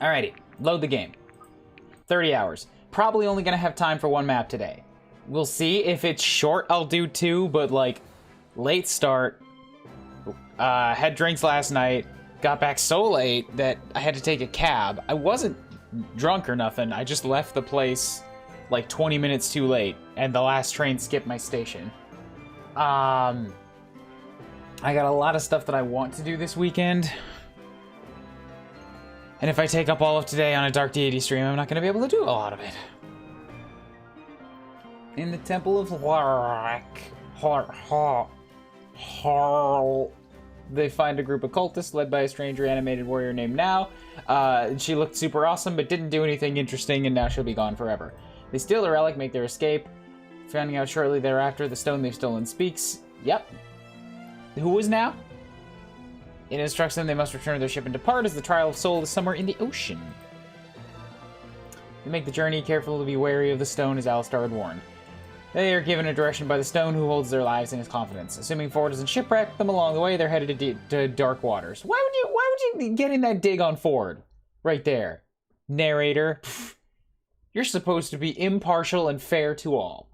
Alrighty, load the game. 30 hours. Probably only gonna have time for one map today. We'll see. If it's short, I'll do 2, but like, late start. Had drinks last night. Got back so late that I had to take a cab. I wasn't drunk or nothing. I just left the place like 20 minutes too late, and the last train skipped my station. I got a lot of stuff that I want to do this weekend. And if I take up all of today on a Dark Deity stream, I'm not going to be able to do a lot of it. In the Temple of Harl, they find a group of cultists led by a stranger animated warrior named Now. She looked super awesome, but didn't do anything interesting, and now she'll be gone forever. They steal the relic, make their escape. Finding out shortly thereafter, the stone they've stolen speaks. Yep. Who was Now? It instructs them they must return to their ship and depart, as the trial of soul is somewhere in the ocean. They make the journey, careful to be wary of the stone, as Alistar had warned. They are given a direction by the stone, who holds their lives in his confidence. Assuming Ford doesn't shipwreck them along the way, they're headed to dark waters. Why would you get in that dig on Ford? Right there. Narrator. Pfft. You're supposed to be impartial and fair to all.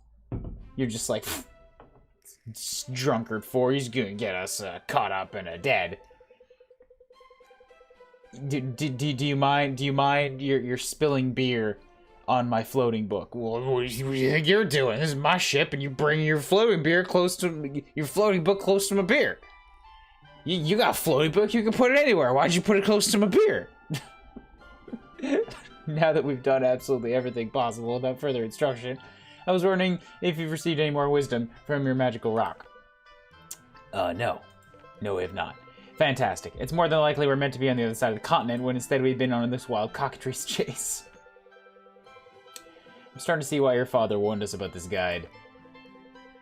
You're just like, drunkard Ford, he's gonna get us caught up and dead. Do you mind you're spilling beer on my floating book? Well, what do you think you're doing? This is my ship, and you bring your floating book close to my beer. You got a floating book, you can put it anywhere. Why'd you put it close to my beer? Now that we've done absolutely everything possible without further instruction, I was wondering if you've received any more wisdom from your magical rock. No. No, we have not. Fantastic. It's more than likely we're meant to be on the other side of the continent, when instead we've been on this wild cockatrice chase. I'm starting to see why your father warned us about this guide.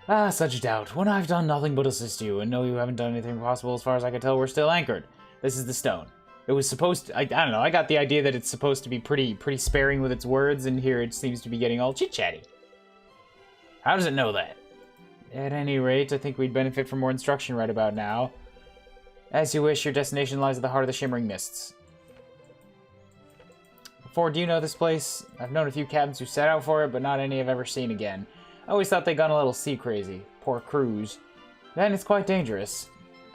Ah, such doubt. When I've done nothing but assist you, and know you haven't done anything possible as far as I can tell, we're still anchored. This is the stone. It was supposed to, I don't know, I got the idea that it's supposed to be pretty sparing with its words, and here it seems to be getting all chit-chatty. How does it know that? At any rate, I think we'd benefit from more instruction right about now. As you wish, your destination lies at the heart of the Shimmering Mists. Ford, do you know this place? I've known a few captains who set out for it, but not any I've ever seen again. I always thought they'd gone a little sea crazy. Poor crews. Then it's quite dangerous.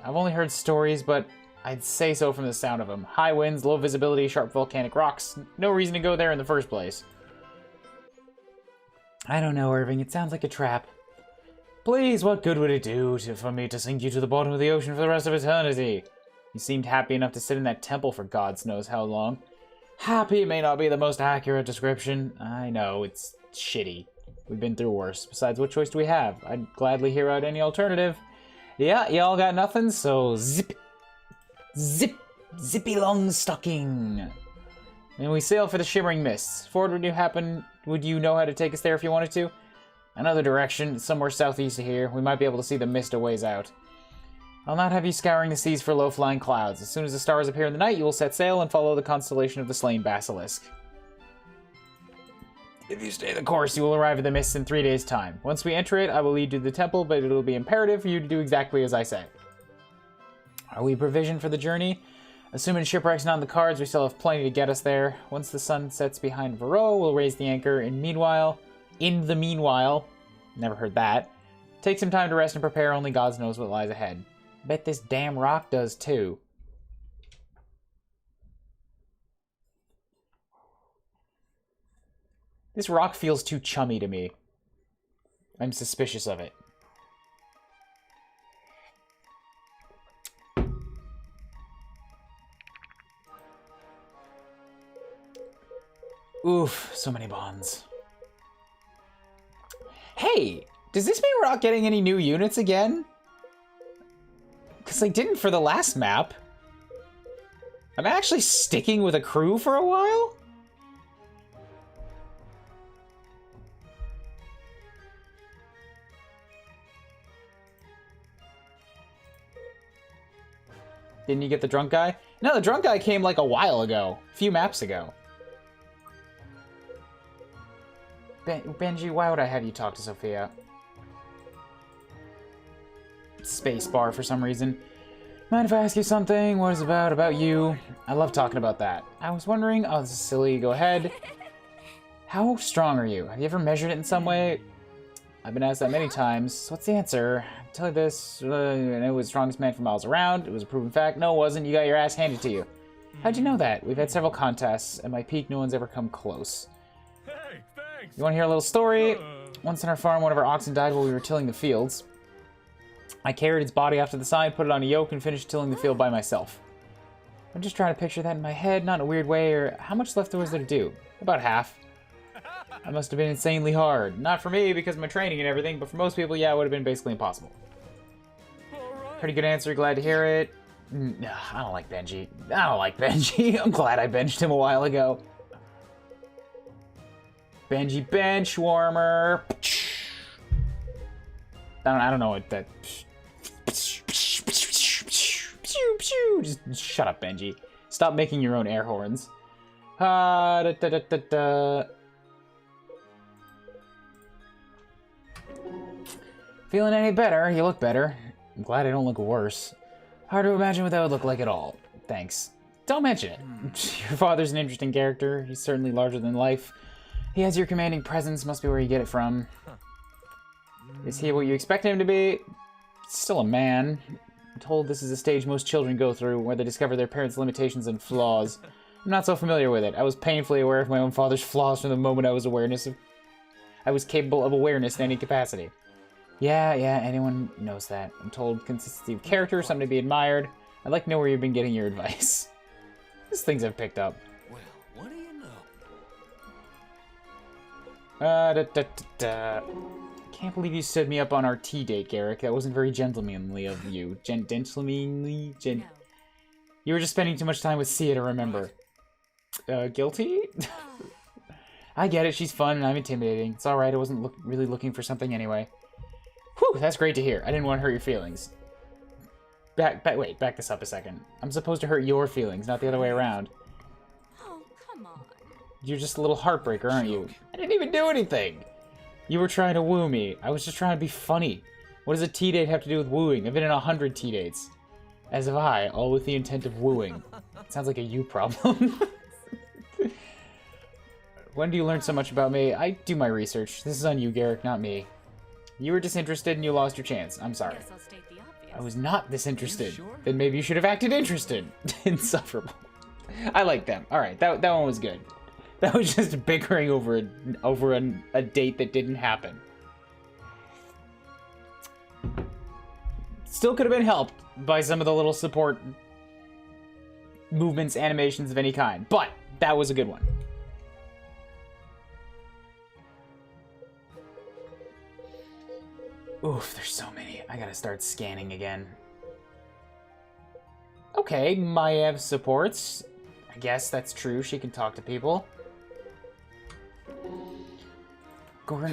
I've only heard stories, but I'd say so from the sound of them. High winds, low visibility, sharp volcanic rocks. No reason to go there in the first place. I don't know, Irving. It sounds like a trap. Please, what good would it do for me to sink you to the bottom of the ocean for the rest of eternity? You seemed happy enough to sit in that temple for God knows how long. Happy may not be the most accurate description. I know, it's shitty. We've been through worse. Besides, what choice do we have? I'd gladly hear out any alternative. Yeah, y'all got nothing, so zip, zippy long stocking. And we sail for the Shimmering Mists. Ford, would you know how to take us there if you wanted to? Another direction, somewhere southeast of here. We might be able to see the mist a ways out. I'll not have you scouring the seas for low-flying clouds. As soon as the stars appear in the night, you will set sail and follow the constellation of the slain basilisk. If you stay the course, you will arrive at the mist in 3 days' time. Once we enter it, I will lead you to the temple, but it will be imperative for you to do exactly as I say. Are we provisioned for the journey? Assuming shipwreck's not in the cards, we still have plenty to get us there. Once the sun sets behind Varro, we'll raise the anchor. In the meanwhile, never heard that. Take some time to rest and prepare, only God knows what lies ahead. Bet this damn rock does too. This rock feels too chummy to me. I'm suspicious of it. Oof, so many bonds. Hey, does this mean we're not getting any new units again? Because I didn't for the last map. I'm actually sticking with a crew for a while? Didn't you get the drunk guy? No, the drunk guy came like a while ago. A few maps ago. Benji, why would I have you talk to Sophia? Spacebar for some reason. Mind if I ask you something? What is it about you? I love talking about that. I was wondering, oh, this is silly, go ahead. How strong are you? Have you ever measured it in some way? I've been asked that many times. So what's the answer? I'll tell you this, I know it was the strongest man for miles around. It was a proven fact. No, it wasn't. You got your ass handed to you. How'd you know that? We've had several contests. At my peak, no one's ever come close. Hey, thanks. You want to hear a little story? Once on our farm, one of our oxen died while we were tilling the fields. I carried its body off to the side, put it on a yoke, and finished tilling the field by myself. I'm just trying to picture that in my head, not in a weird way, or how much left was there to do? About half. That must have been insanely hard. Not for me, because of my training and everything, but for most people, yeah, it would have been basically impossible. Pretty good answer, glad to hear it. I don't like Benji. I'm glad I benched him a while ago. Benji bench warmer. I don't know what that... Just shut up, Benji. Stop making your own air horns. Feeling any better? You look better. I'm glad I don't look worse. Hard to imagine what that would look like at all. Thanks. Don't mention it. Your father's an interesting character. He's certainly larger than life. He has your commanding presence, must be where you get it from. Is he what you expect him to be? Still a man. I'm told this is a stage most children go through, where they discover their parents' limitations and flaws. I'm not so familiar with it. I was painfully aware of my own father's flaws from the moment I was capable of awareness in any capacity. Yeah, anyone knows that. I'm told consistency of character, something to be admired. I'd like to know where you've been getting your advice. These things I've picked up. Well, what do you know? Can't believe you stood me up on our tea date, Garrick. That wasn't very gentlemanly of you. You were just spending too much time with Sia to remember. Guilty? I get it, she's fun and I'm intimidating. It's alright, I wasn't really looking for something anyway. Whew, that's great to hear. I didn't want to hurt your feelings. Wait, back this up a second. I'm supposed to hurt your feelings, not the other way around. Oh, come on. You're just a little heartbreaker, aren't you? I didn't even do anything! You were trying to woo me. I was just trying to be funny. What does a tea date have to do with wooing? I've been in 100 tea dates. As have I, all with the intent of wooing. Sounds like a you problem. When do you learn so much about me? I do my research. This is on you, Garrick, not me. You were disinterested and you lost your chance. I'm sorry. Guess I'll state the obvious. I was not disinterested. Sure? Then maybe you should have acted interested. Insufferable. I like them. Alright, that one was good. That was just bickering over a date that didn't happen. Still could have been helped by some of the little support movements, animations of any kind. But that was a good one. Oof, there's so many. I gotta start scanning again. Okay, Maev supports. I guess that's true. She can talk to people.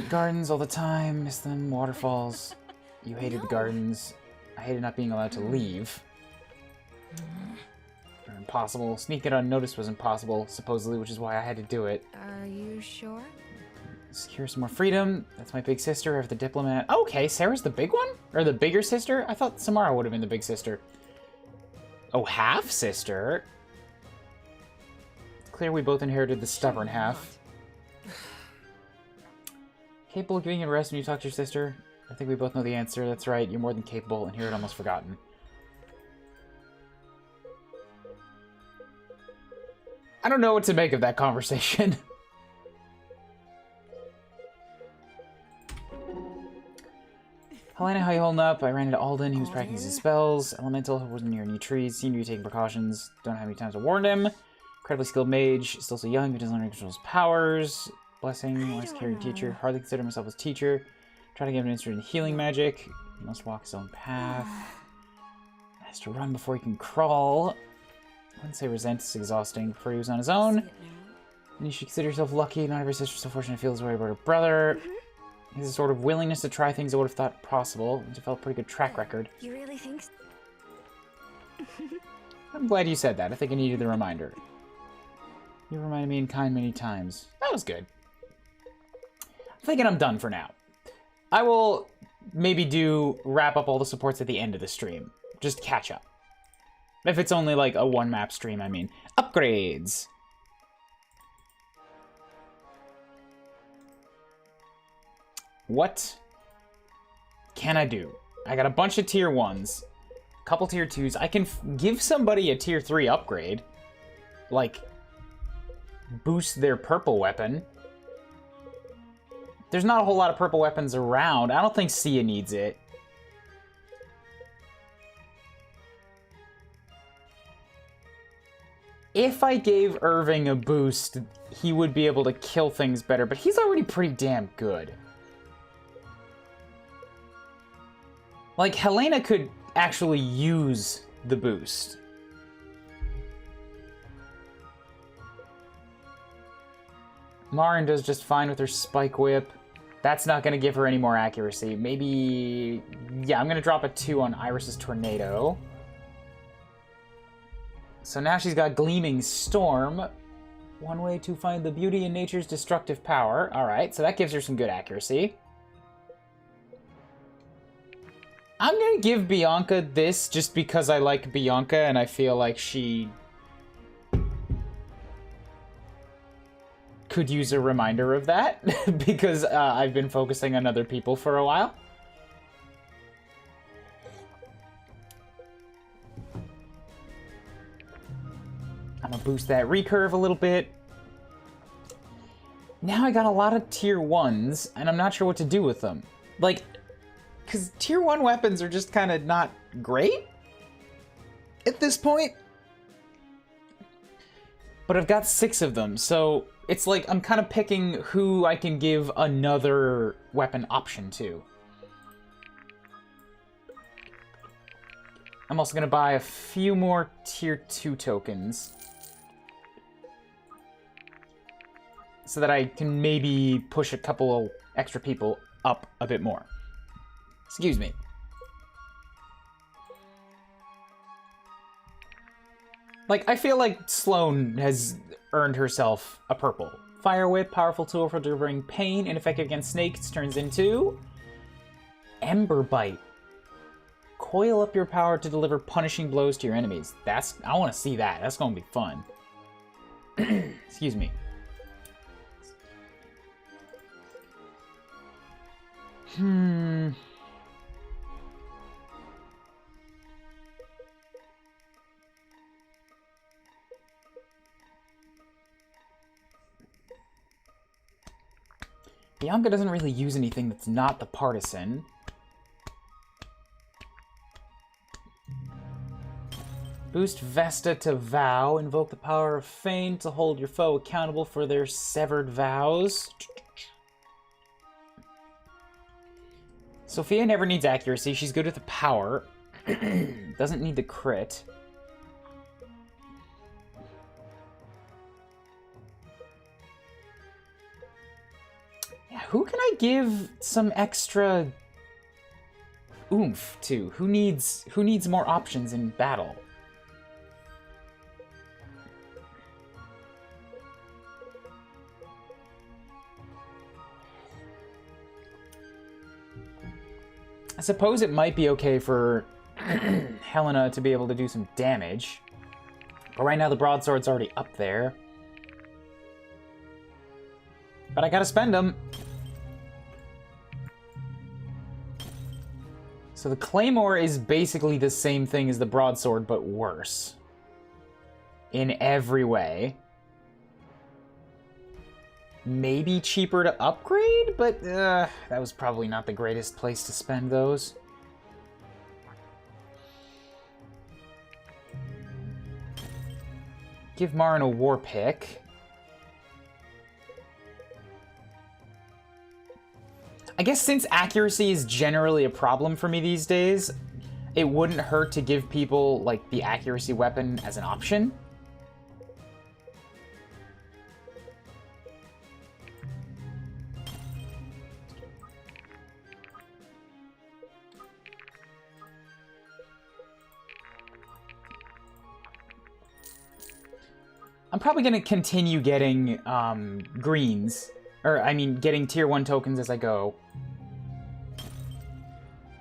Gardens all the time. Miss them. Waterfalls. You hated the gardens. I hated not being allowed to leave. They're impossible. Sneaking unnoticed was impossible, supposedly, which is why I had to do it. Are you sure? Secure some more freedom. That's my big sister, of the diplomat. Okay, Sarah's the big one? Or the bigger sister? I thought Samara would have been the big sister. Oh, half sister? It's clear we both inherited the stubborn half. Capable of giving you a rest when you talk to your sister? I think we both know the answer. That's right, you're more than capable, and here it almost forgotten. I don't know what to make of that conversation. Helena, how you holding up? I ran into Alden. He was practicing his spells. Elemental wasn't near any trees. Seemed to be taking precautions. Don't have any times to warn him. Incredibly skilled mage. Still so young, but doesn't learn to control his powers. Blessing. Wise carrying teacher. Hardly consider myself as teacher. Try to get him interested in healing magic. He must walk his own path. Has to run before he can crawl. I wouldn't say resent. It's exhausting. Before he was on his own. And you should consider yourself lucky. Not every sister so fortunate feels way about her brother. He has a sort of willingness to try things I would have thought possible. He's developed a pretty good track record. You really think so? I'm glad you said that. I think I needed the reminder. You reminded me in kind many times. That was good. I'm thinking I'm done for now. I will maybe wrap up all the supports at the end of the stream. Just catch up. If it's only like a one map stream, I mean. Upgrades. What can I do? I got a bunch of tier 1s, a couple tier 2s. I can give somebody a tier 3 upgrade. Like, boost their purple weapon. There's not a whole lot of purple weapons around. I don't think Sia needs it. If I gave Irving a boost, he would be able to kill things better, but he's already pretty damn good. Like, Helena could actually use the boost. Marin does just fine with her Spike Whip. That's not going to give her any more accuracy. Maybe... Yeah, I'm going to drop a 2 on Iris's Tornado. So now she's got Gleaming Storm. One way to find the beauty in nature's destructive power. Alright, so that gives her some good accuracy. I'm going to give Bianca this just because I like Bianca and I feel like she could use a reminder of that because I've been focusing on other people for a while. I'm going to boost that recurve a little bit. Now I got a lot of tier 1s and I'm not sure what to do with them. Like, because tier 1 weapons are just kind of not great at this point. But I've got 6 of them, so it's like I'm kind of picking who I can give another weapon option to. I'm also going to buy a few more tier 2 tokens. So that I can maybe push a couple extra people up a bit more. Excuse me. Like, I feel like Sloane has earned herself a purple. Fire Whip, powerful tool for delivering pain, ineffective against snakes, turns into... Ember Bite. Coil up your power to deliver punishing blows to your enemies. I want to see that. That's going to be fun. Excuse me. Bianca doesn't really use anything that's not the partisan. Boost Vesta to Vow. Invoke the power of Feign to hold your foe accountable for their severed vows. Sophia never needs accuracy. She's good with the power. Doesn't need the crit. Yeah, who can I give some extra oomph to? Who needs more options in battle? I suppose it might be okay for Helena to be able to do some damage. But right now the broadsword's already up there. But I gotta spend them. So the Claymore is basically the same thing as the broadsword, but worse. In every way. Maybe cheaper to upgrade, but that was probably not the greatest place to spend those. Give Marin a war pick. I guess since accuracy is generally a problem for me these days, it wouldn't hurt to give people, like, the accuracy weapon as an option. I'm probably going to continue getting greens. Or, I mean, getting tier 1 tokens as I go.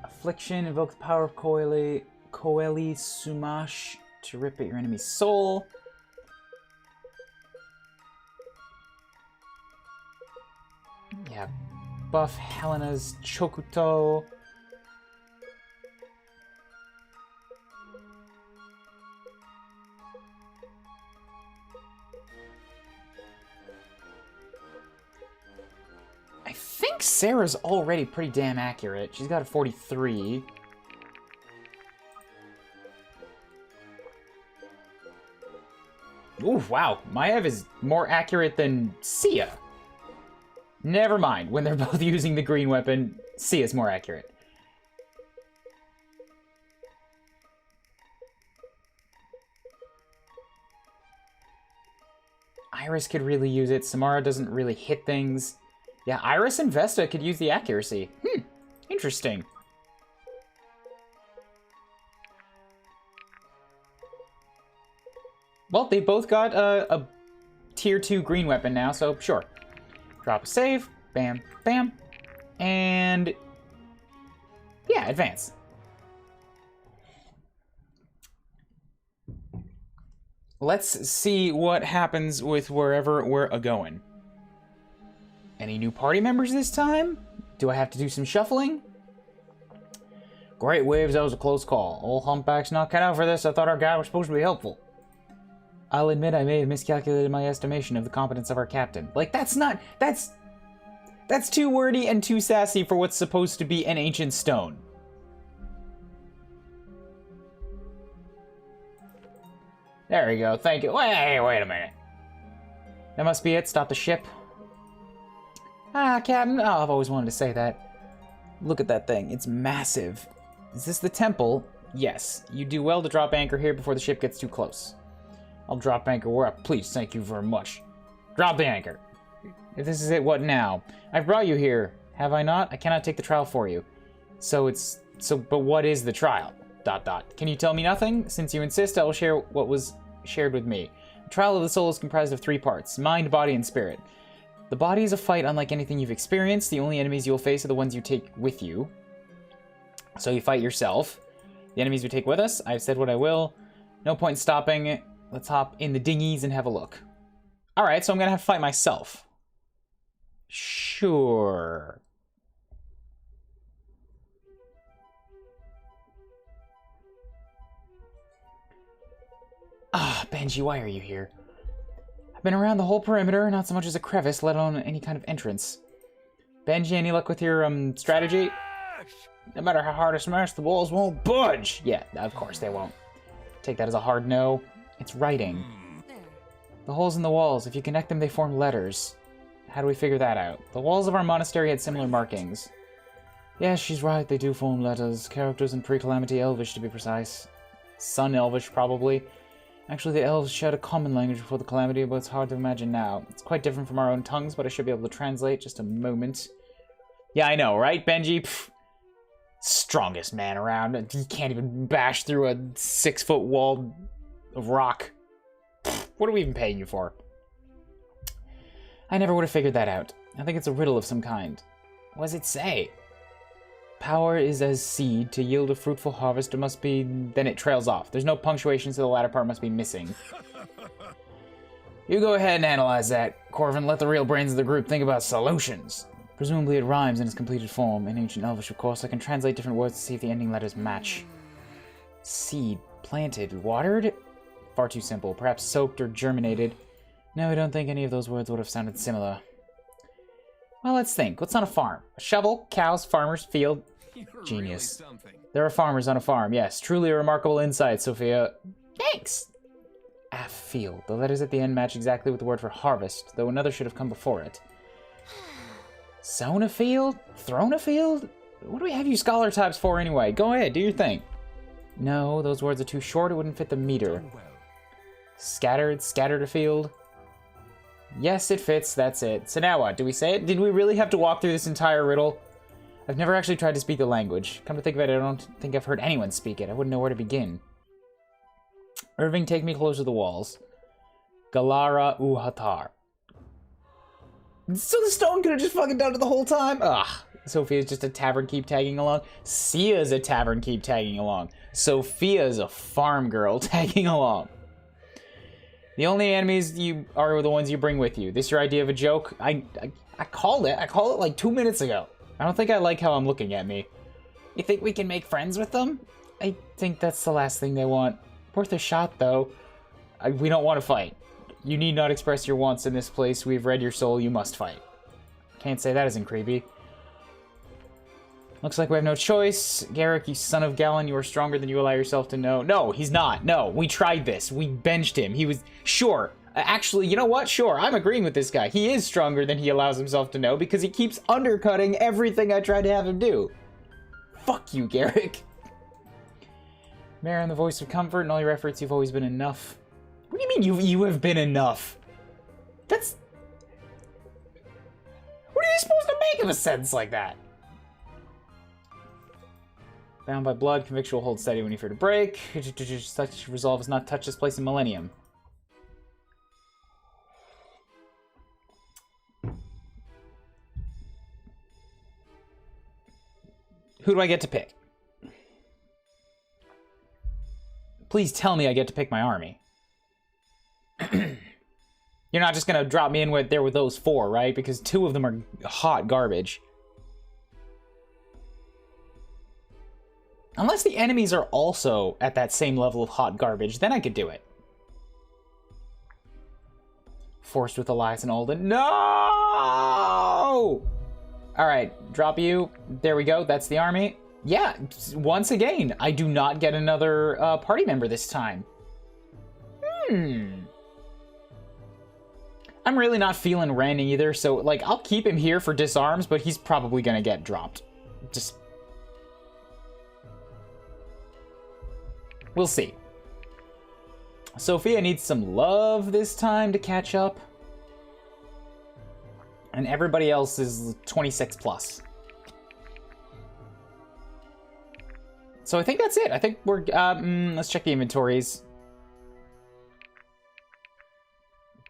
Affliction, invoke the power of Koeli Sumash to rip at your enemy's soul. Yeah, buff Helena's Chokuto. I think Sarah's already pretty damn accurate. She's got a 43. Ooh, wow. Maev is more accurate than Sia. Never mind. When they're both using the green weapon, Sia's more accurate. Iris could really use it. Samara doesn't really hit things. Yeah, Iris and Vesta could use the accuracy. Interesting. Well, they both got a tier 2 green weapon now, so sure. Drop a save. Bam, bam. And yeah, advance. Let's see what happens with wherever we're a-going. Any new party members this time? Do I have to do some shuffling? Great waves, that was a close call. Old Humpback's not cut out for this. I thought our guy was supposed to be helpful. I'll admit I may have miscalculated my estimation of the competence of our captain. Like, that's too wordy and too sassy for what's supposed to be an ancient stone. There we go, thank you. Wait a minute. That must be it, stop the ship. Ah, Captain, oh, I've always wanted to say that. Look at that thing, it's massive. Is this the temple? Yes, you do well to drop anchor here before the ship gets too close. I'll drop anchor where up, please, thank you very much. Drop the anchor. If this is it, what now? I've brought you here, have I not? I cannot take the trial for you. But what is the trial? ... Can you tell me nothing? Since you insist, I will share what was shared with me. The trial of the soul is comprised of 3 parts, mind, body, and spirit. The body is a fight unlike anything you've experienced. The only enemies you'll face are the ones you take with you. So you fight yourself. The enemies we take with us, I've said what I will. No point in stopping. Let's hop in the dinghies and have a look. Alright, so I'm gonna have to fight myself. Sure. Ah, Benji, why are you here? I've been around the whole perimeter, not so much as a crevice, let alone any kind of entrance. Benji, any luck with your, strategy? No matter how hard I smash, the walls won't budge! Yeah, of course they won't. Take that as a hard no. It's writing. The holes in the walls, if you connect them, they form letters. How do we figure that out? The walls of our monastery had similar markings. Yes, she's right, they do form letters. Characters in pre-Calamity Elvish, to be precise. Sun Elvish, probably. Actually, the elves shared a common language before the Calamity, but it's hard to imagine now. It's quite different from our own tongues, but I should be able to translate. Just a moment. Yeah, I know, right, Benji? Pfft. Strongest man around. He can't even bash through a 6-foot wall of rock. Pfft. What are we even paying you for? I never would have figured that out. I think it's a riddle of some kind. What does it say? Power is as seed. To yield a fruitful harvest, it must be... Then it trails off. There's no punctuation, so the latter part must be missing. You go ahead and analyze that, Corvin. Let the real brains of the group think about solutions. Presumably it rhymes in its completed form. In ancient Elvish, of course, I can translate different words to see if the ending letters match. Seed. Planted. Watered? Far too simple. Perhaps soaked or germinated. No, I don't think any of those words would have sounded similar. Well, let's think. What's on a farm? A shovel, cows, farmers, field. Genius. Really there are farmers on a farm, yes. Truly a remarkable insight, Sophia. Thanks! A field. The letters at the end match exactly with the word for harvest, though another should have come before it. Sown a field? Thrown a field? What do we have you scholar types for anyway? Go ahead, do your thing. No, those words are too short, it wouldn't fit the meter. Scattered a field? Yes, it fits, that's it. So now what, do we say it? Did we really have to walk through this entire riddle? I've never actually tried to speak the language. Come to think of it, I don't think I've heard anyone speak it. I wouldn't know where to begin. Irving, take me closer to the walls. Galara Uhatar. So the stone could have just fucking done it the whole time? Ugh. Sophia's just a tavern keep tagging along. Sia's a tavern keep tagging along. Sophia's a farm girl tagging along. The only enemies you are the ones you bring with you. This your idea of a joke? I called it. I called it like 2 minutes ago. I don't think I like how I'm looking at me. You think we can make friends with them? I think that's the last thing they want. Worth a shot, though. We don't want to fight. You need not express your wants in this place. We've read your soul. You must fight. Can't say that isn't creepy. Looks like we have no choice. Garrick, you son of Gallon, you are stronger than you allow yourself to know. No, he's not. No, we tried this. We benched him. He was... Sure. Actually, you know what? Sure, I'm agreeing with this guy. He is stronger than he allows himself to know because he keeps undercutting everything I tried to have him do. Fuck you, Garrick. Marin, the voice of comfort, in all your efforts, you've always been enough. What do you mean you have been enough? That's... What are you supposed to make of a sentence like that? Bound by blood, conviction will hold steady when you fear to break. Such resolve has not touched this place in millennium. Who do I get to pick? Please tell me I get to pick my army. You're not just gonna drop me in with those 4, right? Because 2 of them are hot garbage. Unless the enemies are also at that same level of hot garbage, then I could do it. Forced with Elias and Alden. No! Alright, drop you. There we go, that's the army. Yeah, once again, I do not get another party member this time. I'm really not feeling Ren either, so, like, I'll keep him here for disarms, but he's probably gonna get dropped. Just... We'll see. Sophia needs some love this time to catch up. And everybody else is 26 plus. So I think that's it. I think we're... let's check the inventories.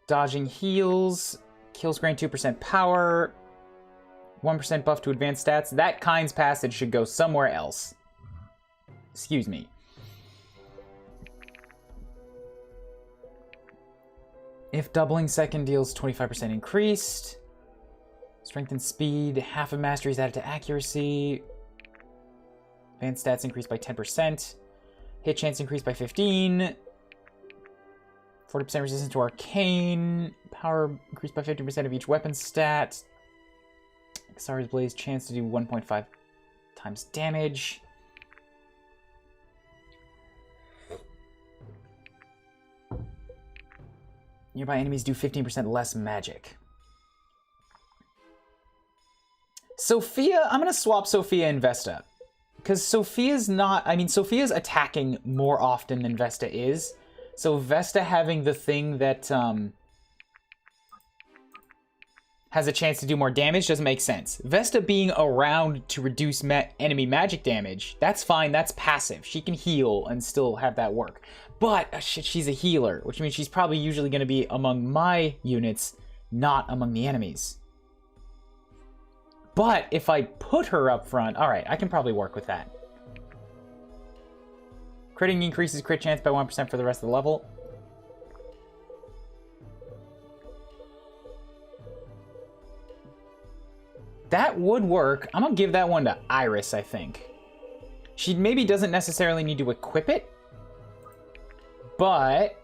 Dodging heals. Kills grant 2% power. 1% buff to advanced stats. That Kind's Passage should go somewhere else. Excuse me. If doubling second deals 25% increased. Strength and speed. Half of mastery is added to accuracy. Advanced stats increased by 10%. Hit chance increased by 15. 40% resistance to arcane. Power increased by 50% of each weapon stat. Xari's Blaze chance to do 1.5 times damage. Nearby enemies do 15% less magic. Sophia, I'm going to swap Sophia and Vesta. Because Sophia's not... I mean, Sophia's attacking more often than Vesta is. So Vesta having the thing that has a chance to do more damage doesn't make sense. Vesta being around to reduce enemy magic damage, that's fine, that's passive. She can heal and still have that work. But she's a healer, which means she's probably usually going to be among my units, not among the enemies. But if I put her up front, alright, I can probably work with that. Critting increases crit chance by 1% for the rest of the level. That would work. I'm gonna give that one to Iris, I think. She maybe doesn't necessarily need to equip it, but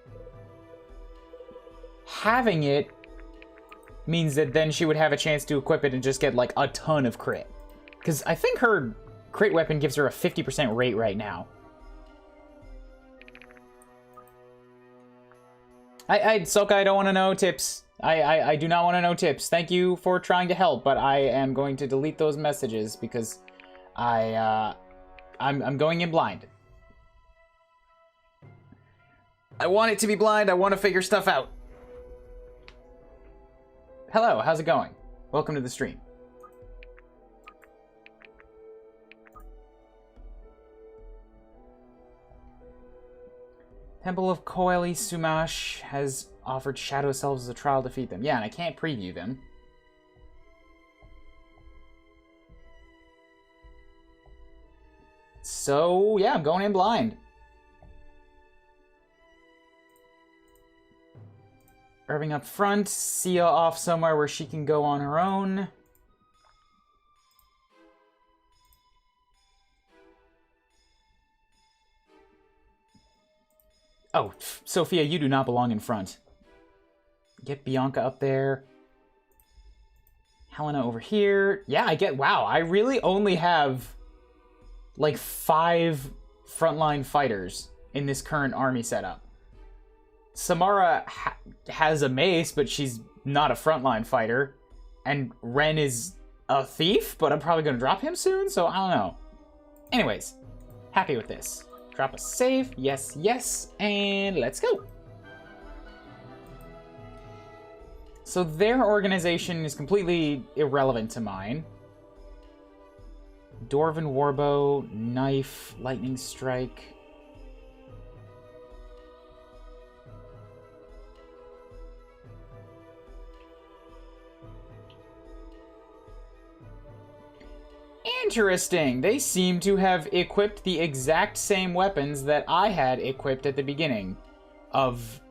having it means that then she would have a chance to equip it and just get like a ton of crit. Because I think her crit weapon gives her a 50% rate right now. Soka, I don't want to know tips. I do not want to know tips. Thank you for trying to help, but I am going to delete those messages because I'm going in blind. I want it to be blind. I want to figure stuff out. Hello, how's it going? Welcome to the stream. Temple of Koeli Sumash has offered Shadow Selves as a trial to defeat them. Yeah, and I can't preview them. So, yeah, I'm going in blind. Irving up front, Sia off somewhere where she can go on her own. Oh, Sophia, you do not belong in front. Get Bianca up there. Helena over here. Yeah, wow, I really only have like 5 frontline fighters in this current army setup. Samara has a mace, but she's not a frontline fighter. And Ren is a thief, but I'm probably going to drop him soon, so I don't know. Anyways, happy with this. Drop a save. Yes, yes, and let's go. So their organization is completely irrelevant to mine. Dwarven Warbow, Knife, Lightning Strike. Interesting. They seem to have equipped the exact same weapons that I had equipped at the beginning of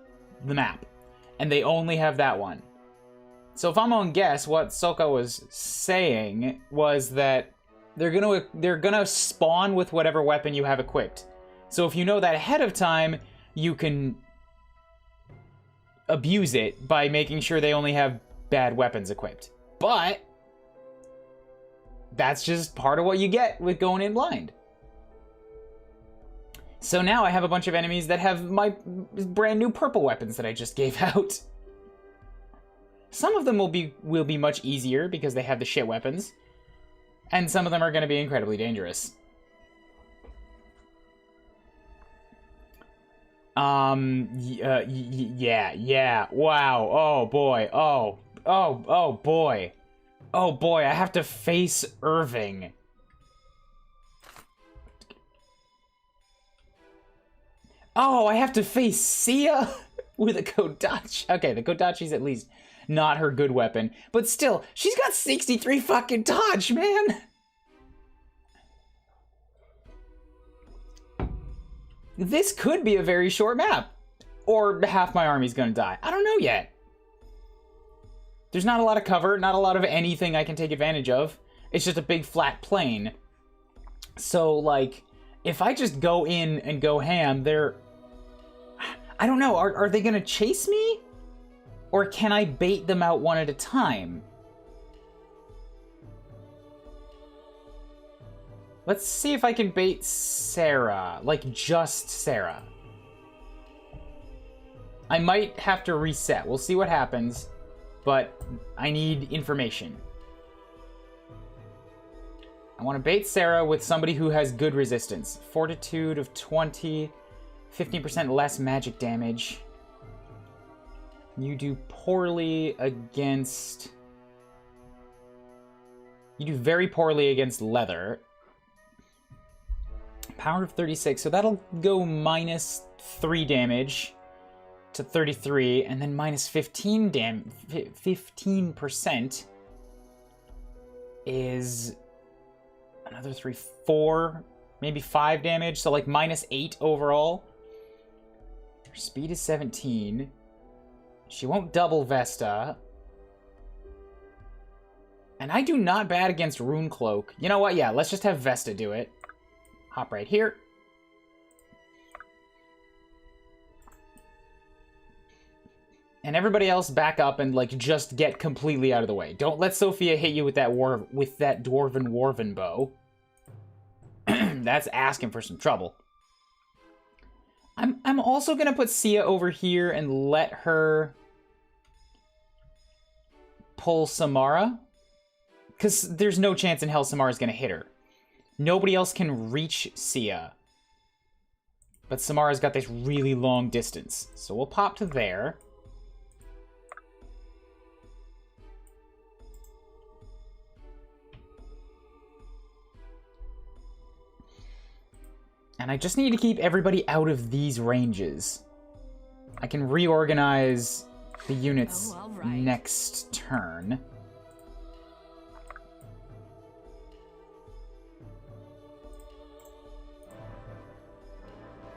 the map. And they only have that one. So if I'm on guess, what Soka was saying was that they're gonna spawn with whatever weapon you have equipped. So if you know that ahead of time, you can abuse it by making sure they only have bad weapons equipped. But that's just part of what you get with going in blind. So now I have a bunch of enemies that have my brand new purple weapons that I just gave out. Some of them will be much easier because they have the shit weapons. And some of them are going to be incredibly dangerous. Yeah. Wow. Oh boy. Oh boy. Oh boy, I have to face Irving. Oh, I have to face Sia with a Kodachi. Okay, the Kodachi's at least not her good weapon. But still, she's got 63 fucking dodge, man! This could be a very short map. Or half my army's gonna die. I don't know yet. There's not a lot of cover, not a lot of anything I can take advantage of. It's just a big flat plain. So, like, if I just go in and go ham, I don't know, are they gonna chase me? Or can I bait them out one at a time? Let's see if I can bait Sarah. Like, just Sarah. I might have to reset. We'll see what happens. But I need information. I want to bait Sarah with somebody who has good resistance. Fortitude of 20, 15% less magic damage. You do poorly against... You do very poorly against leather. Power of 36, so that'll go minus 3 damage to 33, and then minus 15% is another 3, 4, maybe 5 damage, so like minus 8 overall. Her speed is 17. She won't double Vesta. And I do not bad against Rune Cloak. You know what? Yeah, let's just have Vesta do it. Hop right here. And everybody else back up and like just get completely out of the way. Don't let Sophia hit you with that dwarven bow. That's asking for some trouble. I'm also gonna put Sia over here and let her pull Samara, because there's no chance in hell Samara's gonna hit her. Nobody else can reach Sia, but Samara's got this really long distance, so we'll pop to there. And I just need to keep everybody out of these ranges. I can reorganize the units next turn.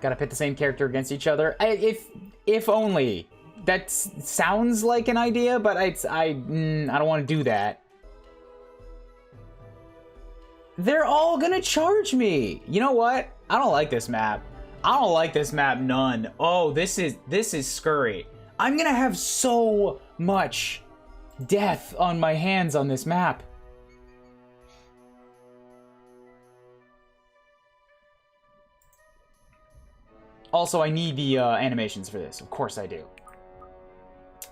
Gotta pit the same character against each other. If only. That sounds like an idea, but I don't want to do that. They're all gonna charge me. You know what? I don't like this map. I don't like this map none. Oh, this is scurry. I'm gonna have so much death on my hands on this map. Also, I need the animations for this. Of course I do.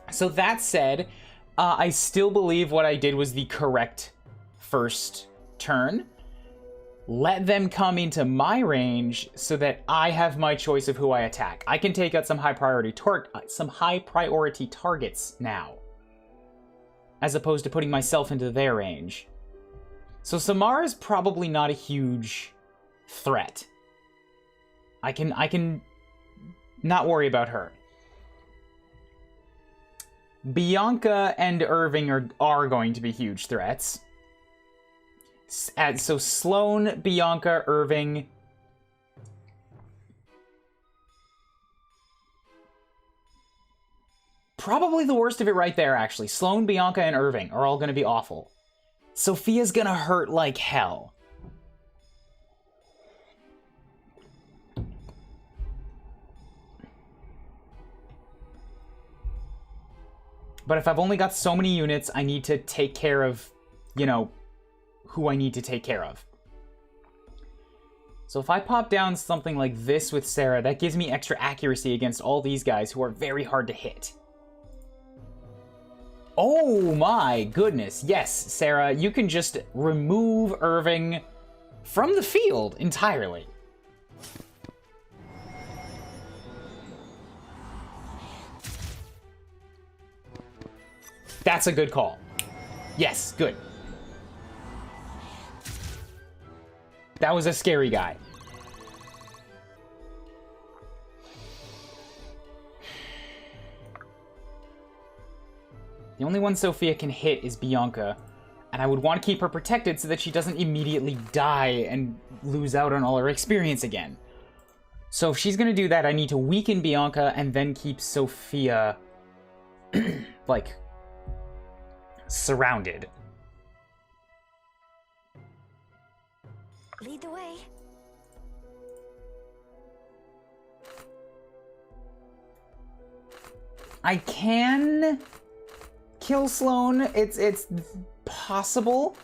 So that said, I still believe what I did was the correct first turn. Let them come into my range so that I have my choice of who I attack. I can take out some high priority targets now, as opposed to putting myself into their range. So Samara is probably not a huge threat. I can not worry about her. Bianca and Irving are going to be huge threats. So Sloane, Bianca, Irving. Probably the worst of it right there, actually. Sloane, Bianca, and Irving are all going to be awful. Sophia's going to hurt like hell. But if I've only got so many units, I need to take care of, you know, who I need to take care of. So if I pop down something like this with Sarah, that gives me extra accuracy against all these guys who are very hard to hit. Oh my goodness. Yes, Sarah, you can just remove Irving from the field entirely. That's a good call. Yes, good. That was a scary guy. The only one Sophia can hit is Bianca, and I would want to keep her protected so that she doesn't immediately die and lose out on all her experience again. So if she's gonna do that, I need to weaken Bianca and then keep Sophia, like, surrounded. Lead the way. I can kill Sloane. It's possible.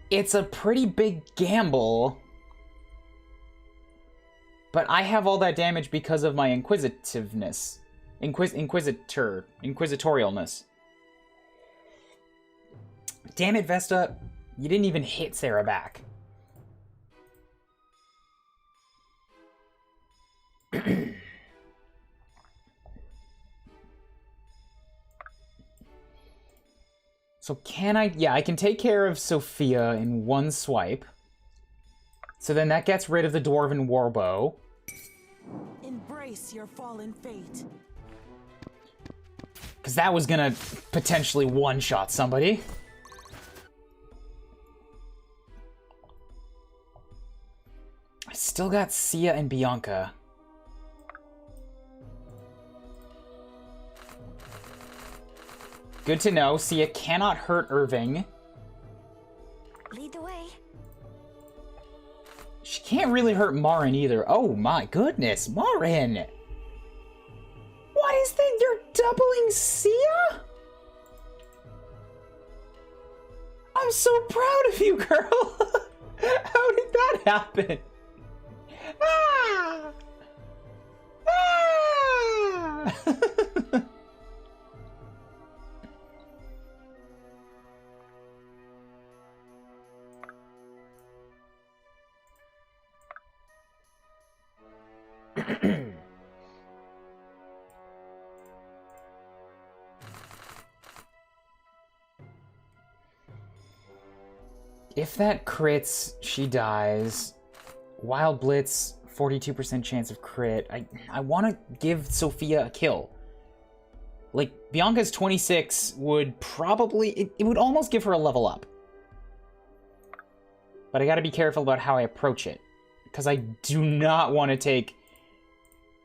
It's a pretty big gamble. But I have all that damage because of my inquisitiveness. Inquisitorialness. Damn it, Vesta. You didn't even hit Sarah back. So can I... Yeah, I can take care of Sophia in one swipe. So then that gets rid of the Dwarven Warbow. Embrace your fallen fate. Because that was gonna potentially one-shot somebody. I still got Sia and Bianca. Good to know. Sia cannot hurt Irving. Lead the way. She can't really hurt Marin either. Oh my goodness, Marin! What is that? You're doubling Sia? I'm so proud of you, girl! How did that happen? Ah! Ah! If that crits, she dies. Wild Blitz, 42% chance of crit. I want to give Sophia a kill. Like, Bianca's 26 would probably... It would almost give her a level up. But I gotta be careful about how I approach it. Because I do not want to take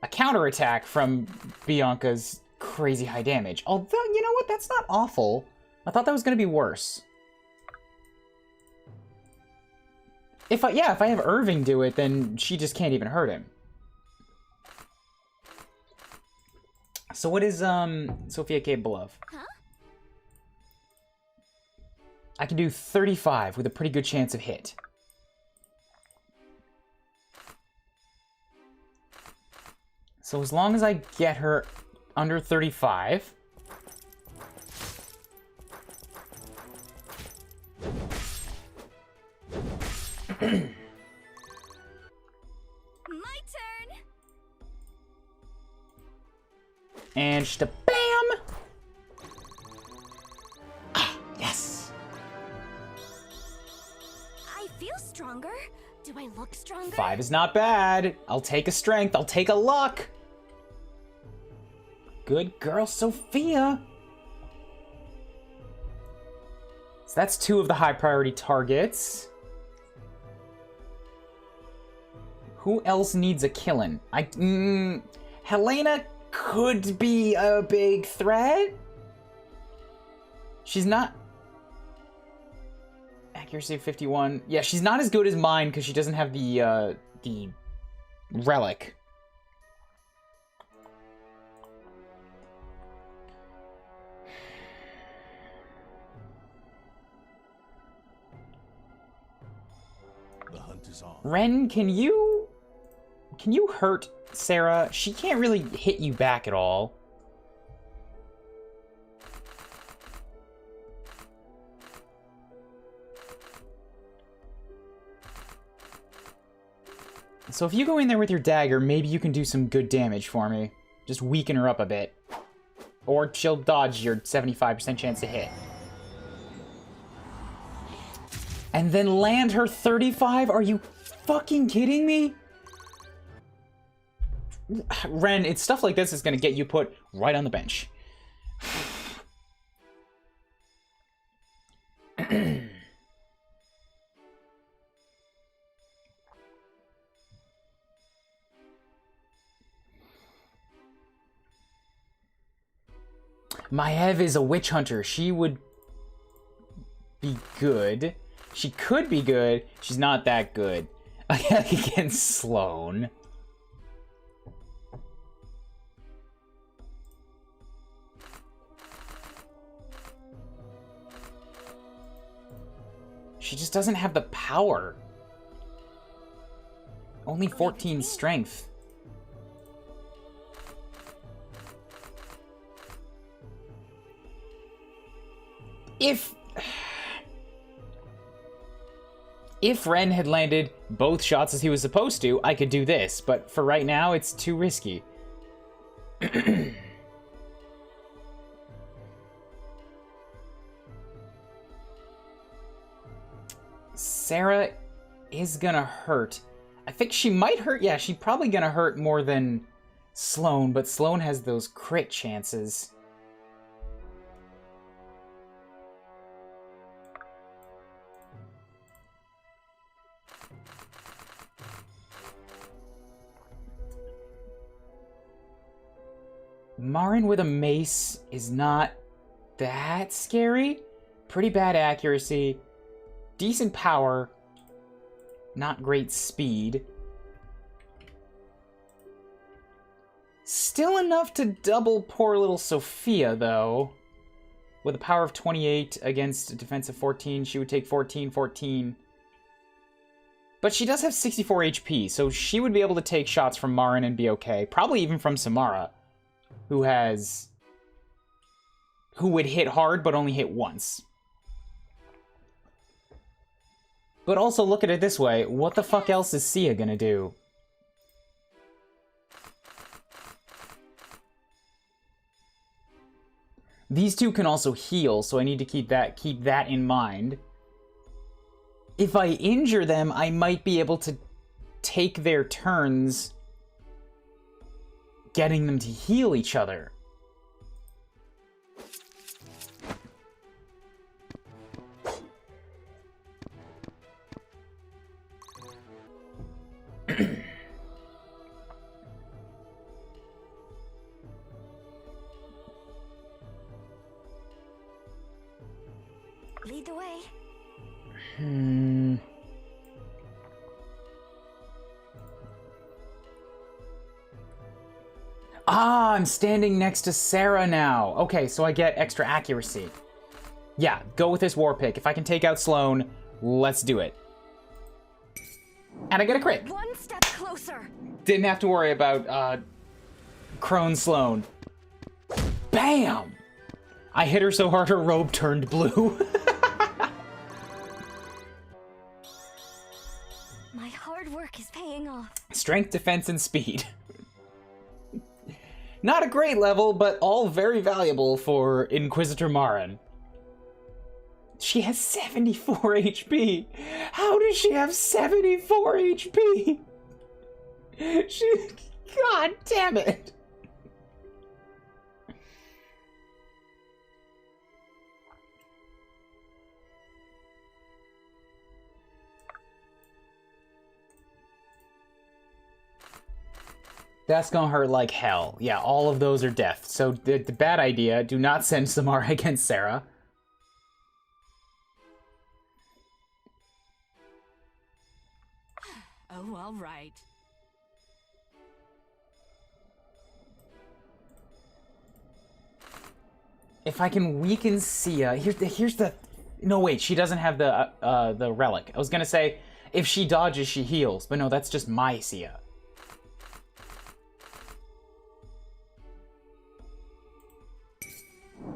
a counterattack from Bianca's crazy high damage. Although, you know what? That's not awful. I thought that was gonna be worse. If I have Irving do it, then she just can't even hurt him. So what is Sophia capable of? Huh? I can do 35 with a pretty good chance of hit. So as long as I get her under 35... My turn. And just a bam! Ah, yes! I feel stronger. Do I look stronger? 5 is not bad. I'll take a strength. I'll take a luck. Good girl, Sophia. So that's 2 of the high priority targets. Who else needs a killin'? Helena could be a big threat. She's not... Accuracy of 51. Yeah, she's not as good as mine because she doesn't have the relic. The hunt is on. Ren, can you hurt Sarah? She can't really hit you back at all. So if you go in there with your dagger, maybe you can do some good damage for me. Just weaken her up a bit. Or she'll dodge your 75% chance to hit. And then land her 35? Are you fucking kidding me? Ren, it's stuff like this that's gonna get you put right on the bench. Maev is a witch hunter. She would be good. She could be good. She's not that good. Against Sloane. She just doesn't have the power. Only 14 strength. If Ren had landed both shots as he was supposed to, I could do this, but for right now, it's too risky. Sarah is gonna hurt. I think she might hurt. Yeah, she's probably gonna hurt more than Sloane, but Sloane has those crit chances. Marin with a mace is not that scary. Pretty bad accuracy. Decent power. Not great speed. Still enough to double poor little Sophia, though. With a power of 28 against a defense of 14, she would take 14. But she does have 64 HP, so she would be able to take shots from Marin and be okay. Probably even from Samara, who would hit hard but only hit once. But also look at it this way, what the fuck else is Sia gonna do? These two can also heal, so I need to keep that in mind. If I injure them, I might be able to take their turns getting them to heal each other. lead the way. Ah, I'm standing next to Sarah now. Okay, so I get extra accuracy. Yeah, go with this war pick. If I can take out Sloane, let's do it. And I get a crit. One step closer. Didn't have to worry about Crone Sloane. Bam! I hit her so hard her robe turned blue. My hard work is paying off. Strength, defense, and speed. Not a great level, but all very valuable for Inquisitor Marin. She has 74 HP. How does she have 74 HP? God damn it. That's gonna hurt like hell. Yeah, all of those are death. So the bad idea, do not send Samara against Sarah. Oh, all right. If I can weaken Sia, here's the. No, wait, she doesn't have the relic. I was gonna say if she dodges, she heals, but no, that's just my Sia.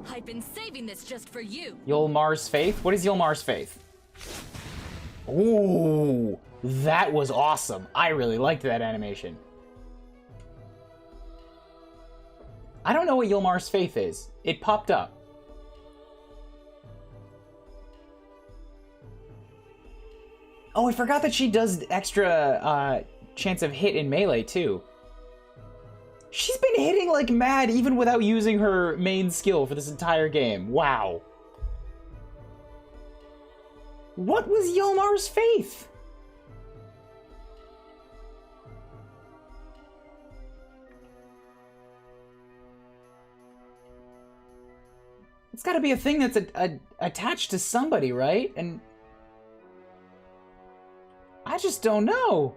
I've been saving this just for you. Yulmar's Faith? What is Yulmar's Faith? Ooh, that was awesome. I really liked that animation. I don't know what Yulmar's Faith is. It popped up. Oh, I forgot that she does extra chance of hit in melee, too. She's been hitting like mad even without using her main skill for this entire game. Wow. What was Yulmar's Faith? It's gotta be a thing that's attached to somebody, right? And I just don't know.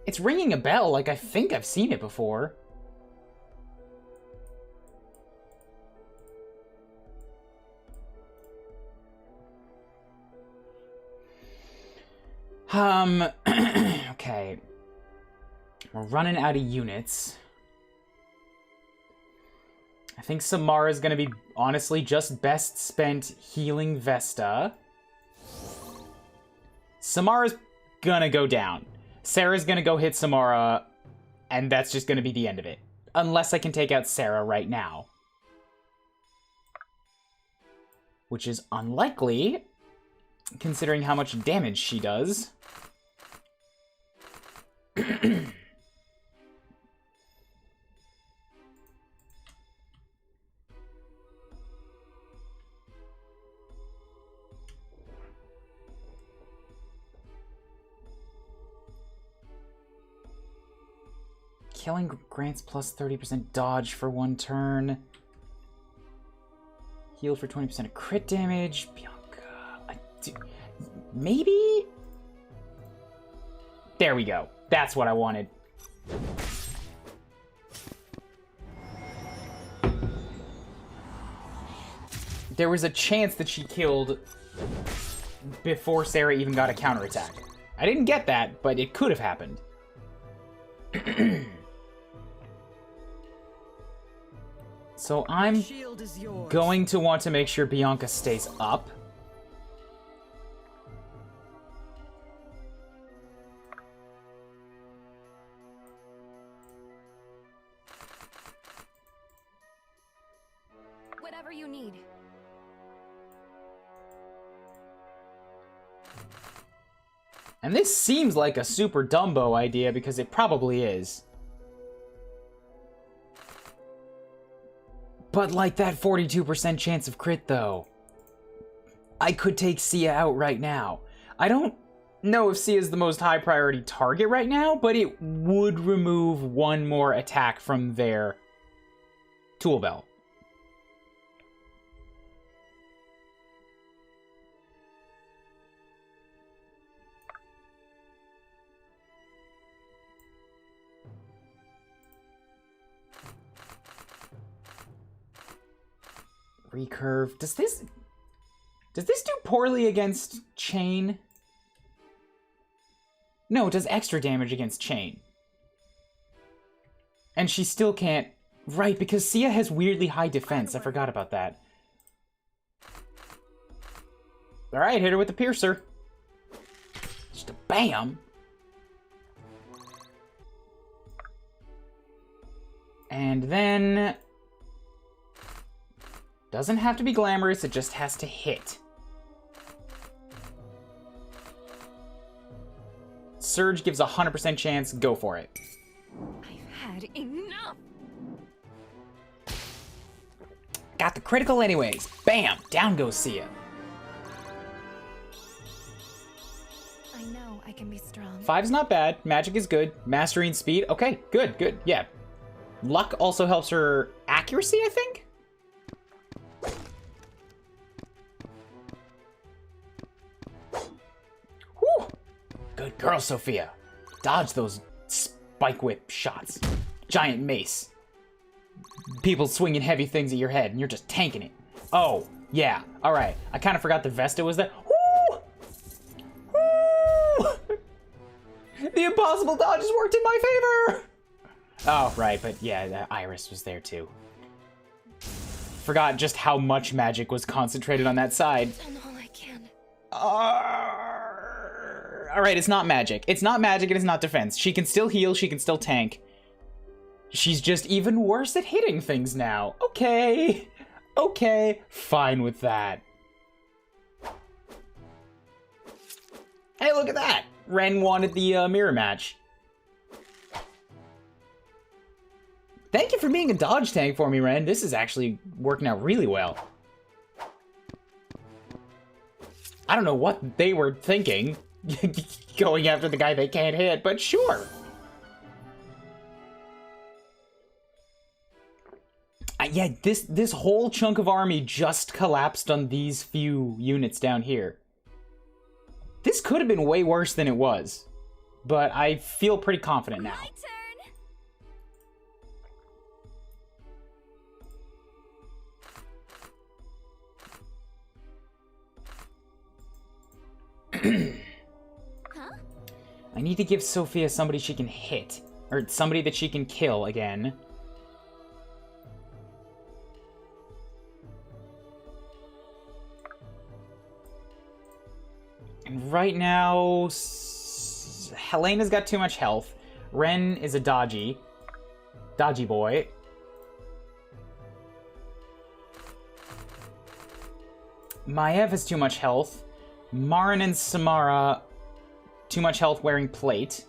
It's ringing a bell, like I think I've seen it before. Okay. We're running out of units. I think Samara's gonna be, honestly, just best spent healing Vesta. Samara's gonna go down. Sarah's gonna go hit Samara, and that's just gonna be the end of it. Unless I can take out Sarah right now. Which is unlikely, considering how much damage she does. Killing grants plus 30% dodge for 1 turn. Healed for 20% of crit damage. Bianca. Maybe? There we go. That's what I wanted. There was a chance that she killed before Sarah even got a counterattack. I didn't get that, but it could have happened. So I'm going to want to make sure Bianca stays up. Whatever you need. And this seems like a super Dumbo idea because it probably is. But like that 42% chance of crit though. I could take Sia out right now. I don't know if Sia's the most high priority target right now, but it would remove one more attack from their tool belt. Recurve. Does this do poorly against Chain? No, it does extra damage against Chain. And she still can't... Right, because Sia has weirdly high defense. I forgot about that. Alright, hit her with the Piercer. Just a bam! And then... Doesn't have to be glamorous, it just has to hit. Surge gives a 100% chance, go for it. I've had enough. Got the critical anyways. Bam! Down goes Sia. I know I can be strong. 5's not bad. Magic is good. Mastery and speed. Okay, good, good. Yeah. Luck also helps her accuracy, I think? Whew! Good girl, Sophia. Dodge those spike whip shots. Giant mace. People swinging heavy things at your head, and you're just tanking it. Oh, yeah. All right. I kind of forgot the Vesta was there. Woo! Woo! The impossible dodges worked in my favor! Oh, right. But yeah, the Iris was there, too. Forgot just how much magic was concentrated on that side. Done all I can. All right, it's not magic. It's not magic and it's not defense. She can still heal. She can still tank. She's just even worse at hitting things now. Okay. Okay. Fine with that. Hey, look at that. Ren wanted the mirror match. Thank you for being a dodge tank for me, Ren. This is actually working out really well. I don't know what they were thinking, going after the guy they can't hit, but sure. Yeah, this whole chunk of army just collapsed on these few units down here. This could have been way worse than it was, but I feel pretty confident now. My turn. Huh? I need to give Sophia somebody she can hit, or somebody that she can kill again. And right now, Helena's got too much health. Ren is a dodgy boy. Maev has too much health. Marin and Samara, too much health wearing plate.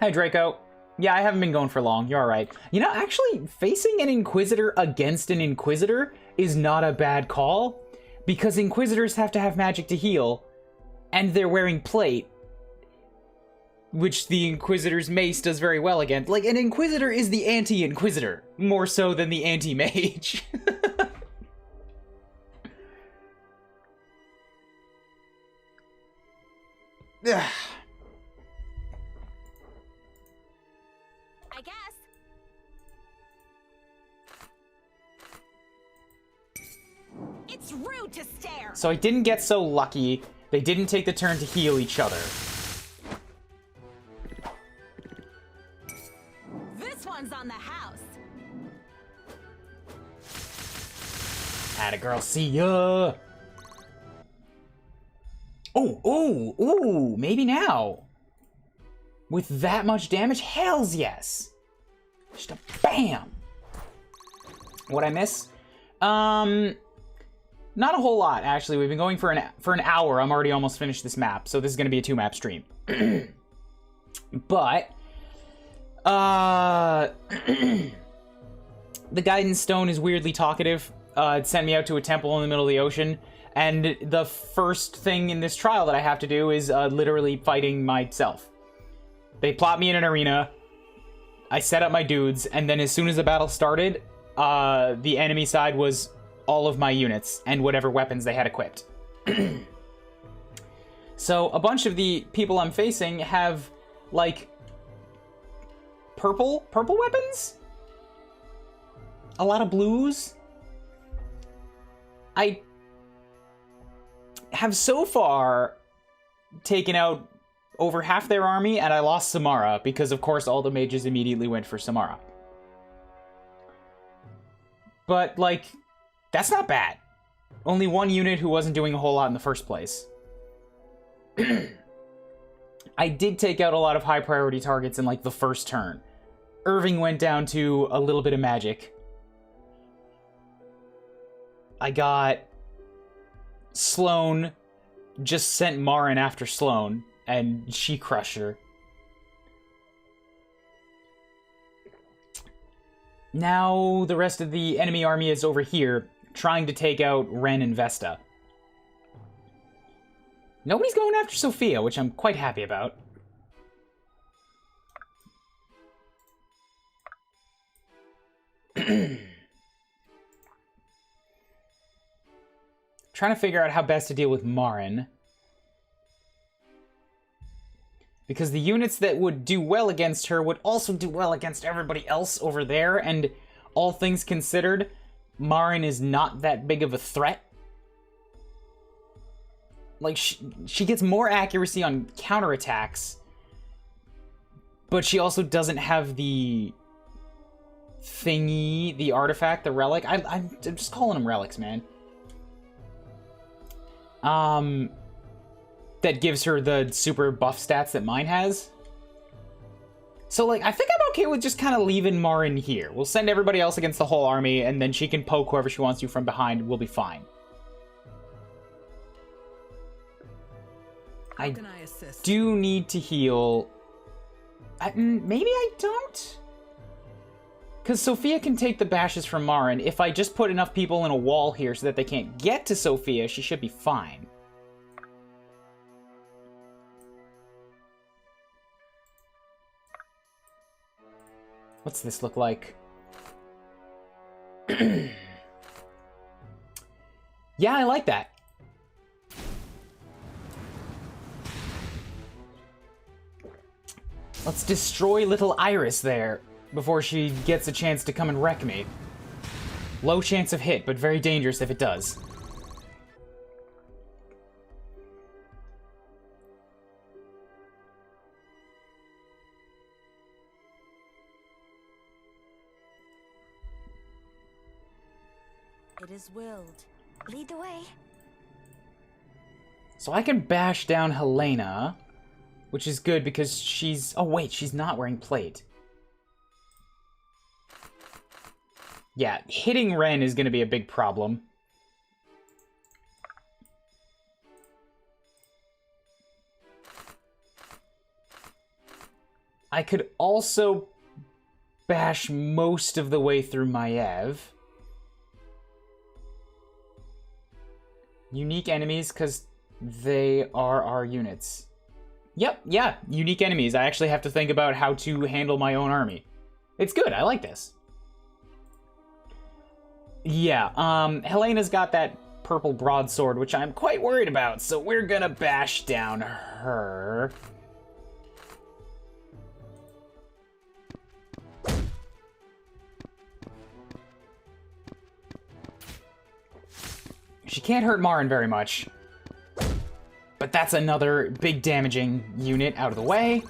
Hi, Draco. Yeah, I haven't been going for long. You're all right. You know, actually, facing an Inquisitor against an Inquisitor is not a bad call, because Inquisitors have to have magic to heal, and they're wearing plate, which the Inquisitor's mace does very well against. Like, an Inquisitor is the anti-Inquisitor, more so than the anti-mage. I guess. It's rude to stare. So I didn't get so lucky. They didn't take the turn to heal each other. This one's on the house. Atta girl, see ya! Ooh, maybe now. With that much damage? Hells yes! Just a bam! What'd I miss? Not a whole lot, actually. We've been going for an hour. I'm already almost finished this map, so this is gonna be a 2-map stream. But, the Guidance Stone is weirdly talkative. It sent me out to a temple in the middle of the ocean, and the first thing in this trial that I have to do is literally fighting myself. They plot me in an arena, I set up my dudes, and then as soon as the battle started, the enemy side was all of my units and whatever weapons they had equipped. So a bunch of the people I'm facing have, like, purple weapons? A lot of blues? I have so far taken out over half their army, and I lost Samara, because of course all the mages immediately went for Samara. But, like, that's not bad. Only one unit who wasn't doing a whole lot in the first place. I did take out a lot of high priority targets in, like, the first turn. Irving went down to a little bit of magic. I got Sloane, just sent Marin after Sloane, and she crushed her. Now the rest of the enemy army is over here, trying to take out Ren and Vesta. Nobody's going after Sophia, which I'm quite happy about. Trying to figure out how best to deal with Marin. Because the units that would do well against her would also do well against everybody else over there, and all things considered, Marin is not that big of a threat. Like, she gets more accuracy on counterattacks, but she also doesn't have the thingy, the artifact, the relic. I'm just calling them relics, man. That gives her the super buff stats that mine has. So, like, I think I'm okay with just kind of leaving Marin here. We'll send everybody else against the whole army, and then she can poke whoever she wants to from behind. We'll be fine. I do need to heal. Maybe I don't? Because Sophia can take the bashes from Marin. If I just put enough people in a wall here so that they can't get to Sophia, she should be fine. What's this look like? Yeah, I like that. Let's destroy little Iris there before she gets a chance to come and wreck me. Low chance of hit, but very dangerous if it does. It is willed. Lead the way. So I can bash down Helena, which is good because she's... Oh, wait, she's not wearing plate. Yeah, hitting Ren is going to be a big problem. I could also bash most of the way through Maev. Unique enemies, because they are our units. Yep, yeah, unique enemies. I actually have to think about how to handle my own army. It's good, I like this. Yeah, Helena's got that purple broadsword, which I'm quite worried about, so we're gonna bash down her. She can't hurt Marin very much. But that's another big damaging unit out of the way.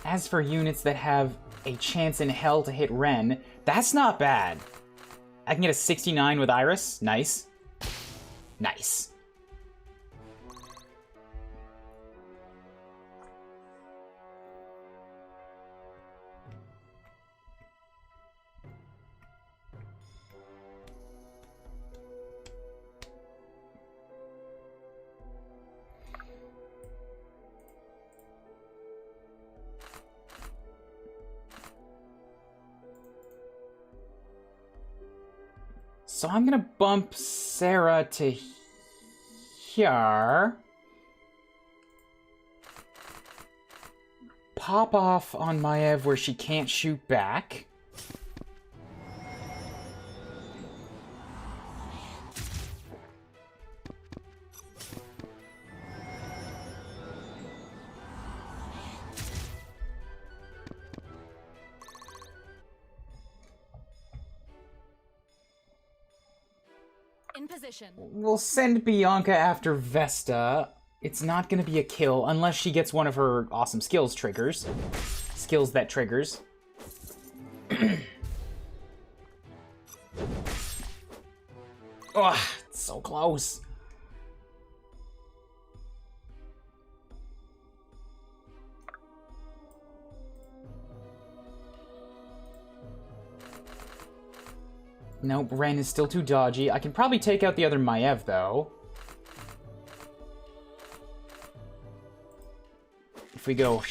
As for units that have a chance in hell to hit Ren, that's not bad. I can get a 69 with Iris. Nice. Nice. So I'm gonna bump Sarah to here. Pop off on Maev where she can't shoot back. In position. We'll send Bianca after Vesta. It's not gonna be a kill unless she gets one of her awesome skills triggers. Skills that triggers. Oh, it's so close. Nope, Ren is still too dodgy. I can probably take out the other Maev, though. If we go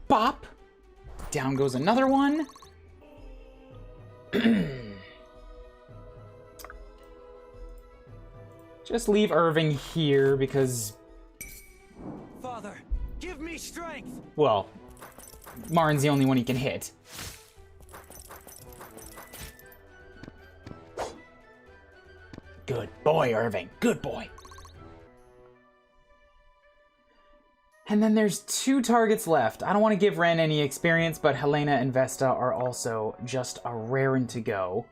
bop, down goes another one. Just leave Irving here because... Father, give me strength! Well, Marn's the only one he can hit. Good boy, Irving. Good boy. And then there's 2 targets left. I don't want to give Ren any experience, but Helena and Vesta are also just a rarin' to go.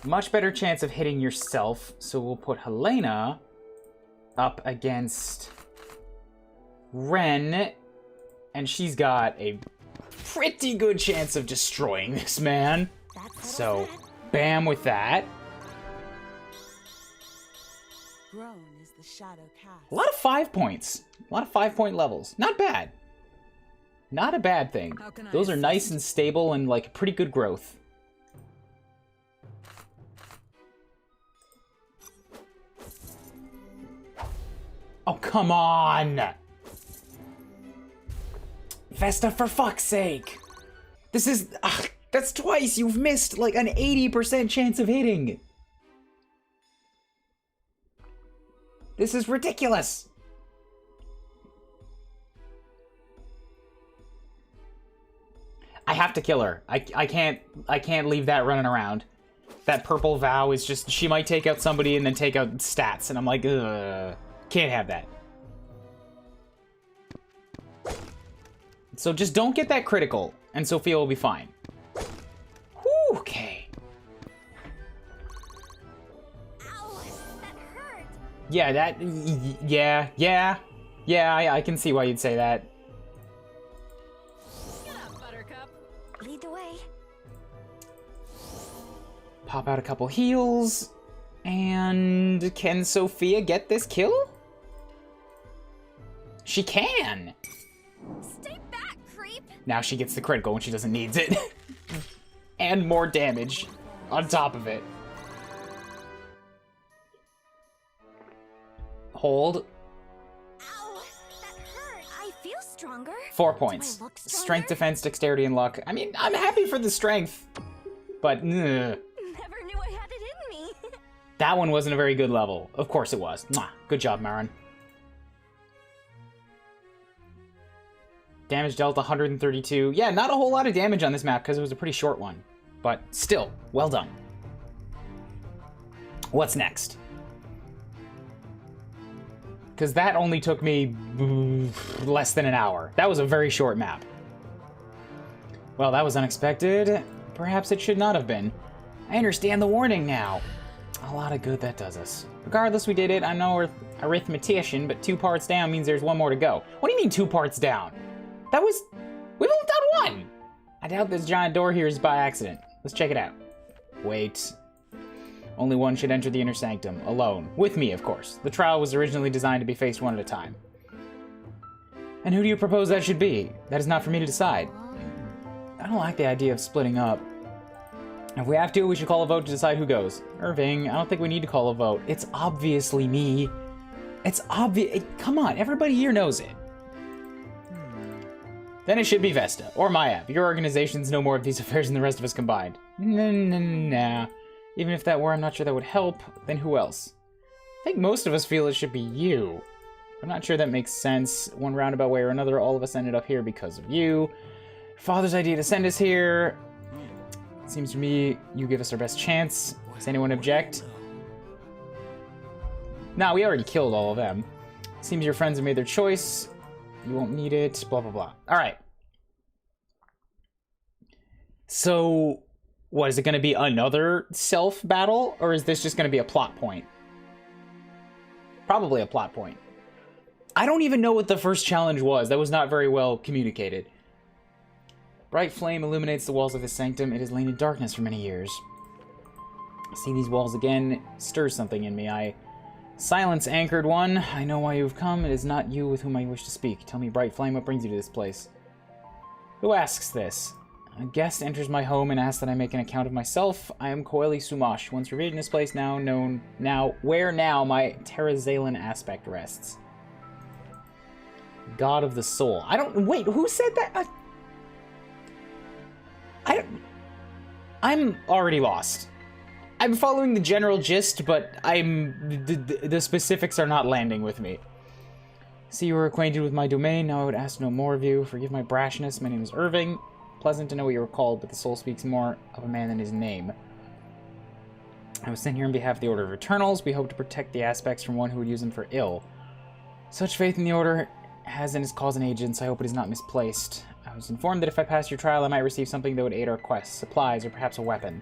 Much better chance of hitting yourself, so we'll put Helena up against Ren, and she's got a pretty good chance of destroying this man. So, bam with that. Grown is the shadow cast. A lot of 5 points. A lot of 5-point levels. Not bad. Not a bad thing. Those are nice and stable and like pretty good growth. Oh, come on! Vesta, for fuck's sake! This is... Ugh, that's twice! You've missed like an 80% chance of hitting! This is ridiculous! I have to kill her. I can't leave that running around. That purple vow is just... She might take out somebody and then take out stats, and I'm like, ugh. Can't have that. So just don't get that critical, and Sophia will be fine. Whew, okay. Ow, that hurt. Yeah, that... Yeah, I can see why you'd say that. Get up, Buttercup. Lead the way. Pop out a couple heals. And can Sophia get this kill? She can! Stay back, creep. Now she gets the critical when she doesn't need it. And more damage on top of it. Hold. Ow, that hurt. I feel stronger. 4 points. Do I look stronger? Strength, defense, dexterity, and luck. I mean, I'm happy for the strength. But, ugh. Never knew I had it in me. That one wasn't a very good level. Of course it was. Mwah. Good job, Marin. Damage dealt 132. Yeah, not a whole lot of damage on this map because it was a pretty short one. But still, well done. What's next? Because that only took me less than an hour. That was a very short map. Well, that was unexpected. Perhaps it should not have been. I understand the warning now. A lot of good that does us. Regardless, we did it. I'm no arithmetician, but 2 parts down means there's 1 more to go. What do you mean 2 parts down? That was... We've only done 1! I doubt this giant door here is by accident. Let's check it out. Wait. Only one should enter the inner sanctum, alone. With me, of course. The trial was originally designed to be faced one at a time. And who do you propose that should be? That is not for me to decide. I don't like the idea of splitting up. If we have to, we should call a vote to decide who goes. Irving, I don't think we need to call a vote. It's obviously me. It's obvious. Come on, everybody here knows it. Then it should be Vesta, or Mayav. Your organizations know more of these affairs than the rest of us combined. Nah. Even if that were, I'm not sure that would help. Then who else? I think most of us feel it should be you. I'm not sure that makes sense. One roundabout way or another, all of us ended up here because of you. Father's idea to send us here. Seems to me you give us our best chance. Does anyone object? Nah, we already killed all of them. Seems your friends have made their choice. You won't need it. Blah, blah, blah. Alright. So, what, is it going to be another self-battle? Or is this just going to be a plot point? Probably a plot point. I don't even know what the first challenge was. That was not very well communicated. Bright flame illuminates the walls of this sanctum. It has lain in darkness for many years. Seeing these walls again stirs something in me. Silence, anchored one. I know why you have come. It is not you with whom I wish to speak. Tell me, Bright Flame, what brings you to this place? Who asks this? A guest enters my home and asks that I make an account of myself. I am Koeli Sumash, once revered in this place, where my Terrazalan aspect rests. God of the Soul. Wait, who said that? I'm already lost. I'm following the general gist, but the specifics are not landing with me. See, you were acquainted with my domain. Now I would ask no more of you. Forgive my brashness. My name is Irving. Pleasant to know what you were called, but the soul speaks more of a man than his name. I was sent here on behalf of the Order of Eternals. We hope to protect the aspects from one who would use them for ill. Such faith in the Order has in its cause and agents. I hope it is not misplaced. I was informed that if I passed your trial, I might receive something that would aid our quest. Supplies, or perhaps a weapon.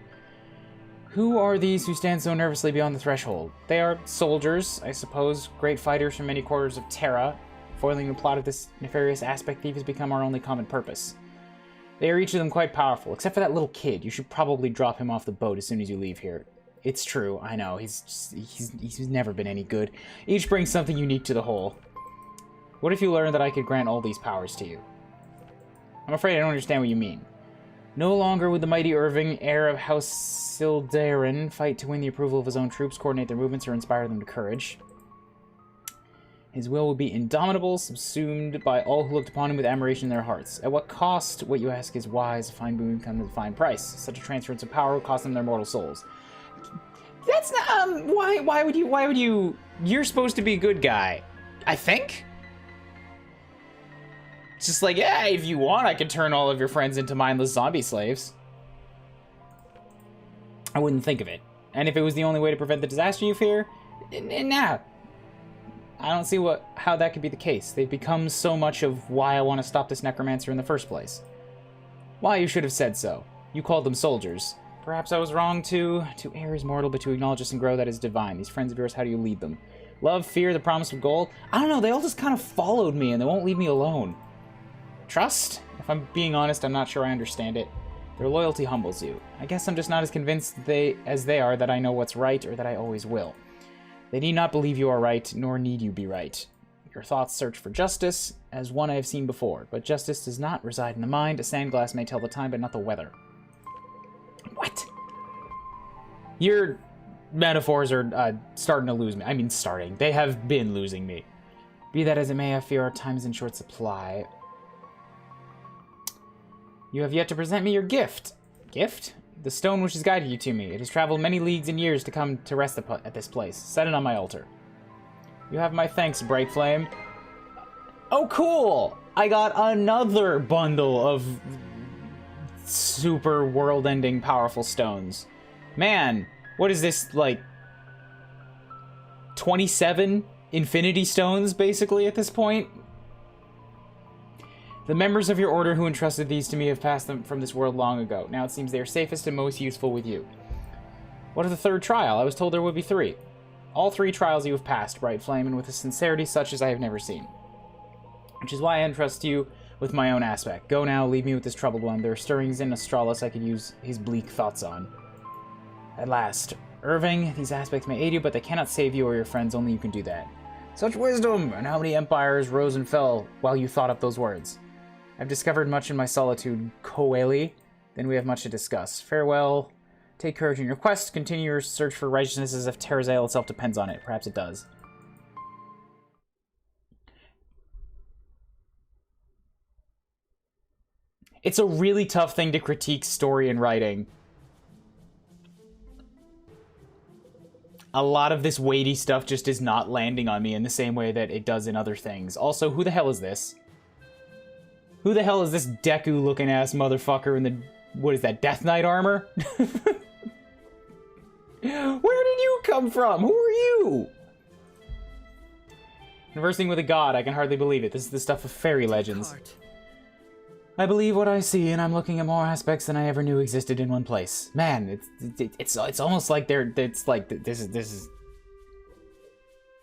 Who are these who stand so nervously beyond the threshold? They are soldiers, I suppose, great fighters from many quarters of Terra. Foiling the plot of this nefarious aspect thief has become our only common purpose. They are each of them quite powerful, except for that little kid. You should probably drop him off the boat as soon as you leave here. It's true, I know, he's never been any good. Each brings something unique to the whole. What if you learned that I could grant all these powers to you? I'm afraid I don't understand what you mean. No longer would the mighty Irving, heir of House Sildarin, fight to win the approval of his own troops, coordinate their movements, or inspire them to courage. His will would be indomitable, subsumed by all who looked upon him with admiration in their hearts. At what cost? What you ask is wise. A fine boon comes with a fine price. Such a transference of power would cost them their mortal souls. That's not, why would you, you're supposed to be a good guy. I think? It's just like, yeah, if you want, I could turn all of your friends into mindless zombie slaves. I wouldn't think of it. And if it was the only way to prevent the disaster you fear, nah. I don't see how that could be the case. They've become so much of why I want to stop this necromancer in the first place. Why, you should have said so. You called them soldiers. Perhaps I was wrong to err is mortal, but to acknowledge this and grow, that is divine. These friends of yours, how do you lead them? Love, fear, the promise of gold? I don't know, they all just kind of followed me and they won't leave me alone. Trust? If I'm being honest, I'm not sure I understand it. Their loyalty humbles you. I guess I'm just not as convinced as they are that I know what's right or that I always will. They need not believe you are right, nor need you be right. Your thoughts search for justice, as one I have seen before, but justice does not reside in the mind. A sandglass may tell the time, but not the weather. What? Your metaphors are starting to lose me. I mean, starting. They have been losing me. Be that as it may, I fear our time is in short supply. You have yet to present me your gift. Gift? The stone which has guided you to me. It has traveled many leagues and years to come to rest at this place. Set it on my altar. You have my thanks, Bright Flame. Oh, cool! I got another bundle of super world-ending powerful stones. Man, what is this, like, 27 infinity stones, basically, at this point? The members of your order who entrusted these to me have passed them from this world long ago. Now it seems they are safest and most useful with you. What of the third trial? I was told there would be 3. All 3 trials you have passed, Bright Flame, and with a sincerity such as I have never seen. Which is why I entrust you with my own aspect. Go now, leave me with this troubled one. There are stirrings in Astralis I could use his bleak thoughts on. At last, Irving, these aspects may aid you, but they cannot save you or your friends. Only you can do that. Such wisdom! And how many empires rose and fell while you thought up those words? I've discovered much in my solitude, Koeli. Then we have much to discuss. Farewell. Take courage in your quest. Continue your search for righteousness as if Terrazael itself depends on it. Perhaps it does. It's a really tough thing to critique story and writing. A lot of this weighty stuff just is not landing on me in the same way that it does in other things. Also, who the hell is this? Who the hell is this Deku-looking ass motherfucker in the... What is that, Death Knight armor? Where did you come from? Who are you? Conversing with a god, I can hardly believe it. This is the stuff of fairy legends. I believe what I see, and I'm looking at more aspects than I ever knew existed in one place. Man, it's almost like this is...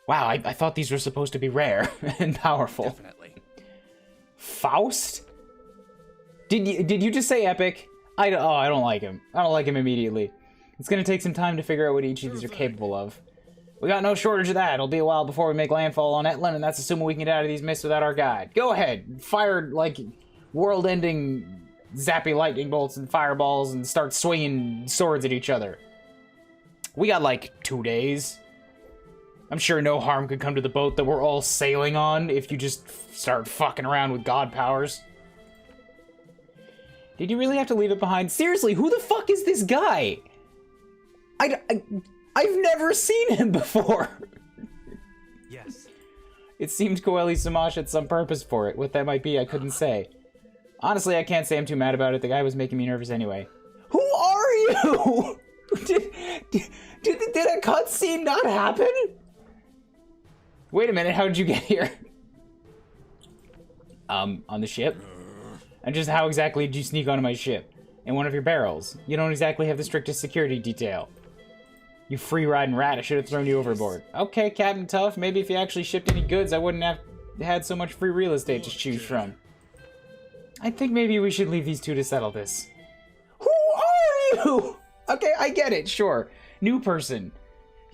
Wow, I thought these were supposed to be rare and powerful. Definitely. Faust? Did you just say epic? I don't like him. I don't like him immediately. It's gonna take some time to figure out what each of these are capable of. We got no shortage of that. It'll be a while before we make landfall on Etland, and that's assuming we can get out of these mists without our guide. Go ahead, fire, like, world-ending zappy lightning bolts and fireballs and start swinging swords at each other. We got, like, 2 days. I'm sure no harm could come to the boat that we're all sailing on if you just start fucking around with god powers. Did you really have to leave it behind? Seriously, who the fuck is this guy? I've never seen him before. Yes. It seemed Koeli Samash had some purpose for it. What that might be, I couldn't say. Honestly, I can't say I'm too mad about it. The guy was making me nervous anyway. Who are you? Did a cutscene not happen? Wait a minute, how did you get here? On the ship? And just how exactly did you sneak onto my ship? In one of your barrels? You don't exactly have the strictest security detail. You free-riding rat, I should have thrown you overboard. Okay, Captain Tough, maybe if you actually shipped any goods, I wouldn't have had so much free real estate to choose from. I think maybe we should leave these two to settle this. Who are you? Okay, I get it, sure. New person.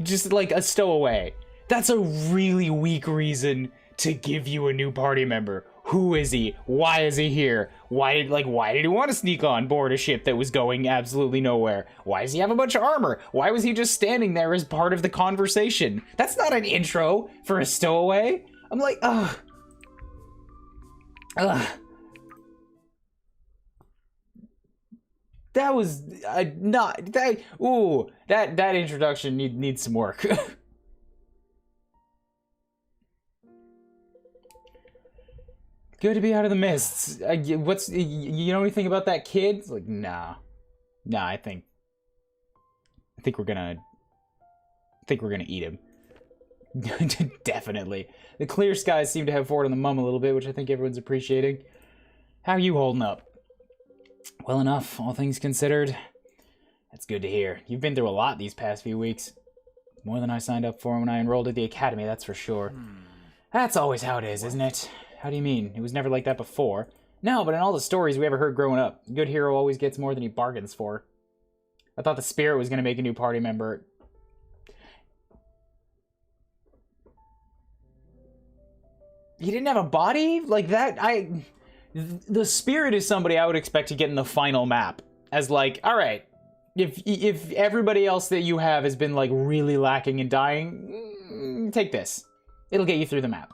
Just like a stowaway. That's a really weak reason to give you a new party member. Who is he? Why is he here? Why did he want to sneak on board a ship that was going absolutely nowhere? Why does he have a bunch of armor? Why was he just standing there as part of the conversation? That's not an intro for a stowaway. I'm like, ugh. That was not that. Ooh, that introduction needs some work. Good to be out of the mists. You know anything about that kid? It's like, nah. I think we're gonna eat him. Definitely. The clear skies seem to have forward on the mum a little bit, which I think everyone's appreciating. How are you holding up? Well enough, all things considered. That's good to hear. You've been through a lot these past few weeks. More than I signed up for when I enrolled at the academy, that's for sure. That's always how it is, isn't it? How do you mean? It was never like that before. No, but in all the stories we ever heard growing up, a good hero always gets more than he bargains for. I thought the Spirit was going to make a new party member. He didn't have a body? Like that? The Spirit is somebody I would expect to get in the final map. As like, alright, if everybody else that you have has been like really lacking and dying, take this. It'll get you through the map.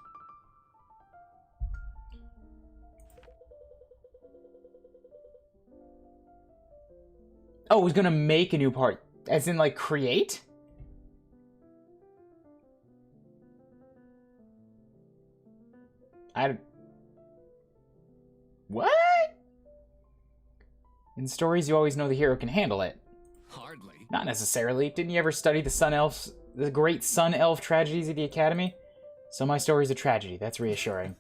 Oh, he's gonna make a new part. As in, like, create? What? In stories, you always know the hero can handle it. Hardly. Not necessarily. Didn't you ever study the great Sun Elf tragedies at the Academy? So my story's a tragedy. That's reassuring.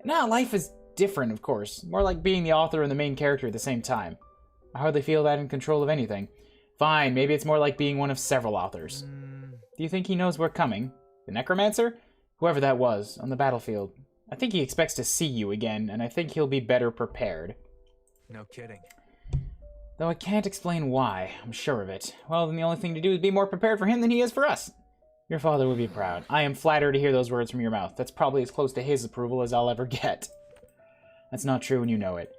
Now, life is different, of course. More like being the author and the main character at the same time. I hardly feel that in control of anything. Fine, maybe it's more like being one of several authors. Do you think he knows we're coming? The Necromancer? Whoever that was, on the battlefield. I think he expects to see you again, and I think he'll be better prepared. No kidding. Though I can't explain why, I'm sure of it. Well, then the only thing to do is be more prepared for him than he is for us. Your father would be proud. I am flattered to hear those words from your mouth. That's probably as close to his approval as I'll ever get. That's not true, and you know it.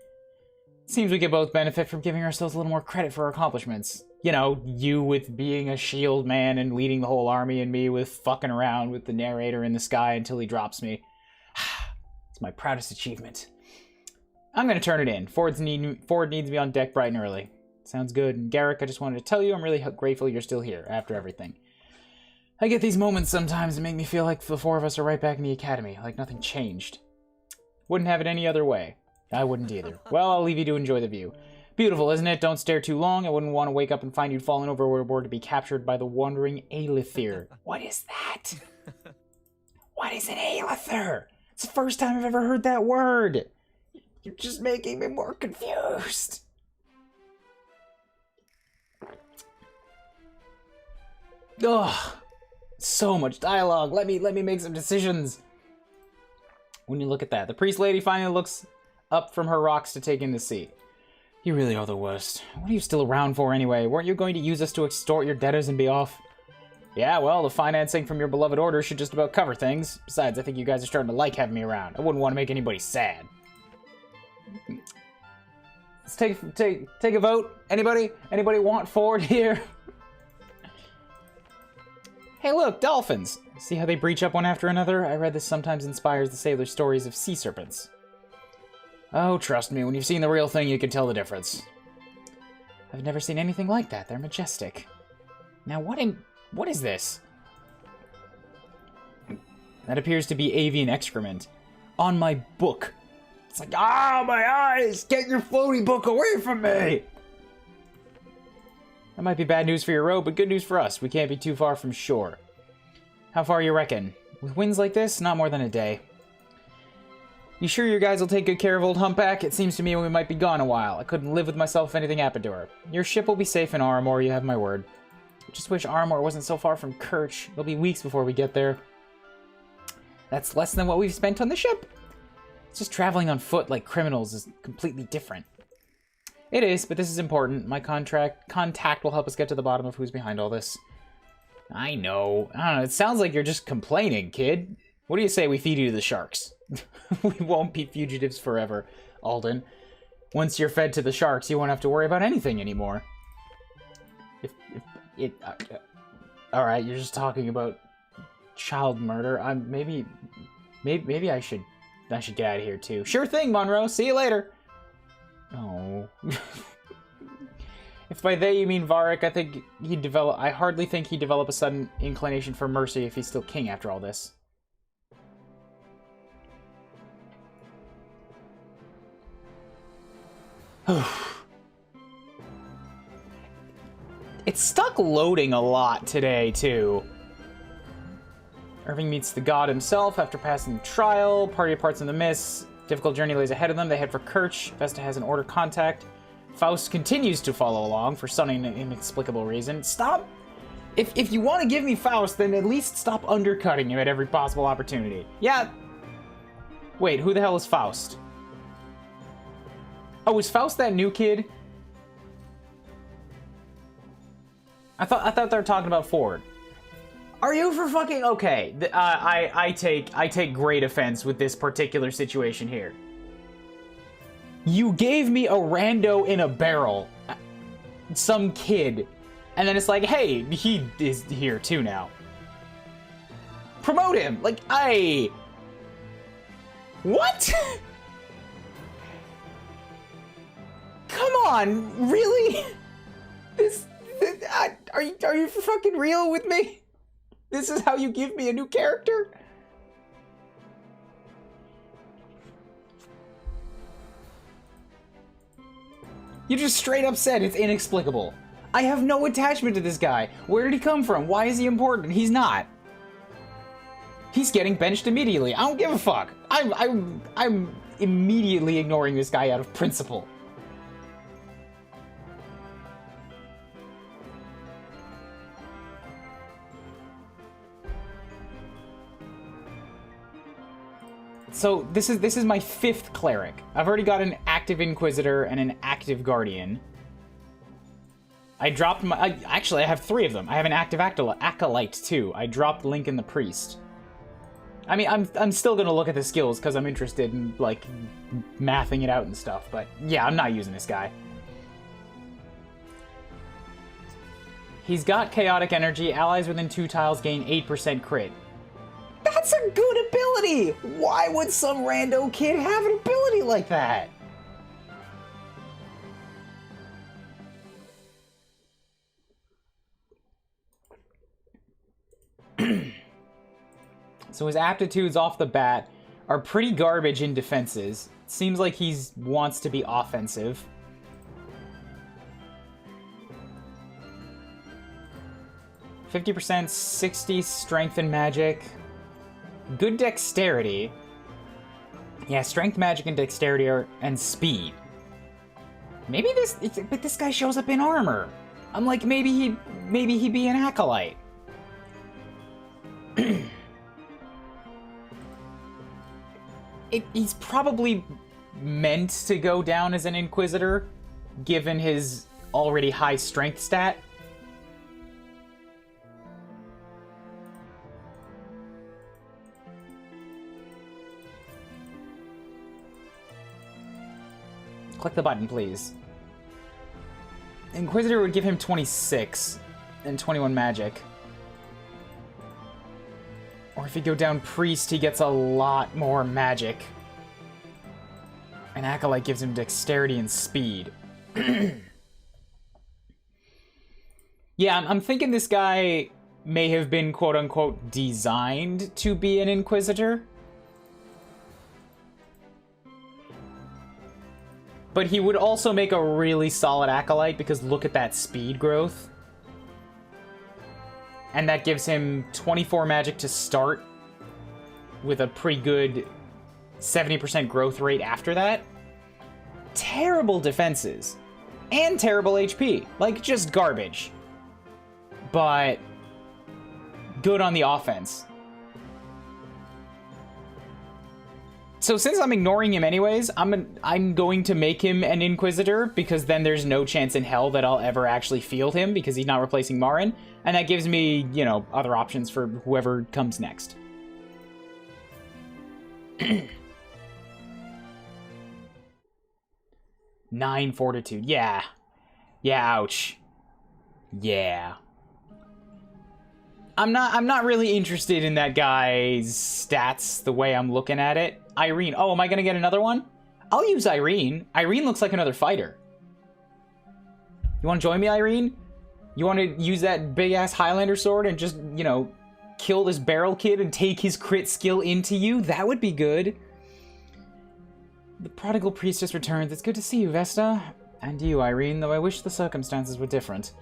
Seems we could both benefit from giving ourselves a little more credit for our accomplishments. You know, you with being a shield man and leading the whole army, and me with fucking around with the narrator in the sky until he drops me. It's my proudest achievement. I'm gonna turn it in. Ford needs me on deck bright and early. Sounds good. And Garrick, I just wanted to tell you I'm really grateful you're still here after everything. I get these moments sometimes that make me feel like the four of us are right back in the academy, like nothing changed. Wouldn't have it any other way. I wouldn't either. Well, I'll leave you to enjoy the view. Beautiful, isn't it? Don't stare too long. I wouldn't want to wake up and find you'd fallen overboard to be captured by the wandering Aelithir. What is that? What is an Aelithir? It's the first time I've ever heard that word. You're just making me more confused. Ugh. So much dialogue. Let me make some decisions. When you look at that, the priest lady finally looks up from her rocks to take in the sea. You really are the worst. What are you still around for anyway? Weren't you going to use us to extort your debtors and be off? Yeah, well, the financing from your beloved order should just about cover things. Besides, I think you guys are starting to like having me around. I wouldn't want to make anybody sad. Let's take a vote. Anybody want Ford here? Hey look, dolphins! See how they breach up one after another? I read this sometimes inspires the sailors' stories of sea serpents. Oh, trust me, when you've seen the real thing, you can tell the difference. I've never seen anything like that. They're majestic. Now, what is this? That appears to be avian excrement. On my book. It's like, my eyes! Get your floaty book away from me! That might be bad news for your road, but good news for us. We can't be too far from shore. How far you reckon? With winds like this, not more than a day. You sure your guys will take good care of old Humpback? It seems to me we might be gone a while. I couldn't live with myself if anything happened to her. Your ship will be safe in Armor, you have my word. I just wish Armor wasn't so far from Kirch. It'll be weeks before we get there. That's less than what we've spent on the ship. It's just traveling on foot like criminals is completely different. It is, but this is important. My contact will help us get to the bottom of who's behind all this. I know. It sounds like you're just complaining, kid. What do you say we feed you to the sharks? We won't be fugitives forever, Alden. Once you're fed to the sharks, you won't have to worry about anything anymore. Alright, you're just talking about child murder. Maybe I should get out of here too. Sure thing, Monroe. See you later. Oh. If by they you mean Varric, I hardly think he'd develop a sudden inclination for mercy if he's still king after all this. It's stuck loading a lot today, too. Irving meets the god himself after passing the trial. Party departs in the mist. Difficult journey lays ahead of them. They head for Kirch. Vesta has an order contact. Faust continues to follow along for some inexplicable reason. Stop! If you want to give me Faust, then at least stop undercutting him at every possible opportunity. Yeah. Wait, who the hell is Faust? Oh, is Faust that new kid? I thought they were talking about Ford. Are you for fucking okay? I take great offense with this particular situation here. You gave me a rando in a barrel, some kid, and then it's like, hey, he is here too now. Promote him, like what? Come on, really? Are you for fucking real with me? This is how you give me a new character? You just straight up said it's inexplicable. I have no attachment to this guy. Where did he come from? Why is he important? He's not. He's getting benched immediately. I don't give a fuck. I'm immediately ignoring this guy out of principle. So this is my 5th cleric. I've already got an active Inquisitor and an active Guardian. I dropped my... actually, I have 3 of them. I have an active Acolyte, too. I dropped Lincoln the Priest. I mean, I'm still gonna look at the skills because I'm interested in, like, mathing it out and stuff. But, yeah, I'm not using this guy. He's got Chaotic Energy. Allies within 2 tiles gain 8% crit. That's a good ability! Why would some rando kid have an ability like that? So his aptitudes off the bat are pretty garbage in defenses. Seems like he wants to be offensive. %, 60 strength and magic. Good dexterity. Yeah, strength, magic, and dexterity and speed. Maybe this guy shows up in armor. I'm like, maybe he'd be an acolyte. He's probably meant to go down as an Inquisitor, given his already high strength stat. Click the button, please. Inquisitor would give him 26 and 21 magic. Or if you go down Priest, he gets a lot more magic. And Acolyte gives him dexterity and speed. Yeah, I'm thinking this guy may have been quote-unquote designed to be an Inquisitor. But he would also make a really solid Acolyte because look at that speed growth. And that gives him 24 magic to start with a pretty good 70% growth rate after that. Terrible defenses. And terrible HP. Like, just garbage. But good on the offense. So since I'm ignoring him anyways, I'm going to make him an Inquisitor, because then there's no chance in hell that I'll ever actually field him, because he's not replacing Marin, and that gives me, you know, other options for whoever comes next. 9 fortitude, yeah. Yeah, ouch. Yeah. I'm not really interested in that guy's stats the way I'm looking at it. Irene. Oh, am I gonna get another one? I'll use Irene. Irene looks like another fighter. You wanna join me, Irene? You wanna use that big-ass Highlander sword and just, you know, kill this barrel kid and take his crit skill into you? That would be good. The prodigal priestess returns. It's good to see you, Vesta. And you, Irene, though I wish the circumstances were different.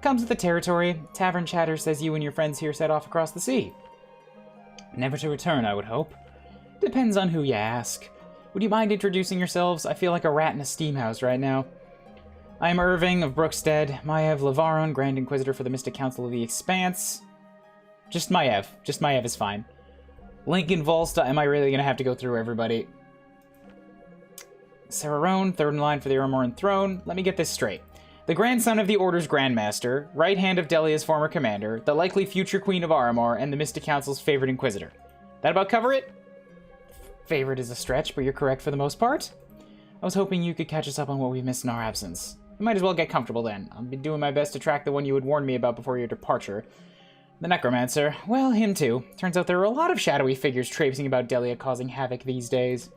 Comes with the territory. Tavern chatter says you and your friends here set off across the sea. Never to return, I would hope. Depends on who you ask. Would you mind introducing yourselves? I feel like a rat in a steam house right now. I am Irving of Brookstead, Maev Lavaron, Grand Inquisitor for the Mystic Council of the Expanse. Just Maev. Just Maev is fine. Lincoln Volsta, am I really going to have to go through everybody? Sarah Roan, third in line for the Aramoran throne. Let me get this straight. The grandson of the Order's Grandmaster, right hand of Delia's former commander, the likely future Queen of Aramor, and the Mystic Council's favorite Inquisitor. That about cover it? Favorite is a stretch, but you're correct for the most part. I was hoping you could catch us up on what we've missed in our absence. I might as well get comfortable then. I'll be doing my best to track the one you had warned me about before your departure. The Necromancer. Well, him too. Turns out there are a lot of shadowy figures traipsing about Delia causing havoc these days.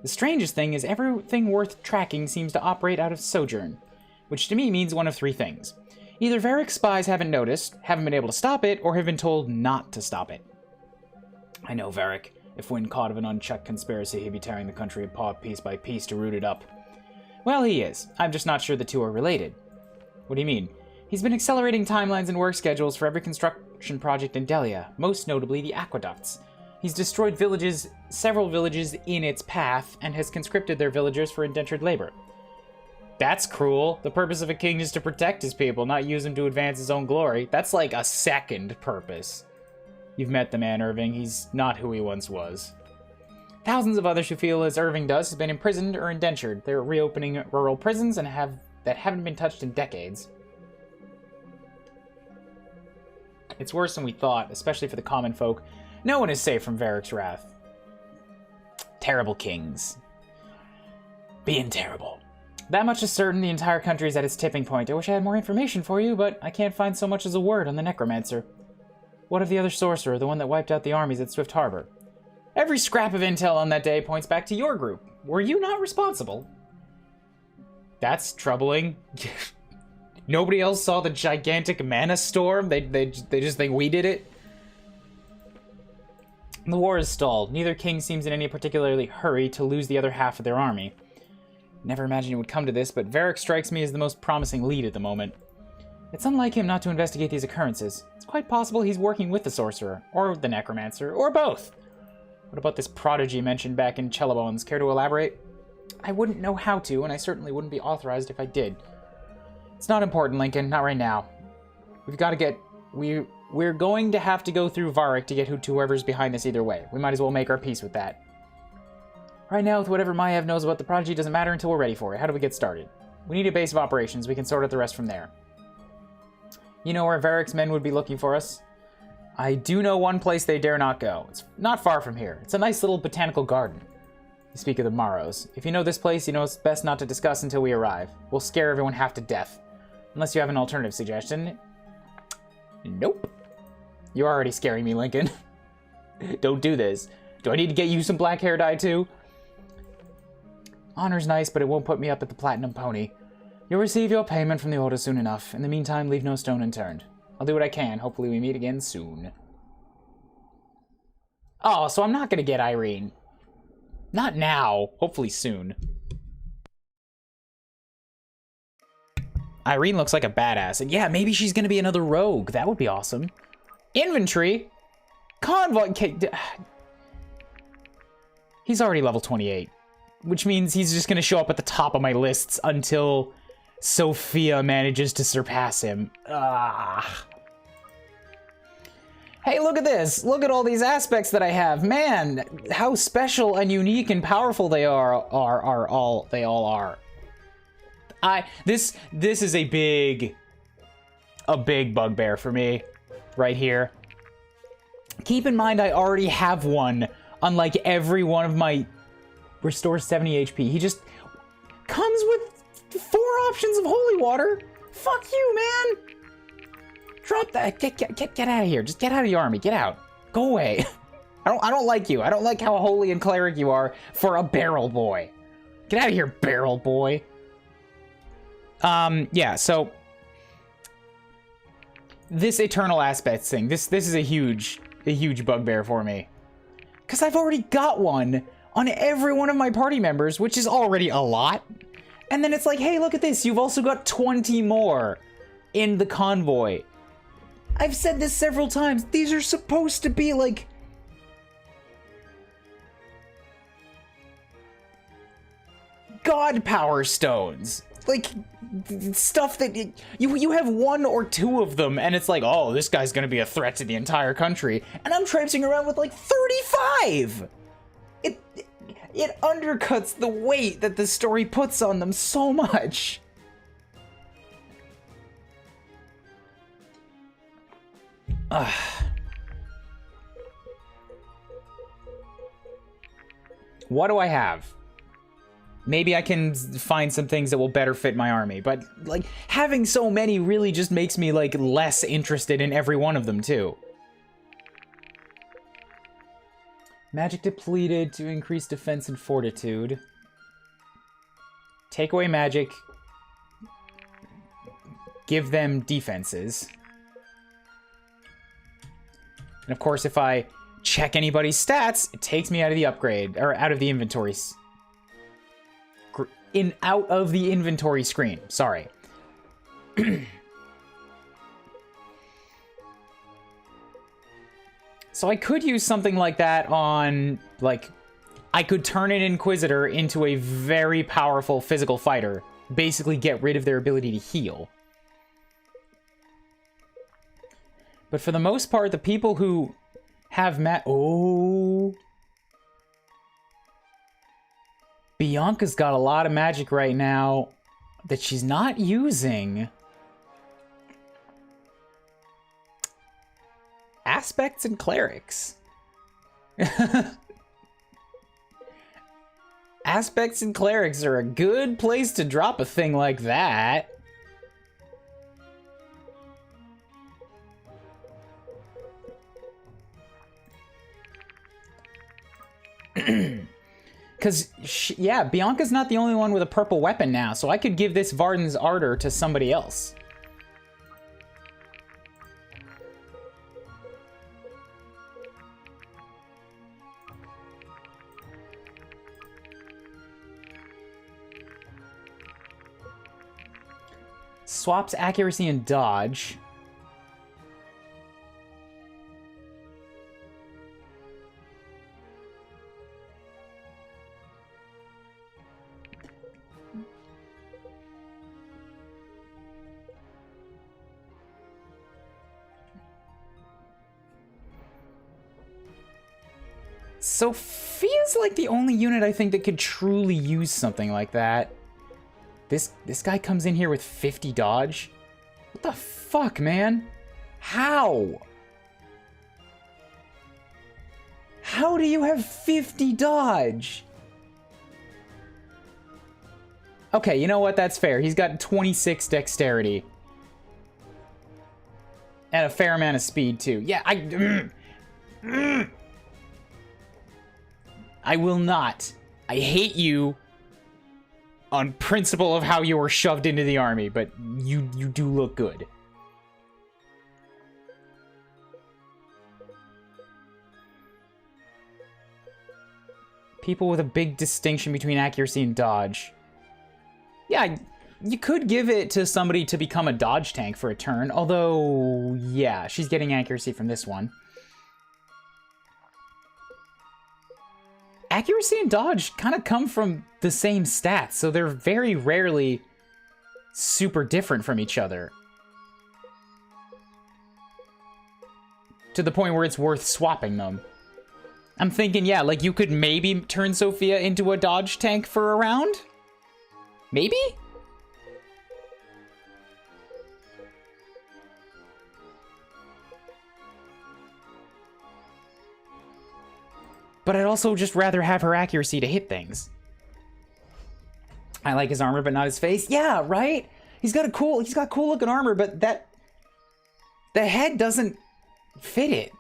The strangest thing is everything worth tracking seems to operate out of Sojourn, which to me means one of three things. Either Varric's spies haven't noticed, haven't been able to stop it, or have been told not to stop it. I know Varric. If when caught of an unchecked conspiracy, he'd be tearing the country apart piece by piece to root it up. Well, he is. I'm just not sure the two are related. What do you mean? He's been accelerating timelines and work schedules for every construction project in Delia, most notably the aqueducts. He's destroyed several villages in its path, and has conscripted their villagers for indentured labor. That's cruel. The purpose of a king is to protect his people, not use them to advance his own glory. That's like a second purpose. You've met the man, Irving. He's not who he once was. Thousands of others who feel as Irving does have been imprisoned or indentured. They're reopening rural prisons and that haven't been touched in decades. It's worse than we thought, especially for the common folk. No one is safe from Varric's wrath. Terrible kings. Being terrible. That much is certain. The entire country is at its tipping point. I wish I had more information for you, but I can't find so much as a word on the Necromancer. What of the other sorcerer, the one that wiped out the armies at Swift Harbor? Every scrap of intel on that day points back to your group. Were you not responsible? That's troubling. Nobody else saw the gigantic mana storm? They just think we did it? The war is stalled. Neither king seems in any particularly hurry to lose the other half of their army. Never imagined it would come to this, but Varric strikes me as the most promising lead at the moment. It's unlike him not to investigate these occurrences. It's quite possible he's working with the sorcerer, or the necromancer, or both. What about this prodigy mentioned back in Chellibones? Care to elaborate? I wouldn't know how to, and I certainly wouldn't be authorized if I did. It's not important, Lincoln. Not right now. We've got to get... We're going to have to go through Varric to get whoever's behind this either way. We might as well make our peace with that. Right now, with whatever Maev knows about the prodigy, doesn't matter until we're ready for it. How do we get started? We need a base of operations. We can sort out the rest from there. You know where Varric's men would be looking for us? I do know one place they dare not go. It's not far from here. It's a nice little botanical garden. You speak of the Morrows. If you know this place, you know it's best not to discuss until we arrive. We'll scare everyone half to death. Unless you have an alternative suggestion. Nope. You're already scaring me, Lincoln. Don't do this. Do I need to get you some black hair dye too? Honor's nice, but it won't put me up at the Platinum Pony. You'll receive your payment from the order soon enough. In the meantime, leave no stone unturned. I'll do what I can. Hopefully we meet again soon. Oh, so I'm not gonna get Irene. Not now. Hopefully soon. Irene looks like a badass. And yeah, maybe she's gonna be another rogue. That would be awesome. Infantry? Convoy... He's already level 28. Which means he's just gonna show up at the top of my lists until Sophia manages to surpass him. Hey, look at this. Look at all these aspects that I have. Man, how special and unique and powerful they all are. This is a big bugbear for me right here. Keep in mind I already have one, unlike every one of my restores 70 HP. He just comes with 4 options of holy water. Fuck you, man. Drop that. Get out of here. Just get out of the army. Get out. Go away. I don't like you. I don't like how holy and cleric you are for a barrel boy. Get out of here, barrel boy. Yeah, so this eternal aspects thing, this is a huge bugbear for me. Cause I've already got one on every one of my party members, which is already a lot. And then it's like, hey, look at this. You've also got 20 more in the convoy. I've said this several times. These are supposed to be like... God power stones. Like, stuff that... You have 1 or 2 of them, and it's like, oh, this guy's gonna be a threat to the entire country. And I'm traipsing around with like 35! It undercuts the weight that the story puts on them so much. What do I have? Maybe I can find some things that will better fit my army, but like having so many really just makes me like less interested in every one of them too. Magic depleted to increase defense and fortitude. Take away magic. Give them defenses. And of course, if I check anybody's stats, it takes me out of the upgrade, or out of the inventory. Out of the inventory screen. Sorry. So I could use something like that on, like, I could turn an Inquisitor into a very powerful physical fighter. Basically get rid of their ability to heal. But for the most part, the people who have oh. Bianca's got a lot of magic right now that she's not using. Aspects and clerics. Aspects and clerics are a good place to drop a thing like that. Because, yeah, Bianca's not the only one with a purple weapon now, so I could give this Varden's Ardor to somebody else. Swaps accuracy and dodge. Sophia's like the only unit I think that could truly use something like that. This guy comes in here with 50 dodge? What the fuck, man? How? How do you have 50 dodge? Okay, you know what? That's fair. He's got 26 dexterity. And a fair amount of speed, too. Yeah, I will not. I hate you on principle of how you were shoved into the army, but you do look good. People with a big distinction between accuracy and dodge. Yeah, you could give it to somebody to become a dodge tank for a turn, although, yeah, she's getting accuracy from this one. Accuracy and dodge kind of come from the same stats, so they're very rarely super different from each other. To the point where it's worth swapping them. I'm thinking, yeah, like you could maybe turn Sophia into a dodge tank for a round? Maybe? But I'd also just rather have her accuracy to hit things. I like his armor, but not his face. Yeah, right? He's got cool looking armor, but the head doesn't fit it.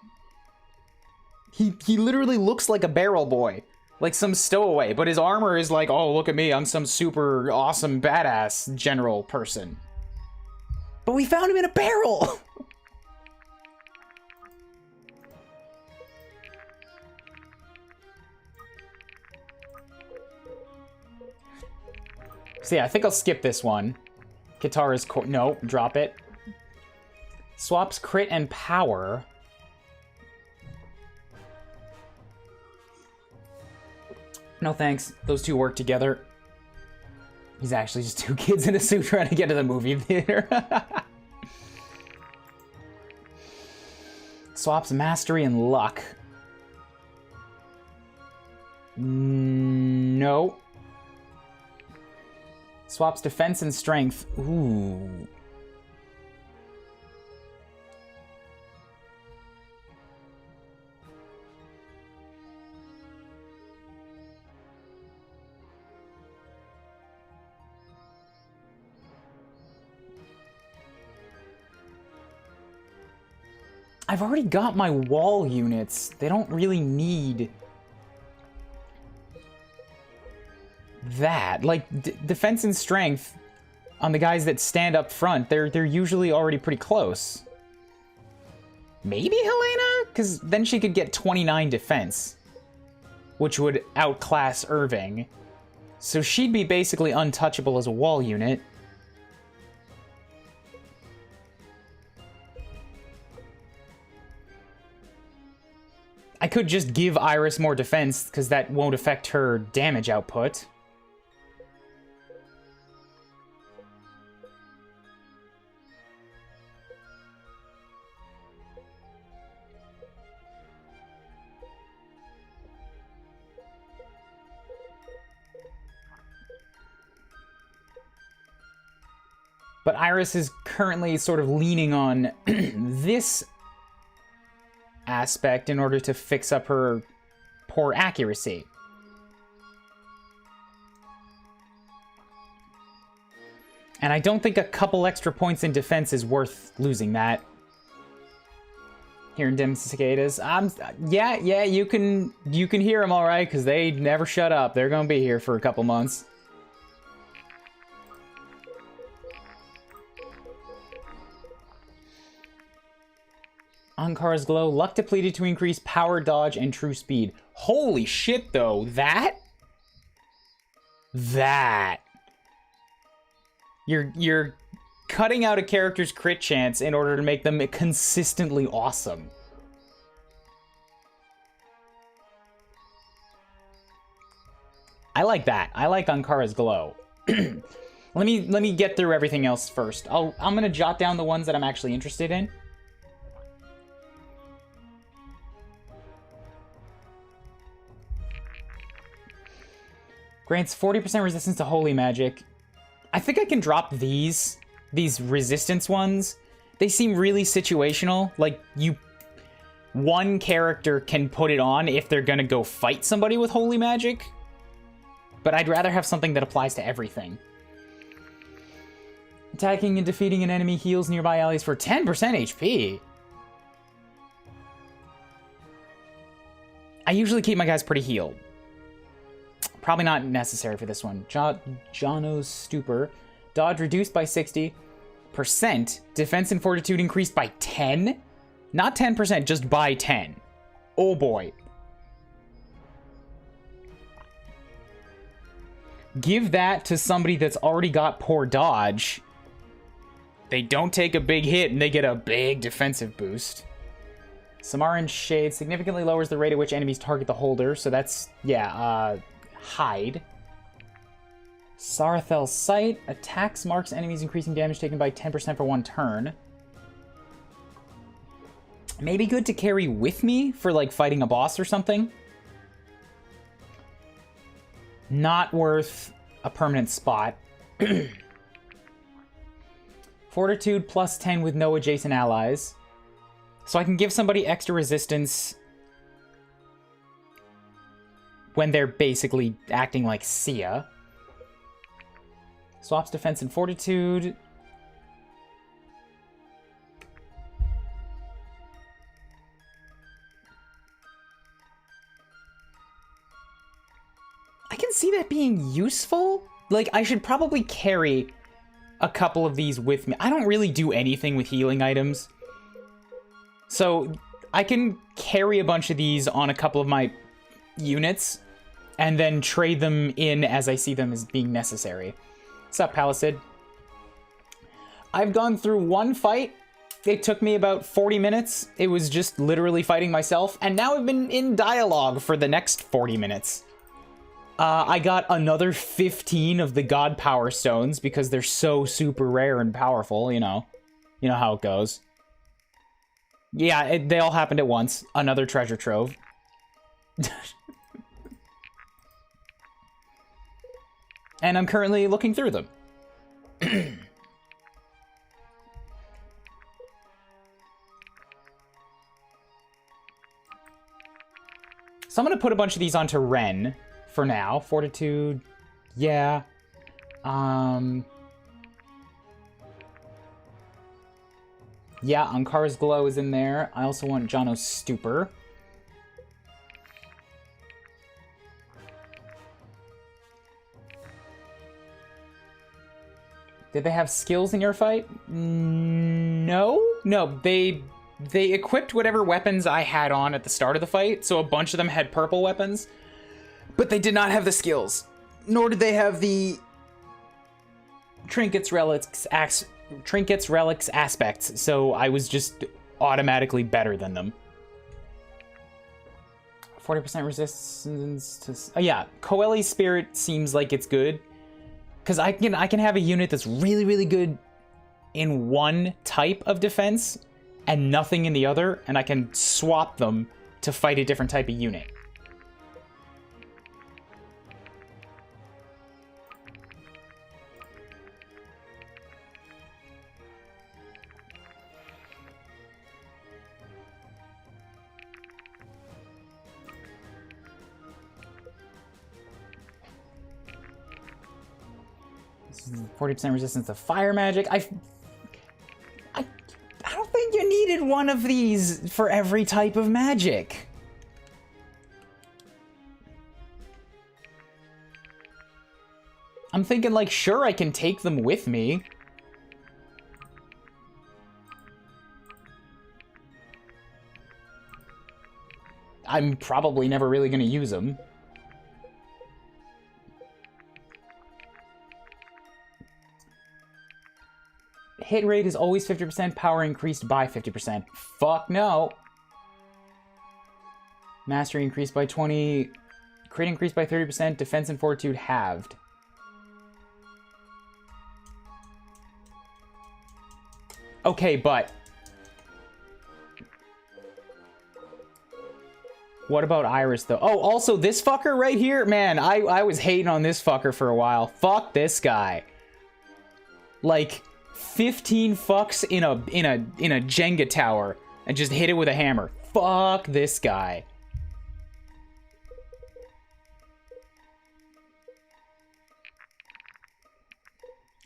He literally looks like a barrel boy. Like some stowaway, but his armor is like, oh, look at me, I'm some super awesome badass general person. But we found him in a barrel! So yeah, I think I'll skip this one. Katara's no, drop it. Swaps crit and power. No thanks, those two work together. He's actually just two kids in a suit trying to get to the movie theater. Swaps mastery and luck. No. Swaps defense and strength. Ooh. I've already got my wall units. They don't really need that. Like, defense and strength on the guys that stand up front, they're usually already pretty close. Maybe Helena? Because then she could get 29 defense, which would outclass Irving. So she'd be basically untouchable as a wall unit. I could just give Iris more defense, because that won't affect her damage output. But Iris is currently sort of leaning on this aspect in order to fix up her poor accuracy. And I don't think a couple extra points in defense is worth losing that. Hearing dim cicadas. Yeah, you can hear them all right, because they never shut up. They're gonna be here for a couple months. Ankar's Glow, luck depleted to increase power, dodge, and true speed. Holy shit, though. That? Your cutting out a character's crit chance in order to make them consistently awesome. I like that. I like Ankara's Glow. Let me get through everything else first. I'm gonna jot down the ones that I'm actually interested in. Grants 40% resistance to holy magic. I think I can drop these resistance ones. They seem really situational. Like, one character can put it on if they're gonna go fight somebody with holy magic. But I'd rather have something that applies to everything. Attacking and defeating an enemy heals nearby allies for 10% HP. I usually keep my guys pretty healed. Probably not necessary for this one. Jono's Stupor. Dodge reduced by 60%. Defense and Fortitude increased by 10? Not 10%, just by 10. Oh boy. Give that to somebody that's already got poor dodge. They don't take a big hit and they get a big defensive boost. Samaran Shade significantly lowers the rate at which enemies target the holder, so that's, yeah, Hide. Sarathel's Sight. Attacks marks enemies increasing damage taken by 10% for one turn. Maybe good to carry with me for, like, fighting a boss or something. Not worth a permanent spot. Fortitude plus 10 with no adjacent allies. So I can give somebody extra resistance when they're basically acting like Sia. Swaps defense and fortitude. I can see that being useful. Like, I should probably carry a couple of these with me. I don't really do anything with healing items. So I can carry a bunch of these on a couple of my units and then trade them in as I see them as being necessary. What's up, Palisade? I've gone through one fight. It took me about 40 minutes. It was just literally fighting myself. And now I've been in dialogue for the next 40 minutes. I got another 15 of the God Power Stones because they're so super rare and powerful, you know. You know how it goes. Yeah, they all happened at once. Another treasure trove. And I'm currently looking through them. So I'm going to put a bunch of these onto Ren for now. Fortitude, yeah. Yeah, Ankara's Glow is in there. I also want Jono's Stupor. Did they have skills in your fight? No? No, they equipped whatever weapons I had on at the start of the fight, so a bunch of them had purple weapons. But they did not have the skills. Nor did they have the trinkets, relics, aspects, so I was just automatically better than them. 40% resistance to... Oh yeah, Coeli's Spirit seems like it's good. Because I can have a unit that's really, really good in one type of defense and nothing in the other, and I can swap them to fight a different type of unit. This is 40% resistance to fire magic. I don't think you needed one of these for every type of magic. I'm thinking, like, sure, I can take them with me. I'm probably never really going to use them. Hit rate is always 50%, power increased by 50%. Fuck no. Mastery increased by 20, crit increased by 30%, defense and fortitude halved. Okay, but what about Iris, though? Oh, also this fucker right here? Man, I was hating on this fucker for a while. Fuck this guy. Like 15 fucks in a Jenga tower and just hit it with a hammer. Fuck this guy.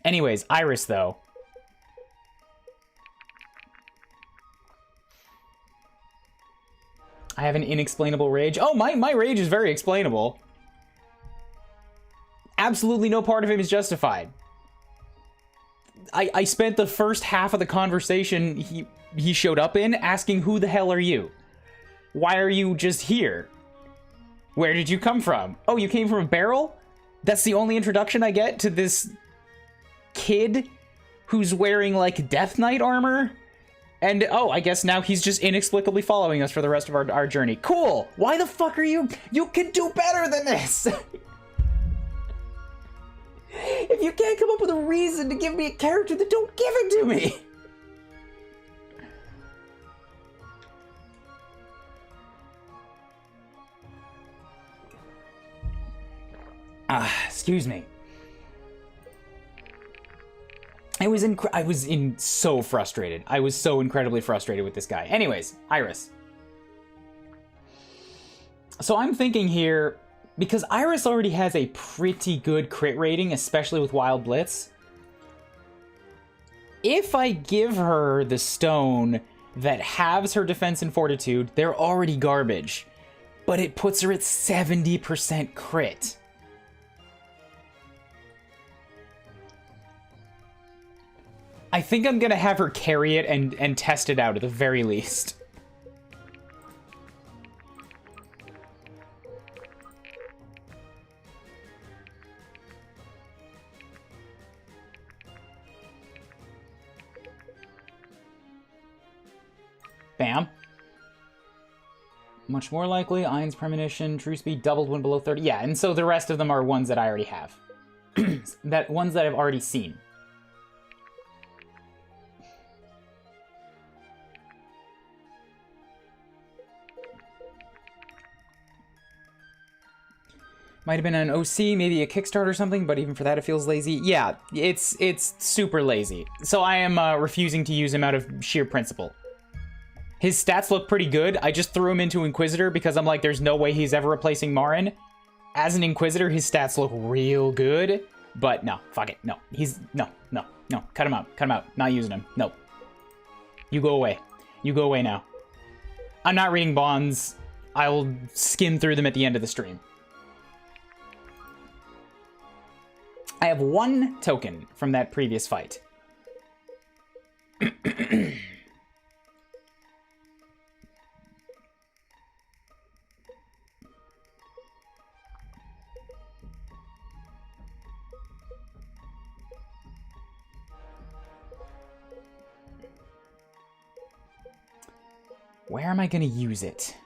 Anyways, Iris, though. I have an inexplainable rage. Oh, my rage is very explainable. Absolutely no part of him is justified. I spent the first half of the conversation he showed up in asking, who the hell are you? Why are you just here? Where did you come from? Oh, you came from a barrel? That's the only introduction I get to this kid who's wearing, like, Death Knight armor? And, oh, I guess now he's just inexplicably following us for the rest of our journey. Cool! Why the fuck are you? You can do better than this! If you can't come up with a reason to give me a character, then don't give it to me! Excuse me. I was so frustrated. I was so incredibly frustrated with this guy. Anyways, Iris. So I'm thinking here, because Iris already has a pretty good crit rating, especially with Wild Blitz. If I give her the stone that halves her defense and fortitude, they're already garbage. But it puts her at 70% crit. I think I'm gonna have her carry it and test it out at the very least. Bam. Much more likely, Iron's Premonition, True Speed doubled when below 30. Yeah, and so the rest of them are ones that I already have. Ones that I've already seen. Might have been an OC, maybe a Kickstart or something, but even for that it feels lazy. Yeah, it's super lazy. So I am refusing to use him out of sheer principle. His stats look pretty good. I just threw him into Inquisitor because I'm like, there's no way he's ever replacing Marin. As an Inquisitor, his stats look real good. But no, fuck it. No, no. Cut him out. Not using him. Nope. You go away. You go away now. I'm not reading bonds. I will skim through them at the end of the stream. I have one token from that previous fight. Where am I going to use it?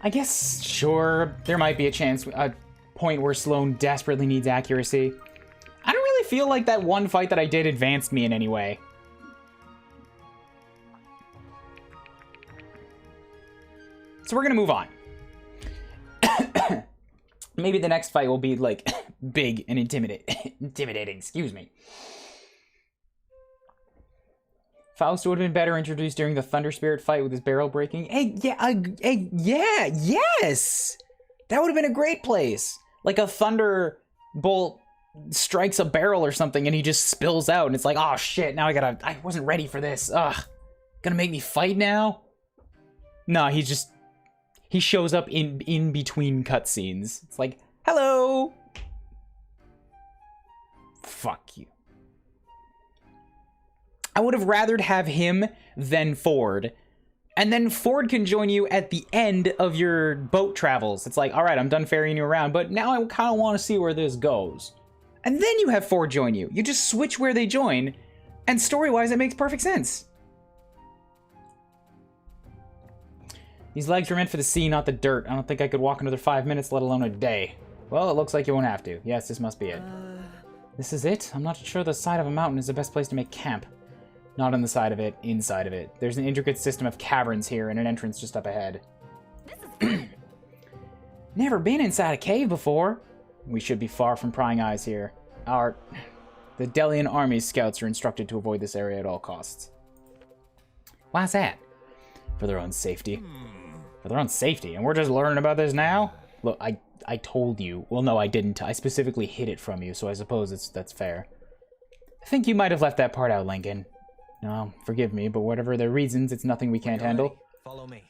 I guess, sure, there might be a point where Sloane desperately needs accuracy. I don't really feel like that one fight that I did advanced me in any way. So we're gonna move on. Maybe the next fight will be, like, big and intimidating, excuse me. Faust would have been better introduced during the Thunder Spirit fight with his barrel breaking. Yes! That would have been a great place. Like a thunderbolt strikes a barrel or something and he just spills out and it's like, oh shit, now I wasn't ready for this. Ugh. Gonna make me fight now? No, he shows up in between cutscenes. It's like, hello! Fuck you. I would have rathered have him than Ford. And then Ford can join you at the end of your boat travels. It's like, all right, I'm done ferrying you around, but now I kind of want to see where this goes. And then you have Ford join you. You just switch where they join, and story-wise, it makes perfect sense. These legs were meant for the sea, not the dirt. I don't think I could walk another 5 minutes, let alone a day. Well, it looks like you won't have to. Yes, this must be it. This is it? I'm not sure the side of a mountain is the best place to make camp. Not on the side of it, inside of it. There's an intricate system of caverns here and an entrance just up ahead. Never been inside a cave before. We should be far from prying eyes here. The Delian army's scouts are instructed to avoid this area at all costs. Why's that? For their own safety. For their own safety? And we're just learning about this now? Look, I told you. Well, no, I didn't. I specifically hid it from you, so I suppose that's fair. I think you might have left that part out, Lincoln. No, forgive me, but whatever their reasons, it's nothing we can't handle. Follow me.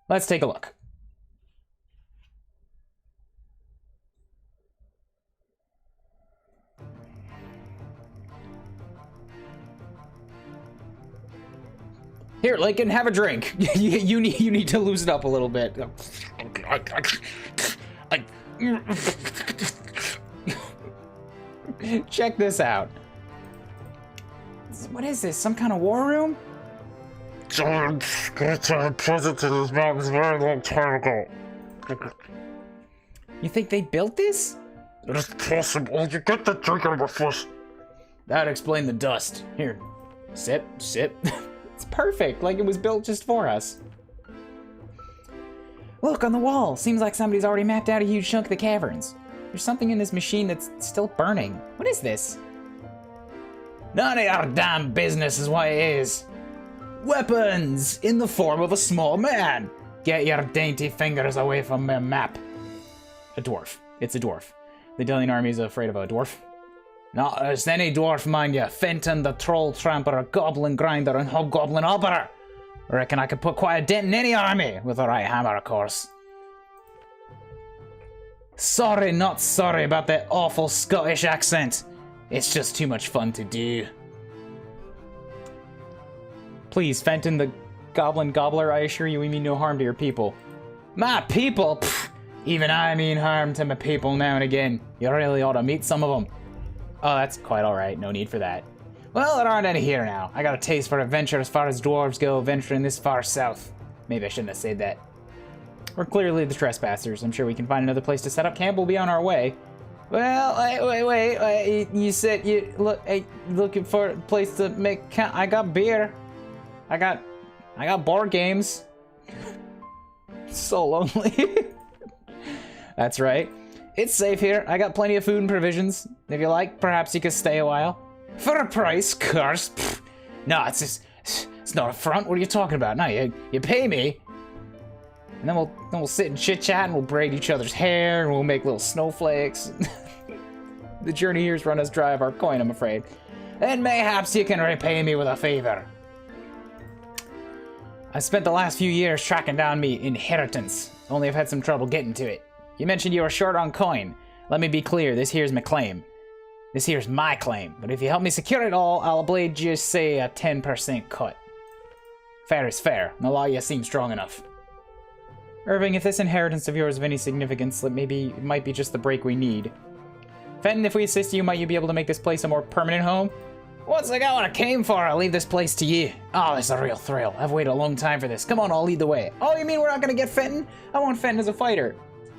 Let's take a look. Here, Lincoln, have a drink. you need to loosen up a little bit. Check this out. What is this? Some kind of war room? Present to these mountains a very long time ago. You think they built this? It is possible. You get the drink out of my first. That'd explain the dust. Here, sip, sip. It's perfect, like it was built just for us. Look, on the wall. Seems like somebody's already mapped out a huge chunk of the caverns. There's something in this machine that's still burning. What is this? None of your damn business is what it is. Weapons in the form of a small man. Get your dainty fingers away from my map. A dwarf. It's a dwarf. The Delian army is afraid of a dwarf. Not as any dwarf, mind ya. Fenton the troll tramper, goblin grinder, and hobgoblin opera. Reckon I could put quite a dent in any army with the right hammer, of course. Sorry, not sorry about that awful Scottish accent. It's just too much fun to do. Please, Fenton the Goblin Gobbler, I assure you we mean no harm to your people. My people? Pfft, even I mean harm to my people now and again. You really ought to meet some of them. Oh, that's quite alright, no need for that. Well, there aren't any here now. I got a taste for adventure as far as dwarves go, venturing this far south. Maybe I shouldn't have said that. We're clearly the trespassers. I'm sure we can find another place to set up camp. We'll be on our way. Well, wait. You said you looking for a place to make camp. I got beer. I got board games. So lonely. That's right. It's safe here. I got plenty of food and provisions. If you like, perhaps you could stay a while. For a price, curse. Pfft. No, it's not a front. What are you talking about? No, you pay me. And then we'll sit and chit-chat, and we'll braid each other's hair, and we'll make little snowflakes. The journey here's run us dry of our coin, I'm afraid. And mayhaps you can repay me with a favor. I spent the last few years tracking down me inheritance, only I've had some trouble getting to it. You mentioned you were short on coin. Let me be clear, this here's my claim. This here's my claim, but if you help me secure it all, I'll oblige you, say, a 10% cut. Fair is fair, and the law you seem strong enough. Irving, if this inheritance of yours is of any significance, it might be just the break we need. Fenton, if we assist you, might you be able to make this place a more permanent home? Once I got what I came for, I'll leave this place to you. Oh, this is a real thrill. I've waited a long time for this. Come on, I'll lead the way. Oh, you mean we're not gonna get Fenton? I want Fenton as a fighter.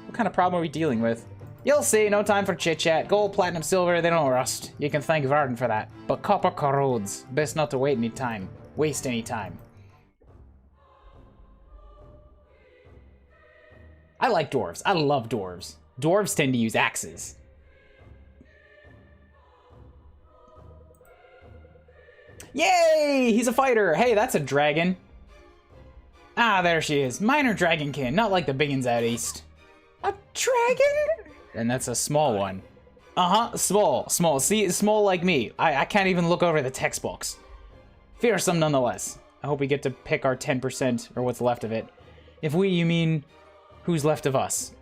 What kind of problem are we dealing with? You'll see, no time for chit-chat. Gold, platinum, silver, they don't rust. You can thank Varden for that. But copper corrodes. Best not to waste any time. I like dwarves. I love dwarves. Dwarves tend to use axes. Yay! He's a fighter. Hey, that's a dragon. Ah, there she is. Minor dragonkin, not like the big ones out east. A dragon? And that's a small one. Uh-huh, small. See, small like me. I can't even look over the textbooks. Fearsome nonetheless. I hope we get to pick our 10%, or what's left of it. If we, you mean, who's left of us?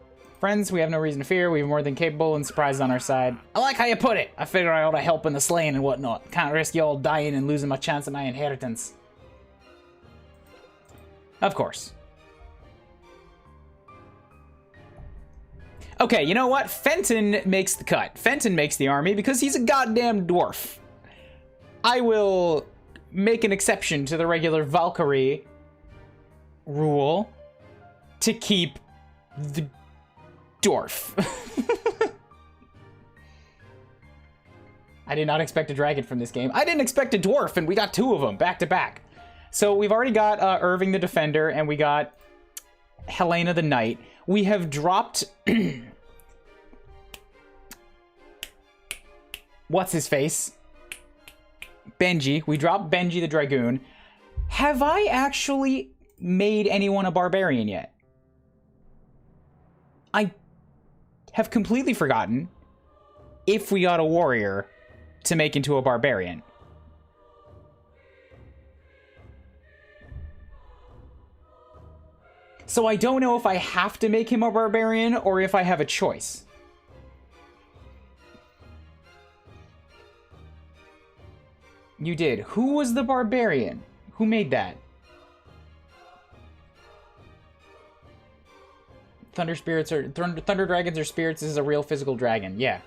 Friends, we have no reason to fear. We have more than capable and surprised on our side. I like how you put it. I figure I ought to help in the slaying and whatnot. Can't risk you all dying and losing my chance at my inheritance. Of course. Okay, you know what? Fenton makes the cut. Fenton makes the army because he's a goddamn dwarf. I will make an exception to the regular Valkyrie rule to keep the dwarf. I did not expect a dragon from this game. I didn't expect a dwarf, and we got 2 of them back to back. So we've already got Irving the Defender, and we got Helena the Knight. We have dropped... What's his face? Benji. We dropped Benji the Dragoon. Have I actually made anyone a barbarian yet? I have completely forgotten if we got a warrior to make into a barbarian. So I don't know if I have to make him a barbarian or if I have a choice. You did. Who was the barbarian? Who made that? Thunder spirits are thunder dragons or spirits. This is a real physical dragon. Yeah,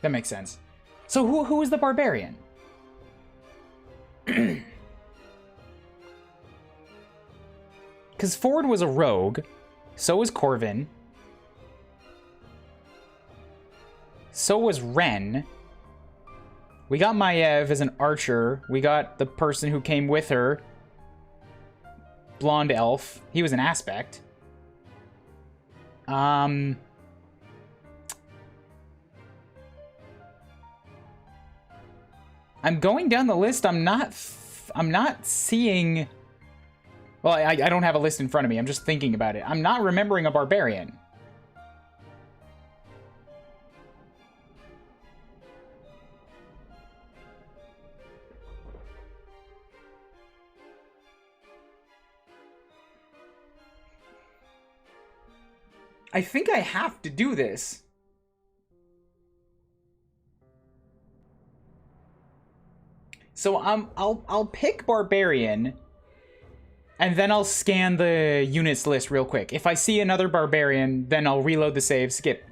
that makes sense. So who is the barbarian? Because Ford was a rogue, so was Corvin, so was Ren. We got Maiev as an archer. We got the person who came with her, blonde elf. He was an aspect. I'm going down the list. I'm not seeing... Well, I don't have a list in front of me. I'm just thinking about it. I'm not remembering a barbarian. I think I have to do this. So I'll pick barbarian, and then I'll scan the units list real quick. If I see another barbarian, then I'll reload the save, skip,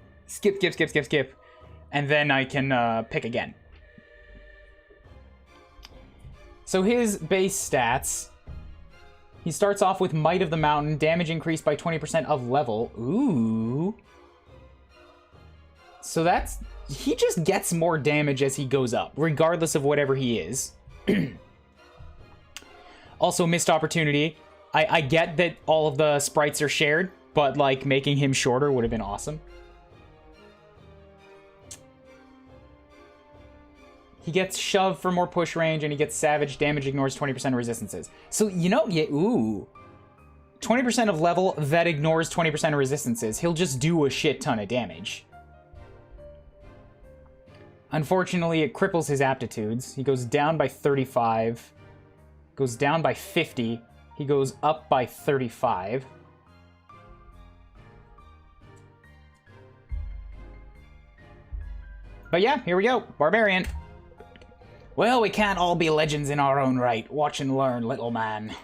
and then I can pick again. So his base stats. He starts off with Might of the Mountain, damage increased by 20% of level. Ooh. So that's... He just gets more damage as he goes up, regardless of whatever he is. Also, missed opportunity. I get that all of the sprites are shared, but, like, making him shorter would have been awesome. He gets Shove for more push range, and he gets Savage. Damage ignores 20% of resistances. So, you know, yeah, ooh. 20% of level that ignores 20% of resistances. He'll just do a shit ton of damage. Unfortunately, it cripples his aptitudes. He goes down by 35. Goes down by 50. He goes up by 35. But yeah, here we go. Barbarian. Well, we can't all be legends in our own right. Watch and learn, little man.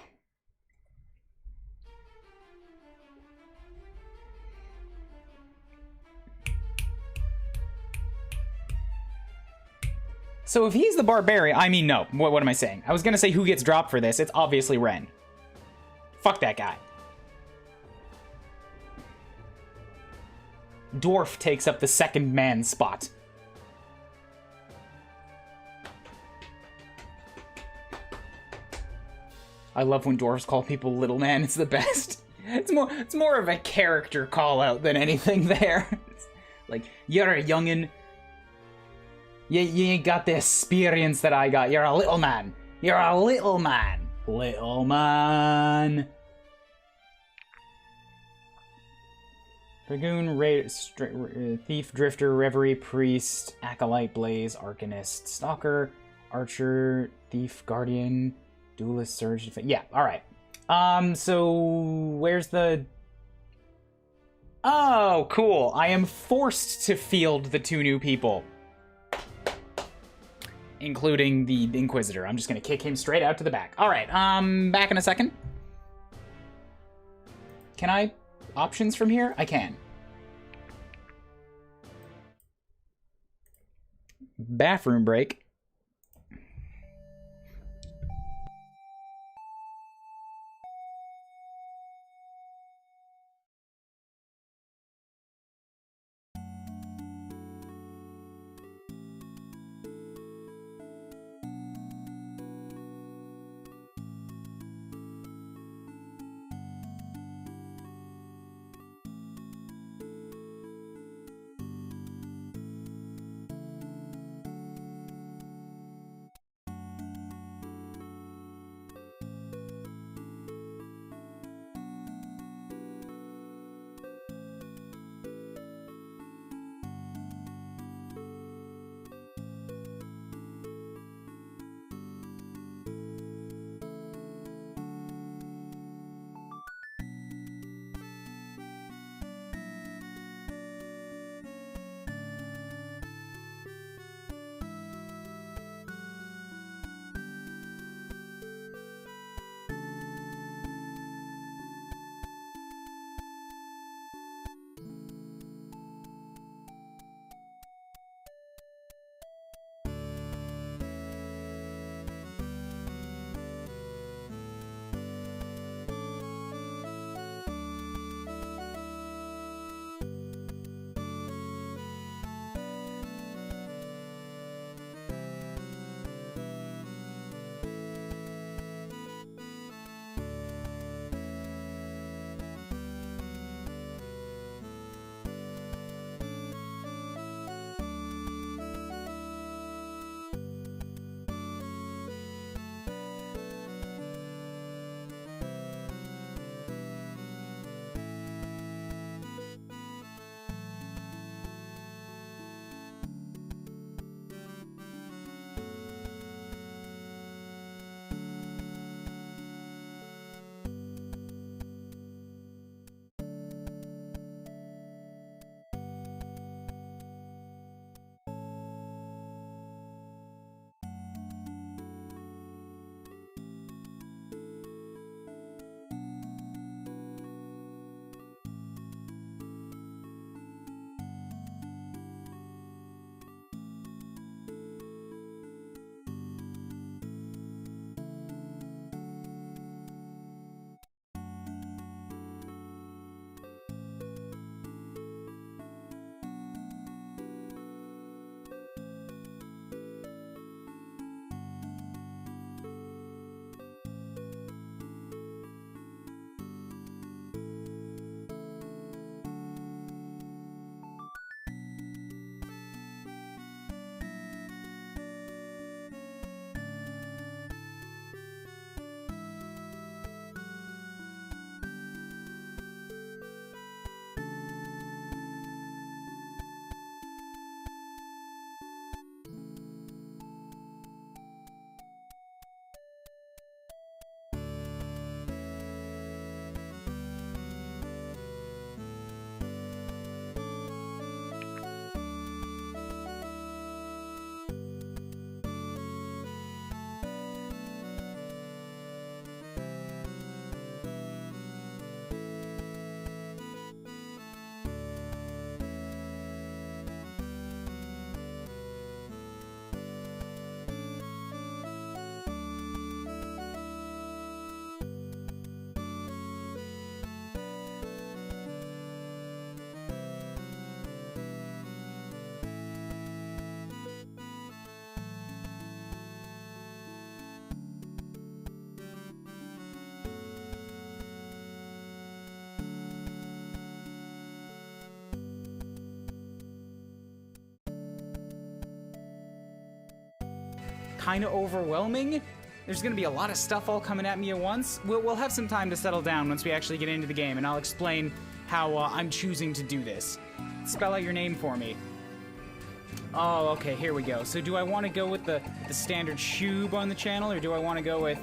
So if he's the barbarian... I mean, no. What am I saying? I was gonna say who gets dropped for this. It's obviously Ren. Fuck that guy. Dwarf takes up the second man spot. I love when dwarves call people little man. It's the best. It's more of a character call out than anything there. Like, you're a youngin'. You ain't got the experience that I got. You're a little man. You're a little man. Little man. Dragoon, Thief, Drifter, Reverie, Priest, Acolyte, Blaze, Arcanist, Stalker, Archer, Thief, Guardian, Duelist, Surge. Yeah, alright. So, where's the... Oh, cool. I am forced to field the 2 new people. Including the Inquisitor. I'm just gonna kick him straight out to the back. Alright, back in a second. Can I... options from here? I can. Bathroom break. kind of overwhelming. There's going to be a lot of stuff all coming at me at once. We'll have some time to settle down once we actually get into the game, and I'll explain how I'm choosing to do this. Spell out your name for me. Oh, okay, here we go. So do I want to go with the standard shoob on the channel, or do I want to go with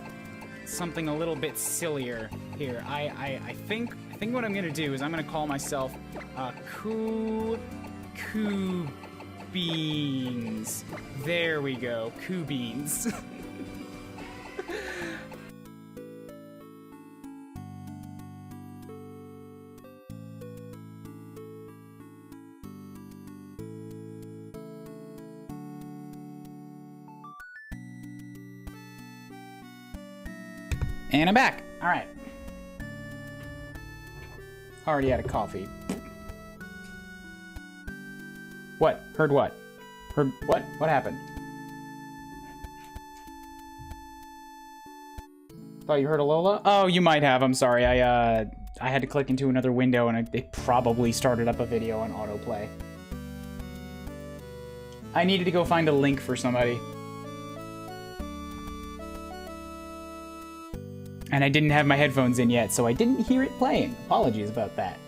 something a little bit sillier here? I think I think what I'm gonna do is I'm gonna call myself Beans. There we go, Beans. And I'm back. All right. Already had a coffee. What? Heard what? Heard what? What happened? Thought you heard a Lola? Oh, you might have. I'm sorry. I had to click into another window and it probably started up a video on autoplay. I needed to go find a link for somebody. And I didn't have my headphones in yet, so I didn't hear it playing. Apologies about that.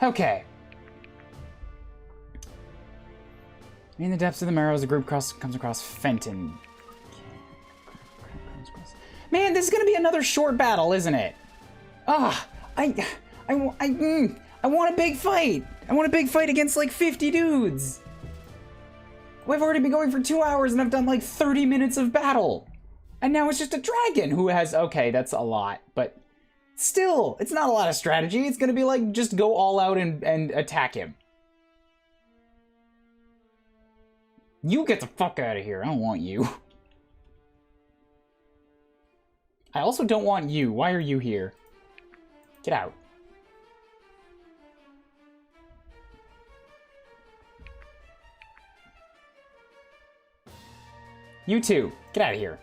Okay. In the depths of the marrows, the group comes across Fenton. Man, this is gonna be another short battle, isn't it? Ah, I want a big fight. I want a big fight against like 50 dudes. We've already been going for 2 hours and I've done like 30 minutes of battle. And now it's just a dragon who has, okay, that's a lot, but still, it's not a lot of strategy. It's gonna be like, just go all out and attack him. You get the fuck out of here. I don't want you. I also don't want you. Why are you here? Get out. You too. Get out of here.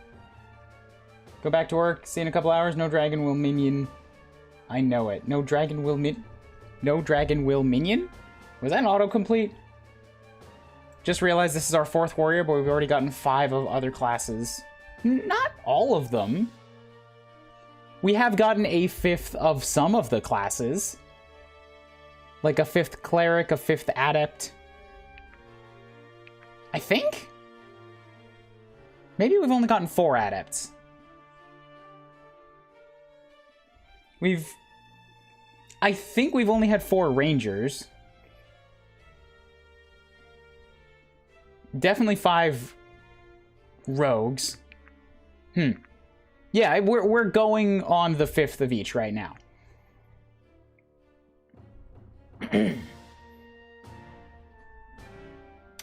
Go back to work. See you in a couple hours. No dragon will minion. I know it. No dragon will minion? Was that an autocomplete? Just realized this is our 4th warrior, but we've already gotten 5 of other classes. Not all of them. We have gotten a 5th of some of the classes. Like a 5th cleric, a 5th adept. I think? Maybe we've only gotten 4 adepts. I think we've only had 4 rangers. Definitely 5 rogues. Yeah, we're going on the 5th of each right now.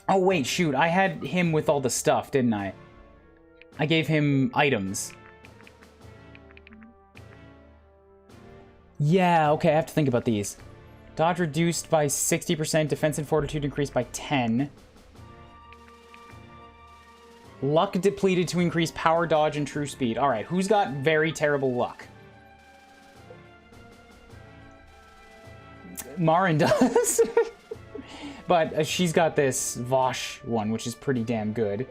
Oh wait, shoot, I had him with all the stuff, didn't I? I gave him items. Yeah, okay, I have to think about these. Dodge reduced by 60%, defense and fortitude increased by 10. Luck depleted to increase power, dodge, and true speed. Alright, who's got very terrible luck? Marin does. But she's got this Vosh one, which is pretty damn good.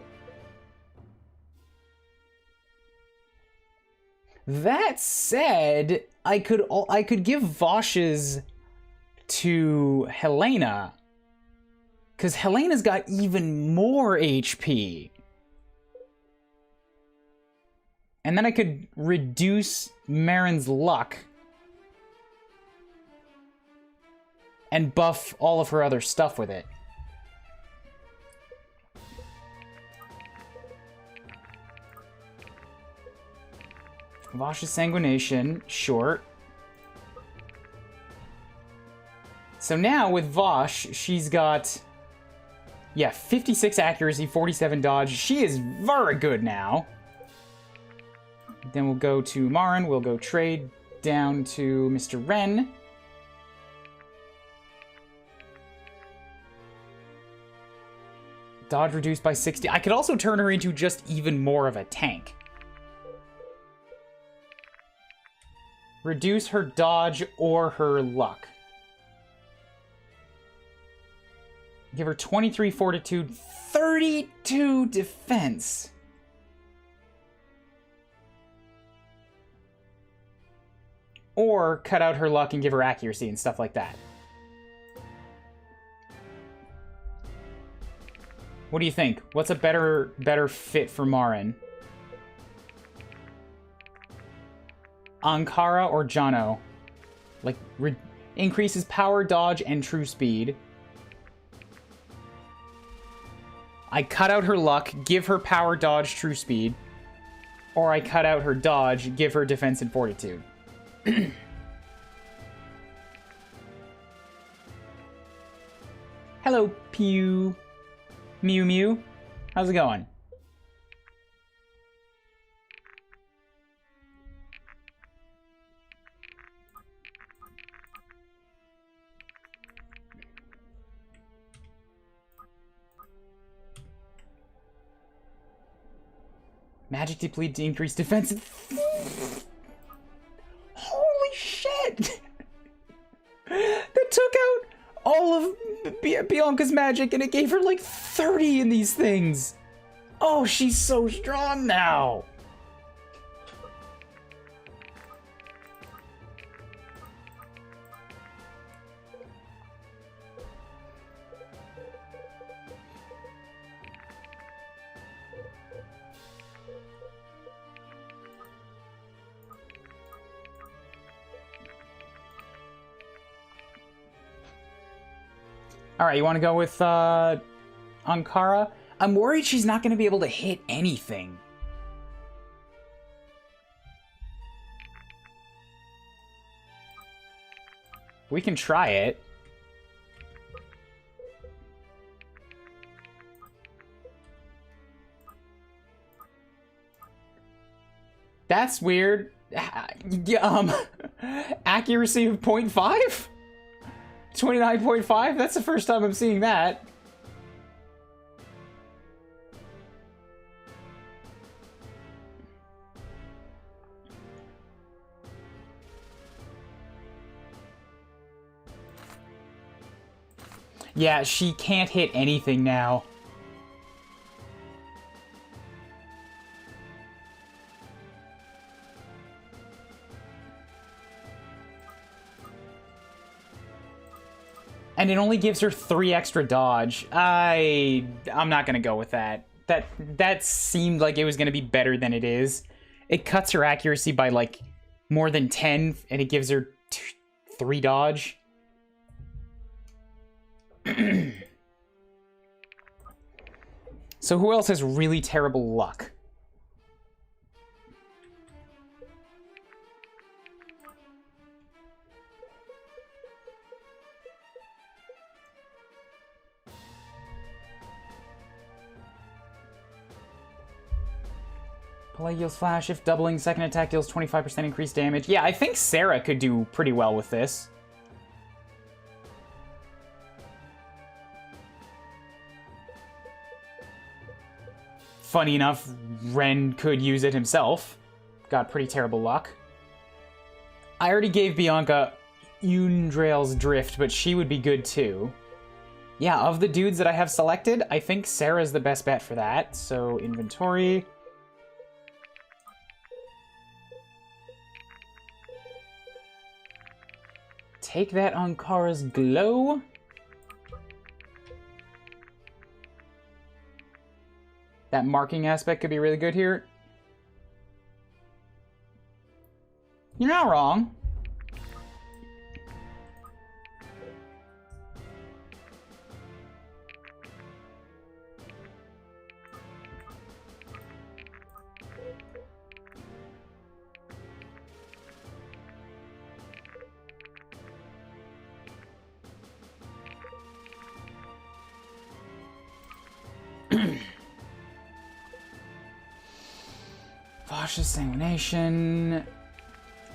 That said, I could give Vosh's to Helena, because Helena's got even more HP. And then I could reduce Marin's luck and buff all of her other stuff with it. Vosh's sanguination, short. So now with Vosh, she's got, yeah, 56 accuracy, 47 dodge. She is very good now. Then we'll go to Marin. We'll go trade down to Mr. Wren. Dodge reduced by 60. I could also turn her into just even more of a tank. Reduce her dodge or her luck. Give her 23 fortitude, 32 defense. Or cut out her luck and give her accuracy and stuff like that. What do you think? What's a better fit for Marin? Ankara or Jono? Like, increases power, dodge, and true speed. I cut out her luck, give her power, dodge, true speed. Or I cut out her dodge, give her defense and fortitude. Hello, Pew. Mew Mew. How's it going? Magic deplete to increase defense. Holy shit! That took out all of Bianca's magic and it gave her like 30 in these things. Oh, she's so strong now. All right, you want to go with Ankara? I'm worried she's not going to be able to hit anything. We can try it. That's weird. Accuracy of 0.5? 29.5? That's the first time I'm seeing that. Yeah, she can't hit anything now. And it only gives her 3 extra dodge. I'm not gonna go with that. That seemed like it was gonna be better than it is. It cuts her accuracy by like more than 10, and it gives her 3 dodge. So who else has really terrible luck? Pelagios Flash, if doubling second attack deals 25% increased damage. Yeah, I think Sarah could do pretty well with this. Funny enough, Ren could use it himself. Got pretty terrible luck. I already gave Bianca Undrail's Drift, but she would be good too. Yeah, of the dudes that I have selected, I think Sarah's the best bet for that. So, inventory. Take that on Kara's Glow. That marking aspect could be really good here. You're not wrong. Cautious Sanguination,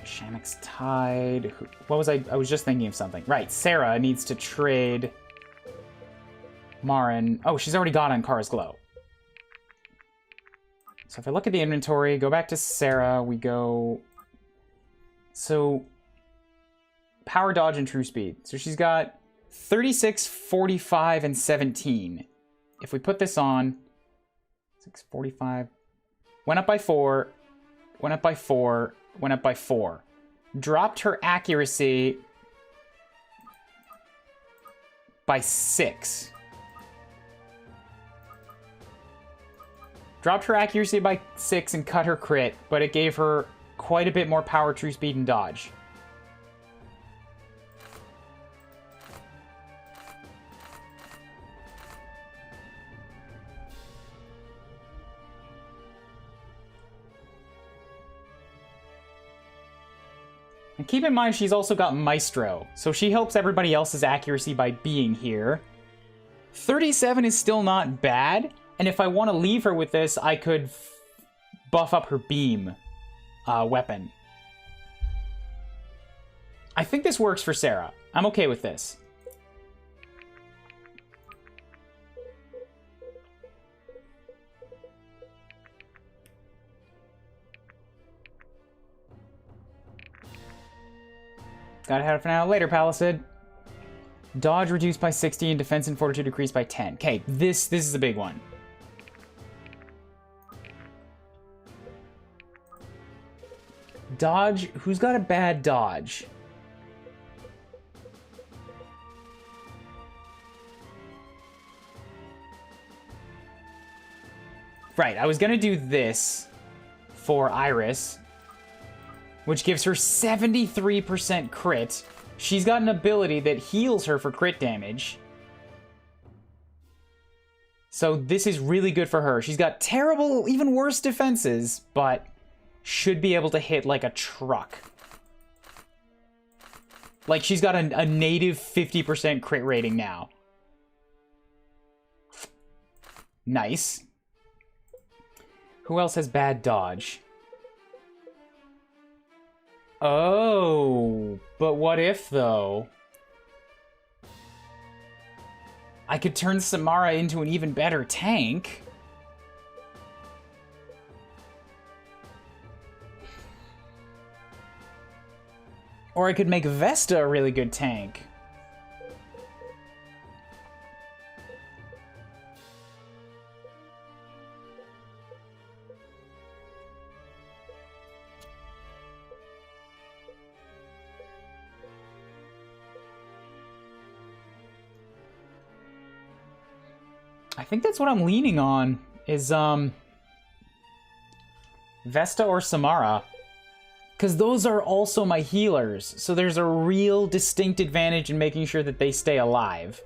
Shamrock's Tide. What was I was just thinking of something. Right, Sarah needs to trade Marin. Oh, she's already got on Kara's Glow. So if I look at the inventory, go back to Sarah, we go... So, power, dodge, and true speed. So she's got 36, 45, and 17. If we put this on, 6, 45... Went up by 4, went up by 4, went up by 4. Dropped her accuracy by 6. Dropped her accuracy by 6 and cut her crit, but it gave her quite a bit more power, true speed, and dodge. And keep in mind, she's also got Maestro, so she helps everybody else's accuracy by being here. 37 is still not bad, and if I want to leave her with this, I could buff up her beam weapon. I think this works for Sarah. I'm okay with this. Gotta have it for now. Later, Palisade. Dodge reduced by 60 and defense and fortitude decreased by 10. Okay, this is a big one. Dodge. Who's got a bad dodge? Right, I was gonna do this for Iris, which gives her 73% crit. She's got an ability that heals her for crit damage. So this is really good for her. She's got terrible, even worse defenses, but should be able to hit like a truck. Like, she's got a native 50% crit rating now. Nice. Who else has bad dodge? Oh, but what if, though? I could turn Samara into an even better tank. Or I could make Vesta a really good tank. I think that's what I'm leaning on, is, Vesta or Samara. Because those are also my healers, so there's a real distinct advantage in making sure that they stay alive.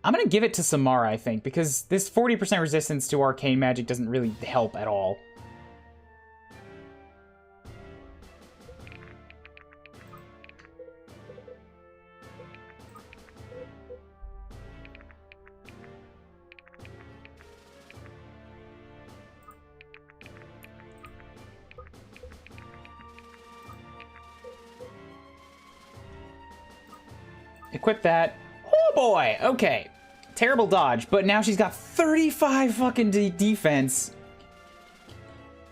I'm gonna give it to Samara, I think, because this 40% resistance to arcane magic doesn't really help at all. Equip that. Oh boy, okay. Terrible dodge, but now she's got 35 fucking defense.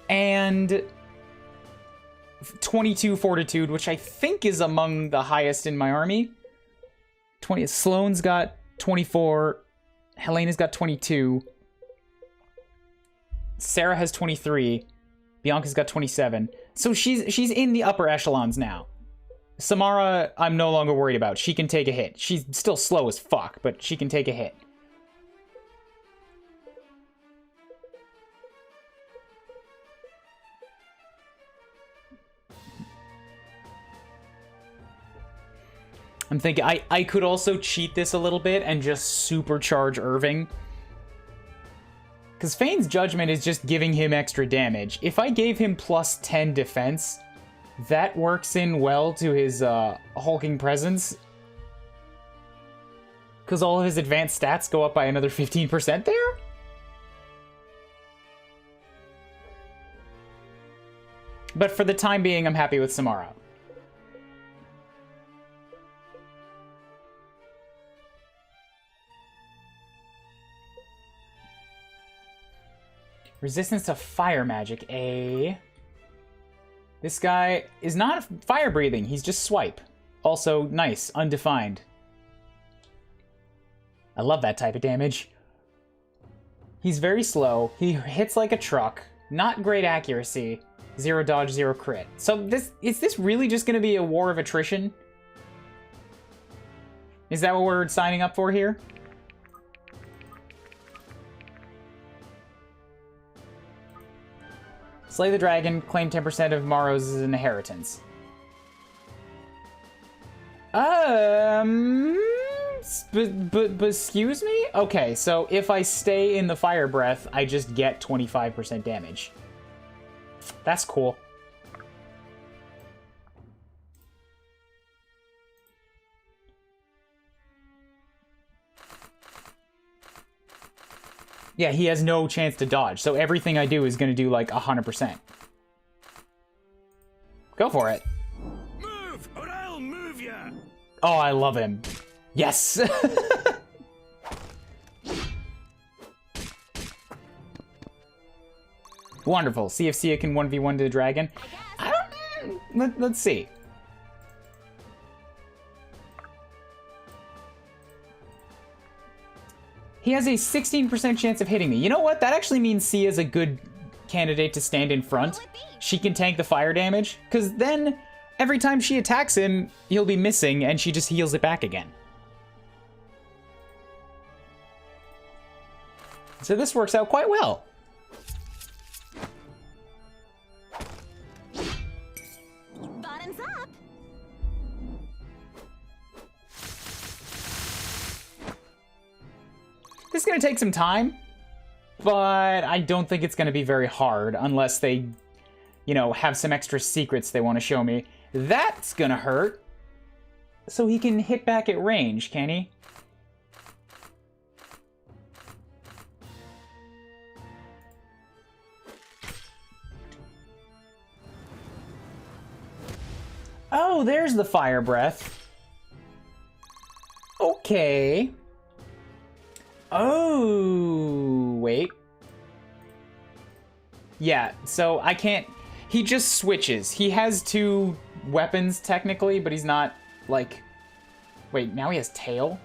And 22 fortitude, which I think is among the highest in my army. 20. Sloane's got 24. Helena's got 22. Sarah has 23. Bianca's got 27. So she's in the upper echelons now. Samara, I'm no longer worried about. She can take a hit. She's still slow as fuck, but she can take a hit. I'm thinking I could also cheat this a little bit and just supercharge Irving. Because Fane's Judgment is just giving him extra damage. If I gave him plus 10 defense, that works in well to his hulking presence. Because all of his advanced stats go up by another 15% there? But for the time being, I'm happy with Samara. Resistance to fire magic, eh? This guy is not fire breathing, he's just swipe. Also, nice, undefined. I love that type of damage. He's very slow, he hits like a truck, not great accuracy, 0 dodge, 0 crit. So is this really just gonna be a war of attrition? Is that what we're signing up for here? Slay the dragon, claim 10% of Morrow's inheritance. But excuse me? Okay, so if I stay in the fire breath, I just get 25% damage. That's cool. Yeah, he has no chance to dodge, so everything I do is going to do like 100%. Go for it. Move, or I'll move ya! Oh, I love him. Yes! Wonderful. See if Sia can 1v1 to the dragon. I don't... Let's see. He has a 16% chance of hitting me. You know what? That actually means Sia's a good candidate to stand in front. She can tank the fire damage, because then every time she attacks him, he'll be missing, and she just heals it back again. So this works out quite well. Bottoms up. This is going to take some time, but I don't think it's going to be very hard unless they, you know, have some extra secrets they want to show me. That's going to hurt. So he can hit back at range, can he? Oh, there's the fire breath. Okay. Oh, wait. Yeah, so I can't... He just switches. He has two weapons, technically, but he's not, like... Wait, now he has tail?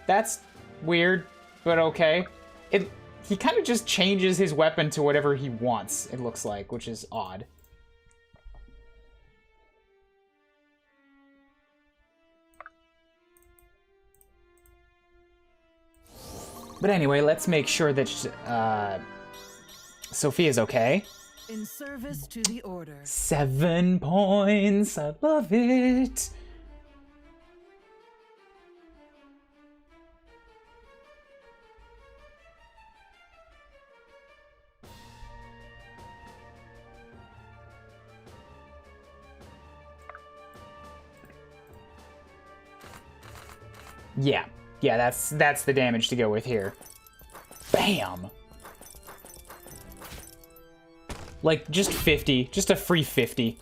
That's weird, but okay. He kind of just changes his weapon to whatever he wants, it looks like, which is odd. But anyway, let's make sure that Sophia's okay. In service to the order. 7 points. I love it. Yeah. Yeah, that's the damage to go with here. Bam! Like, just 50. Just a free 50.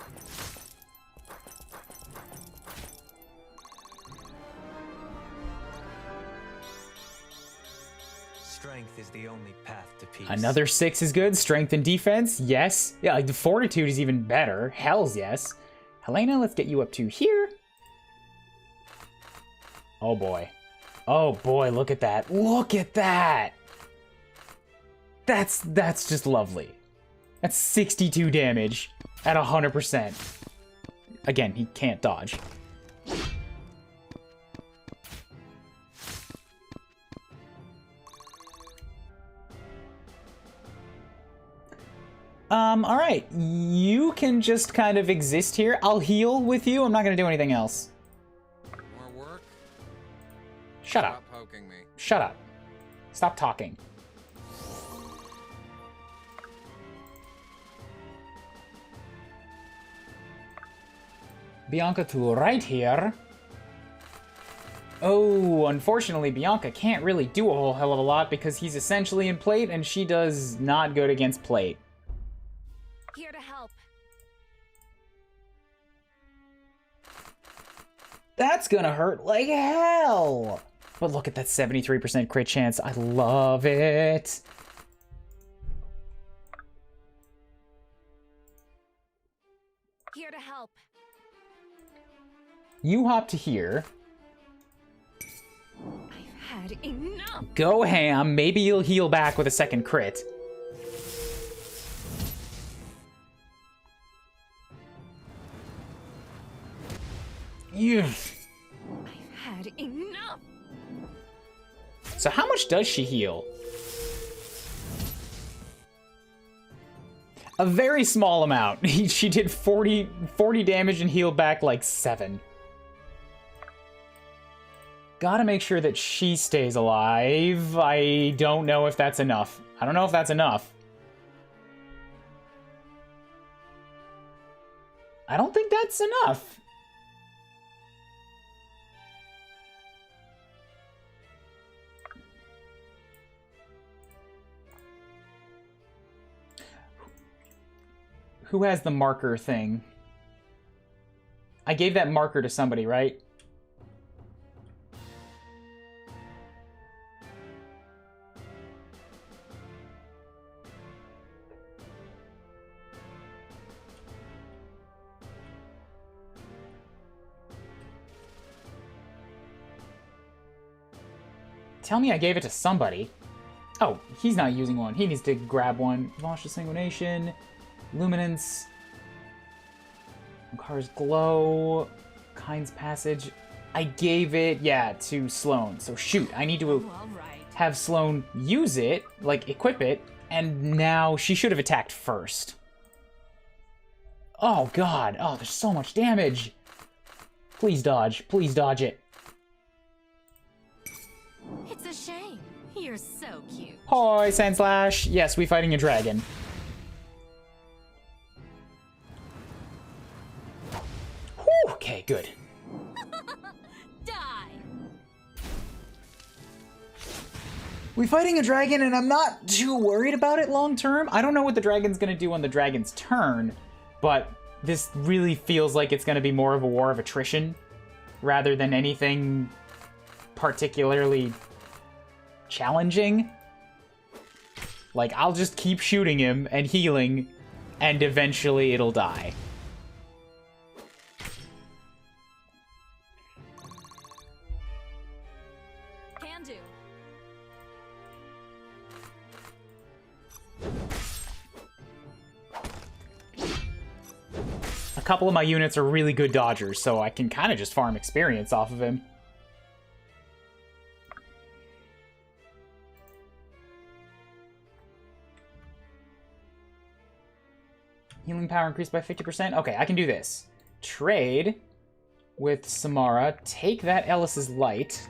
Strength is the only path to peace. Another 6 is good. Strength and defense, yes. Yeah, like the fortitude is even better. Hells yes. Helena, let's get you up to here. Oh boy. Oh boy, look at that. Look at that! That's just lovely. That's 62 damage at 100%. Again, he can't dodge. Alright. You can just kind of exist here. I'll heal with you. I'm not gonna do anything else. More work? Shut up. Stop poking me. Shut up. Stop talking. Bianca to right here. Oh, unfortunately, Bianca can't really do a whole hell of a lot because he's essentially in plate and she does not good against plate. Here to help. That's gonna hurt like hell. But look at that 73% crit chance. I love it. Here to help. You hop to here. I've had enough. Go ham. Maybe you'll heal back with a second crit. I've had enough. So how much does she heal? A very small amount. She did 40 damage and healed back like 7. Gotta make sure that she stays alive. I don't know if that's enough. I don't know if that's enough. I don't think that's enough. Who has the marker thing? I gave that marker to somebody, right? Tell me I gave it to somebody. Oh, he's not using one. He needs to grab one. Launch the Sanguination. Luminance. Car's Glow. Kind's Passage. I gave it, yeah, to Sloane. So shoot, I need to have Sloane use it, like equip it, and now she should have attacked first. Oh god, oh there's so much damage. Please dodge it. It's a shame. You're so cute. Hoi, Sandslash. Yes, we fighting a dragon. Whew, okay, good. Die. We fighting a dragon, and I'm not too worried about it long term. I don't know what the dragon's gonna do on the dragon's turn, but this really feels like it's gonna be more of a war of attrition rather than anything particularly challenging. Like, I'll just keep shooting him and healing, and eventually it'll die. Can do. A couple of my units are really good dodgers, so I can kind of just farm experience off of him. Healing power increased by 50%. Okay, I can do this. Trade with Samara. Take that Ellis's Light.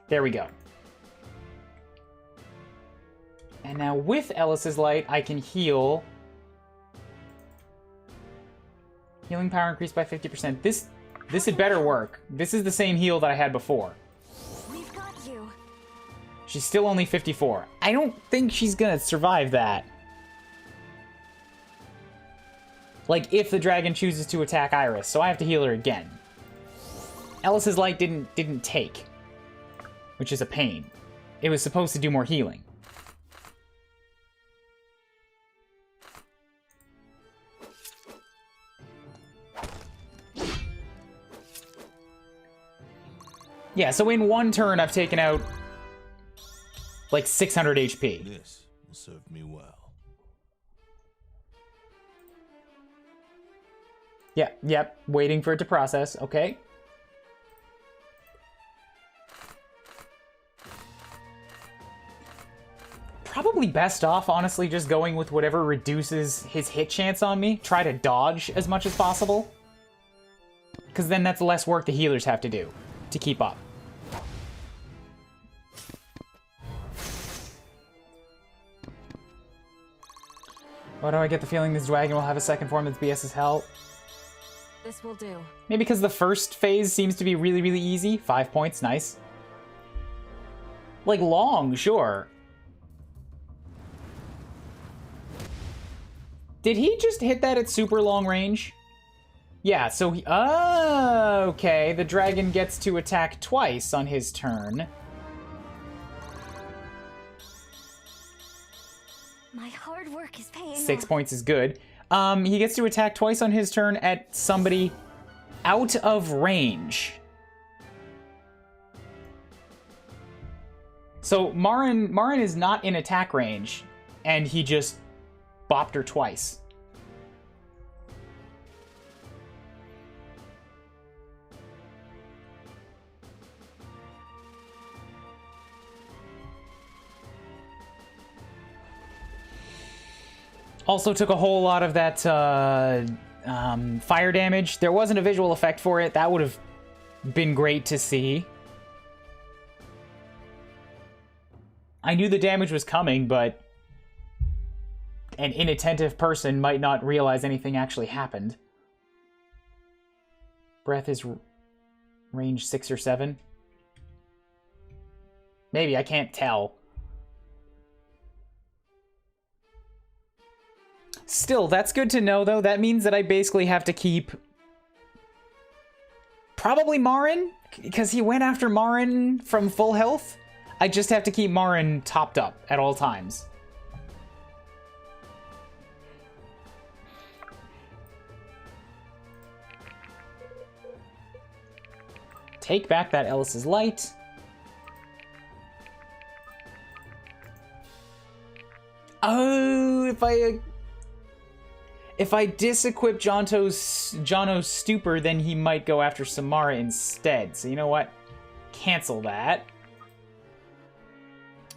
There we go. And now with Ellis's Light, I can heal. Healing power increased by 50%. This had better work. This is the same heal that I had before. We've got you. She's still only 54. I don't think she's gonna survive that. Like, if the dragon chooses to attack Iris, so I have to heal her again. Ellis's Light didn't take, which is a pain. It was supposed to do more healing. Yeah, so in one turn, I've taken out like 600 HP. This will serve me well. Yeah, yep, waiting for it to process, okay. Probably best off, honestly, just going with whatever reduces his hit chance on me. Try to dodge as much as possible. Because then that's less work the healers have to do to keep up. Why do I get the feeling this dragon will have a second form that's BS as hell? This will do. Maybe because the first phase seems to be really, really easy. 5 points, nice. Like, long, sure. Did he just hit that at super long range? Yeah, so he... Oh, okay. The dragon gets to attack twice on his turn. My hard work is paying 6 off. points is good. He gets to attack twice on his turn at somebody out of range. So Marin is not in attack range, and he just bopped her twice. Also took a whole lot of that fire damage. There wasn't a visual effect for it. That would have been great to see. I knew the damage was coming, but an inattentive person might not realize anything actually happened. Breath is range 6 or 7. Maybe, I can't tell. Still, that's good to know, though. That means that I basically have to keep... probably Marin, because he went after Marin from full health. I just have to keep Marin topped up at all times. Take back that Ellis's Light. Oh, if I disequip Jono's Stupor, then he might go after Samara instead. So you know what? Cancel that.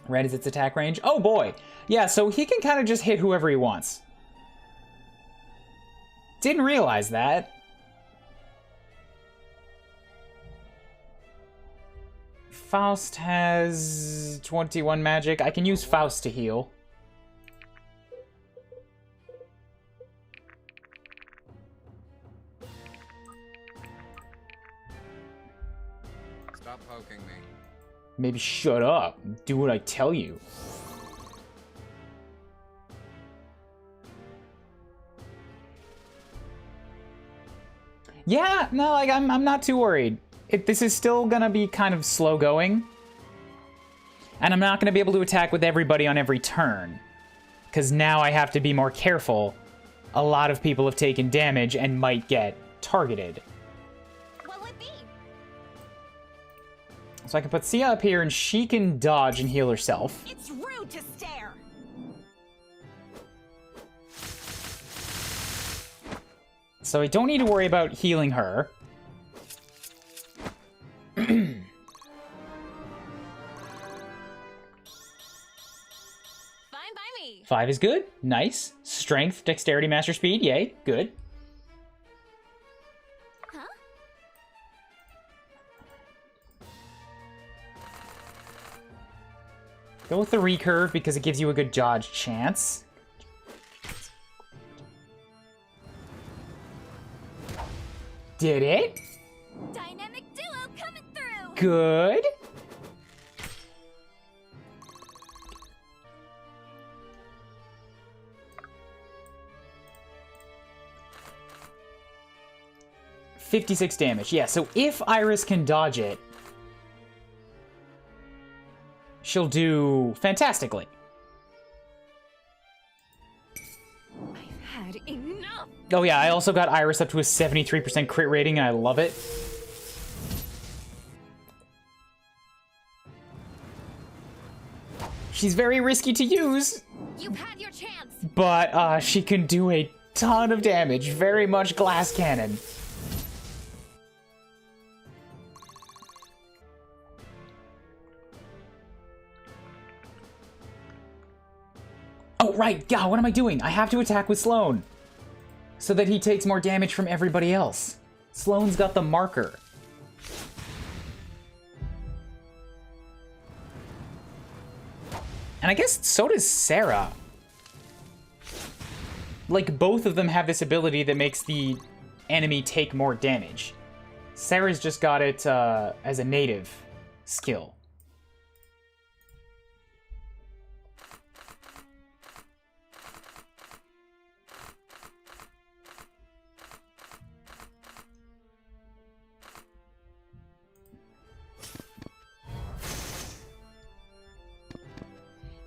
Red is its attack range. Oh boy! Yeah, so he can kind of just hit whoever he wants. Didn't realize that. Faust has 21 magic. I can use Faust to heal. Stop poking me. Maybe shut up. Do what I tell you. Yeah, no, like I'm not too worried. This is still gonna be kind of slow going. And I'm not gonna be able to attack with everybody on every turn. Because now I have to be more careful. A lot of people have taken damage and might get targeted. What will it be? So I can put Sia up here and she can dodge and heal herself. It's rude to stare. So I don't need to worry about healing her. Fine by me. 5 is good. Nice. Strength, dexterity, master speed. Yay. Good. Huh? Go with the recurve because it gives you a good dodge chance. Did it? Dynamic duo coming through. Good. $56 damage. Yeah, so if Iris can dodge it, she'll do fantastically. I've had enough. Oh yeah, I also got Iris up to a 73% crit rating, and I love it. She's very risky to use, You've had your chance. but she can do a ton of damage. Very much glass cannon. Oh, right. God, what am I doing? I have to attack with Sloan so that he takes more damage from everybody else. Sloan's got the marker. And I guess so does Sarah. Like, both of them have this ability that makes the enemy take more damage. Sarah's just got it as a native skill.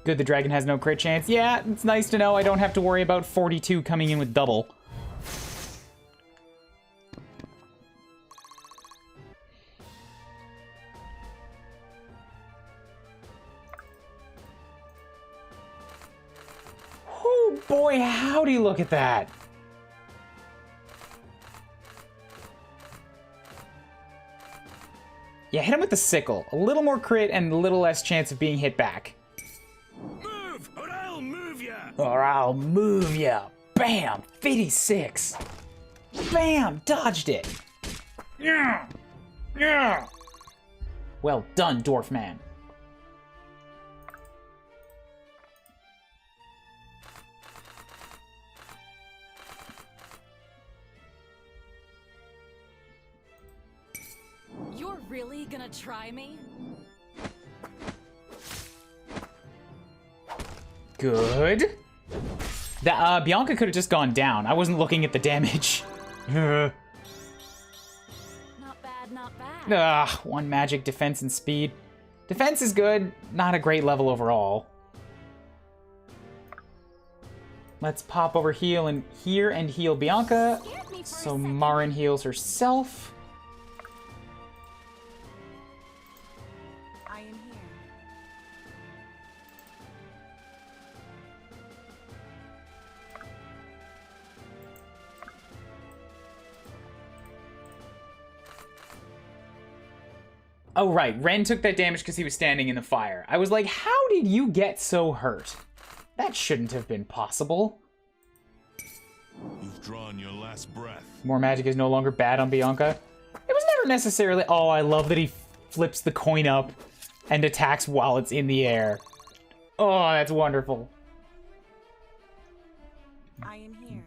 Good, the dragon has no crit chance. Yeah, it's nice to know I don't have to worry about 42 coming in with double. Oh boy, howdy, look at that. Yeah, hit him with the sickle. A little more crit and a little less chance of being hit back. Move, or I'll move ya! Or I'll move ya. Bam! 56. Bam! Dodged it. Yeah! Yeah! Well done, Dwarf Man. You're really gonna try me? Good. That Bianca could have just gone down. I wasn't looking at the damage. Not bad, not bad. Ugh, 1 magic, defense, and speed. Defense is good, not a great level overall. Let's pop over here and heal Bianca. Scared me for a So second. Marin heals herself. I am here. Oh, right. Ren took that damage because he was standing in the fire. I was like, how did you get so hurt? That shouldn't have been possible. You've drawn your last breath. More magic is no longer bad on Bianca. It was never necessarily... Oh, I love that he flips the coin up and attacks while it's in the air. Oh, that's wonderful. I am here.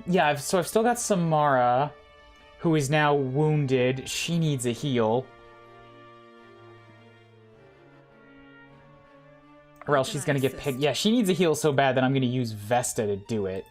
Yeah, so I've still got Samara, who is now wounded. She needs a heal. Or else she's gonna get picked. Yeah, she needs a heal so bad that I'm gonna use Vesta to do it.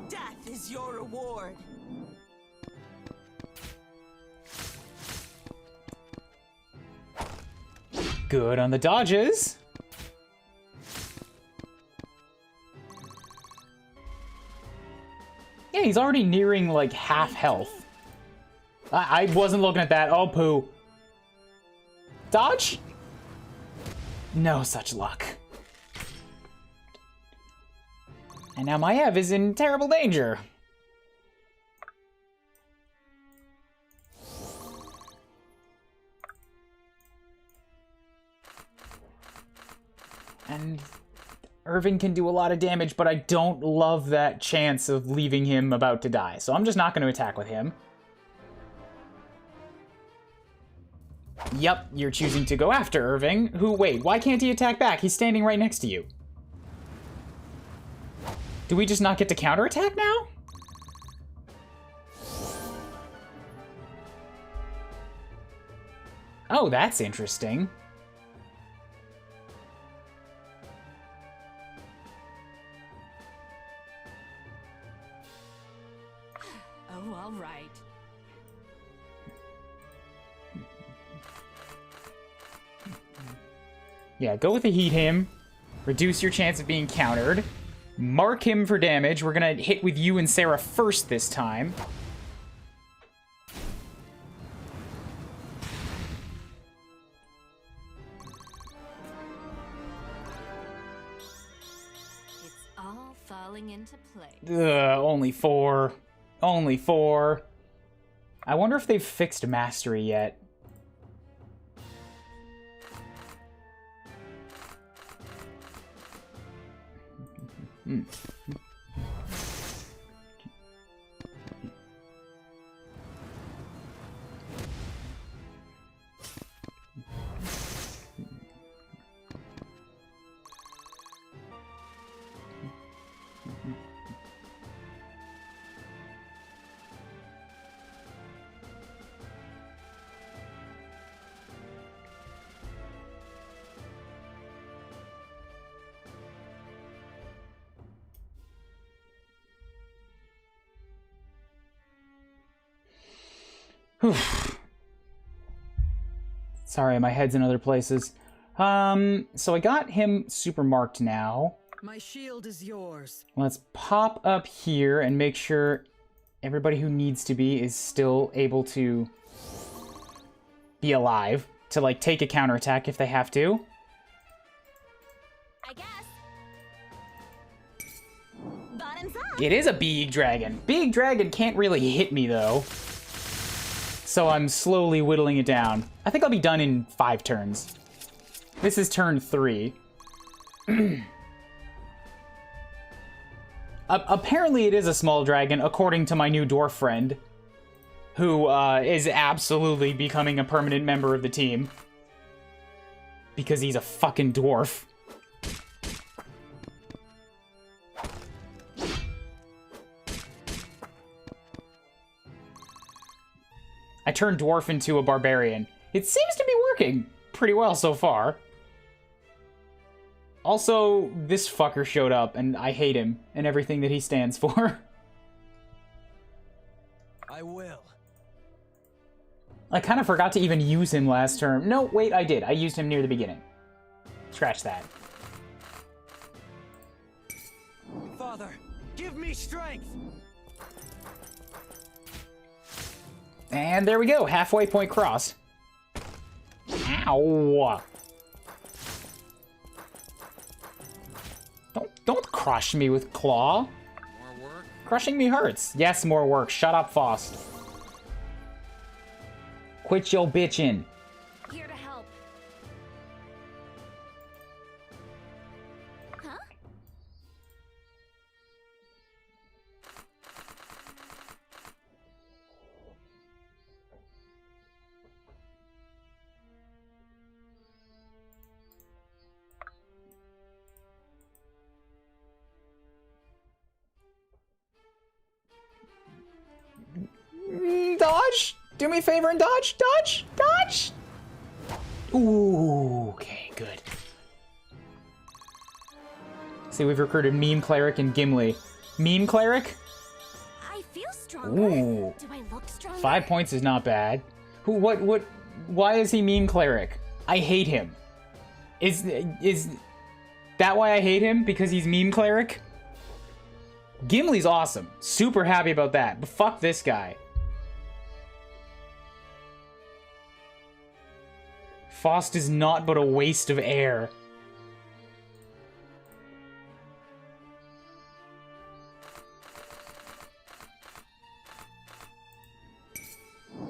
Death is your reward. Good on the dodges. Yeah, he's already nearing, like, half health. I wasn't looking at that. Oh, poo. Dodge? No such luck. And now Maev is in terrible danger. And Irving can do a lot of damage, but I don't love that chance of leaving him about to die. So I'm just not going to attack with him. Yep, you're choosing to go after Irving, who, wait, why can't he attack back? He's standing right next to you. Do we just not get to counterattack now? Oh, that's interesting. Oh, all right. Yeah, go with the heat him. Reduce your chance of being countered. Mark him for damage. We're gonna hit with you and Sarah first this time. It's all falling into place. Ugh, only 4. Only 4. I wonder if they've fixed mastery yet. Sorry, my head's in other places. So I got him super marked now. My shield is yours. Let's pop up here and make sure everybody who needs to be is still able to be alive to, like, take a counterattack if they have to. I guess. Bottoms up. It is a big dragon. Big dragon can't really hit me, though. So I'm slowly whittling it down. I think I'll be done in 5 turns. This is turn 3. Apparently it is a small dragon, according to my new dwarf friend, who is absolutely becoming a permanent member of the team. Because he's a fucking dwarf. I turned dwarf into a barbarian. It seems to be working pretty well so far. Also, this fucker showed up, and I hate him and everything that he stands for. I will. I kind of forgot to even use him last term. No, wait, I did. I used him near the beginning. Scratch that. Father, give me strength! And there we go, halfway point cross. Ow! Don't crush me with claw. More work? Crushing me hurts. Yes, more work. Shut up, Faust. Quit your bitchin'. Here to help. Huh? Dodge? Do me a favor and dodge? Dodge? Dodge? Ooh, okay, good. See, we've recruited Meme Cleric and Gimli. Meme Cleric? I feel stronger. Ooh. Do I look stronger? 5 points is not bad. Why is he Meme Cleric? I hate him. Is that why I hate him? Because he's Meme Cleric? Gimli's awesome. Super happy about that. But fuck this guy. Faust is not but a waste of air.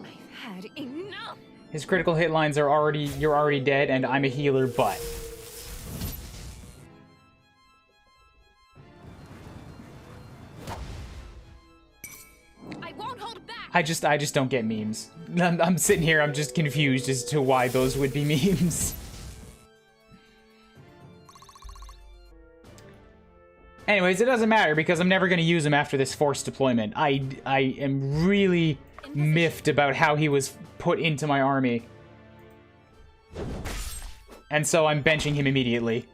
I've had enough. His critical hit lines are you're already dead, and I'm a healer, but. I won't hold back. I just don't get memes. I'm sitting here, I'm just confused as to why those would be memes. Anyways, it doesn't matter because I'm never going to use him after this forced deployment. I am really miffed about how he was put into my army. And so I'm benching him immediately.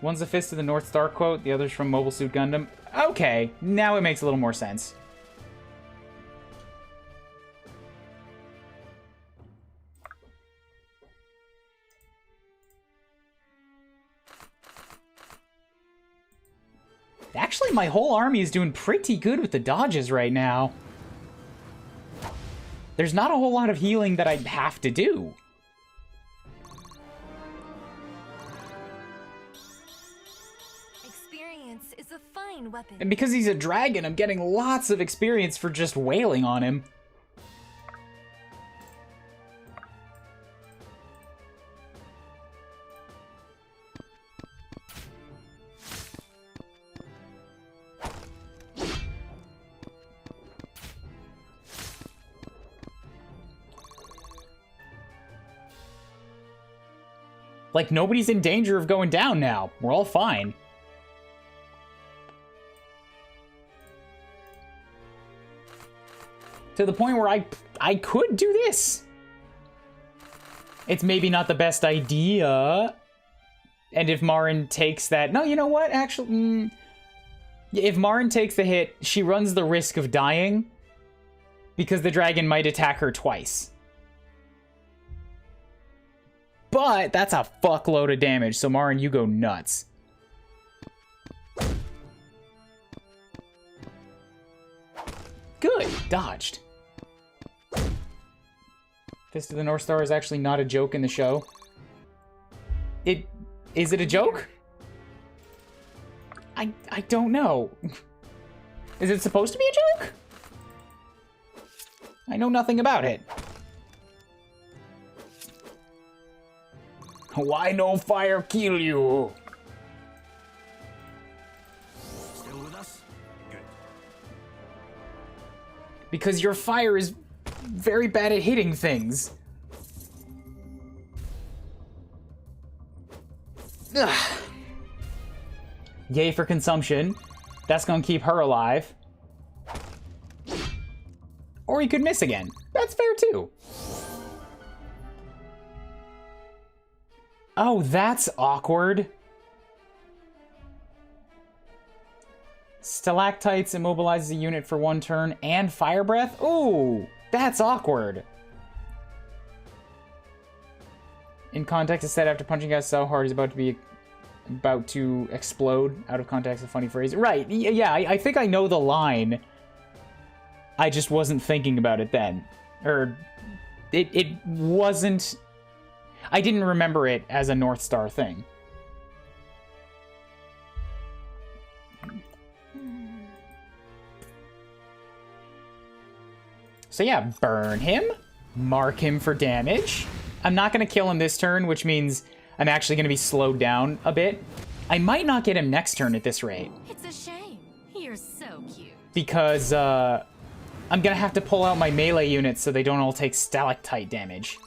One's a Fist of the North Star quote, the other's from Mobile Suit Gundam. Okay, now it makes a little more sense. Actually, my whole army is doing pretty good with the dodges right now. There's not a whole lot of healing that I have to do. Experience is a fine weapon. And because he's a dragon, I'm getting lots of experience for just wailing on him. Like, nobody's in danger of going down now. We're all fine. To the point where I could do this. It's maybe not the best idea. And if Marin takes that... No, you know what? Actually... If Marin takes the hit, she runs the risk of dying because the dragon might attack her twice. But that's a fuckload of damage, so Marin, you go nuts. Good, dodged. Fist of the North Star is actually not a joke in the show. Is it a joke? I don't know. Is it supposed to be a joke? I know nothing about it. Why no fire kill you? Still with us? Good. Because your fire is very bad at hitting things. Ugh. Yay for consumption. That's gonna keep her alive. Or he could miss again. That's fair too. Oh, that's awkward. Stalactites immobilizes a unit for 1 turn and fire breath? Ooh, that's awkward. In context is said after punching out so hard he's about to explode. Out of context, a funny phrase. Right, yeah, I think I know the line. I just wasn't thinking about it then. Or, it wasn't... I didn't remember it as a North Star thing. So yeah, burn him. Mark him for damage. I'm not going to kill him this turn, which means I'm actually going to be slowed down a bit. I might not get him next turn at this rate. It's a shame. You're so cute. Because, I'm going to have to pull out my melee units so they don't all take stalactite damage.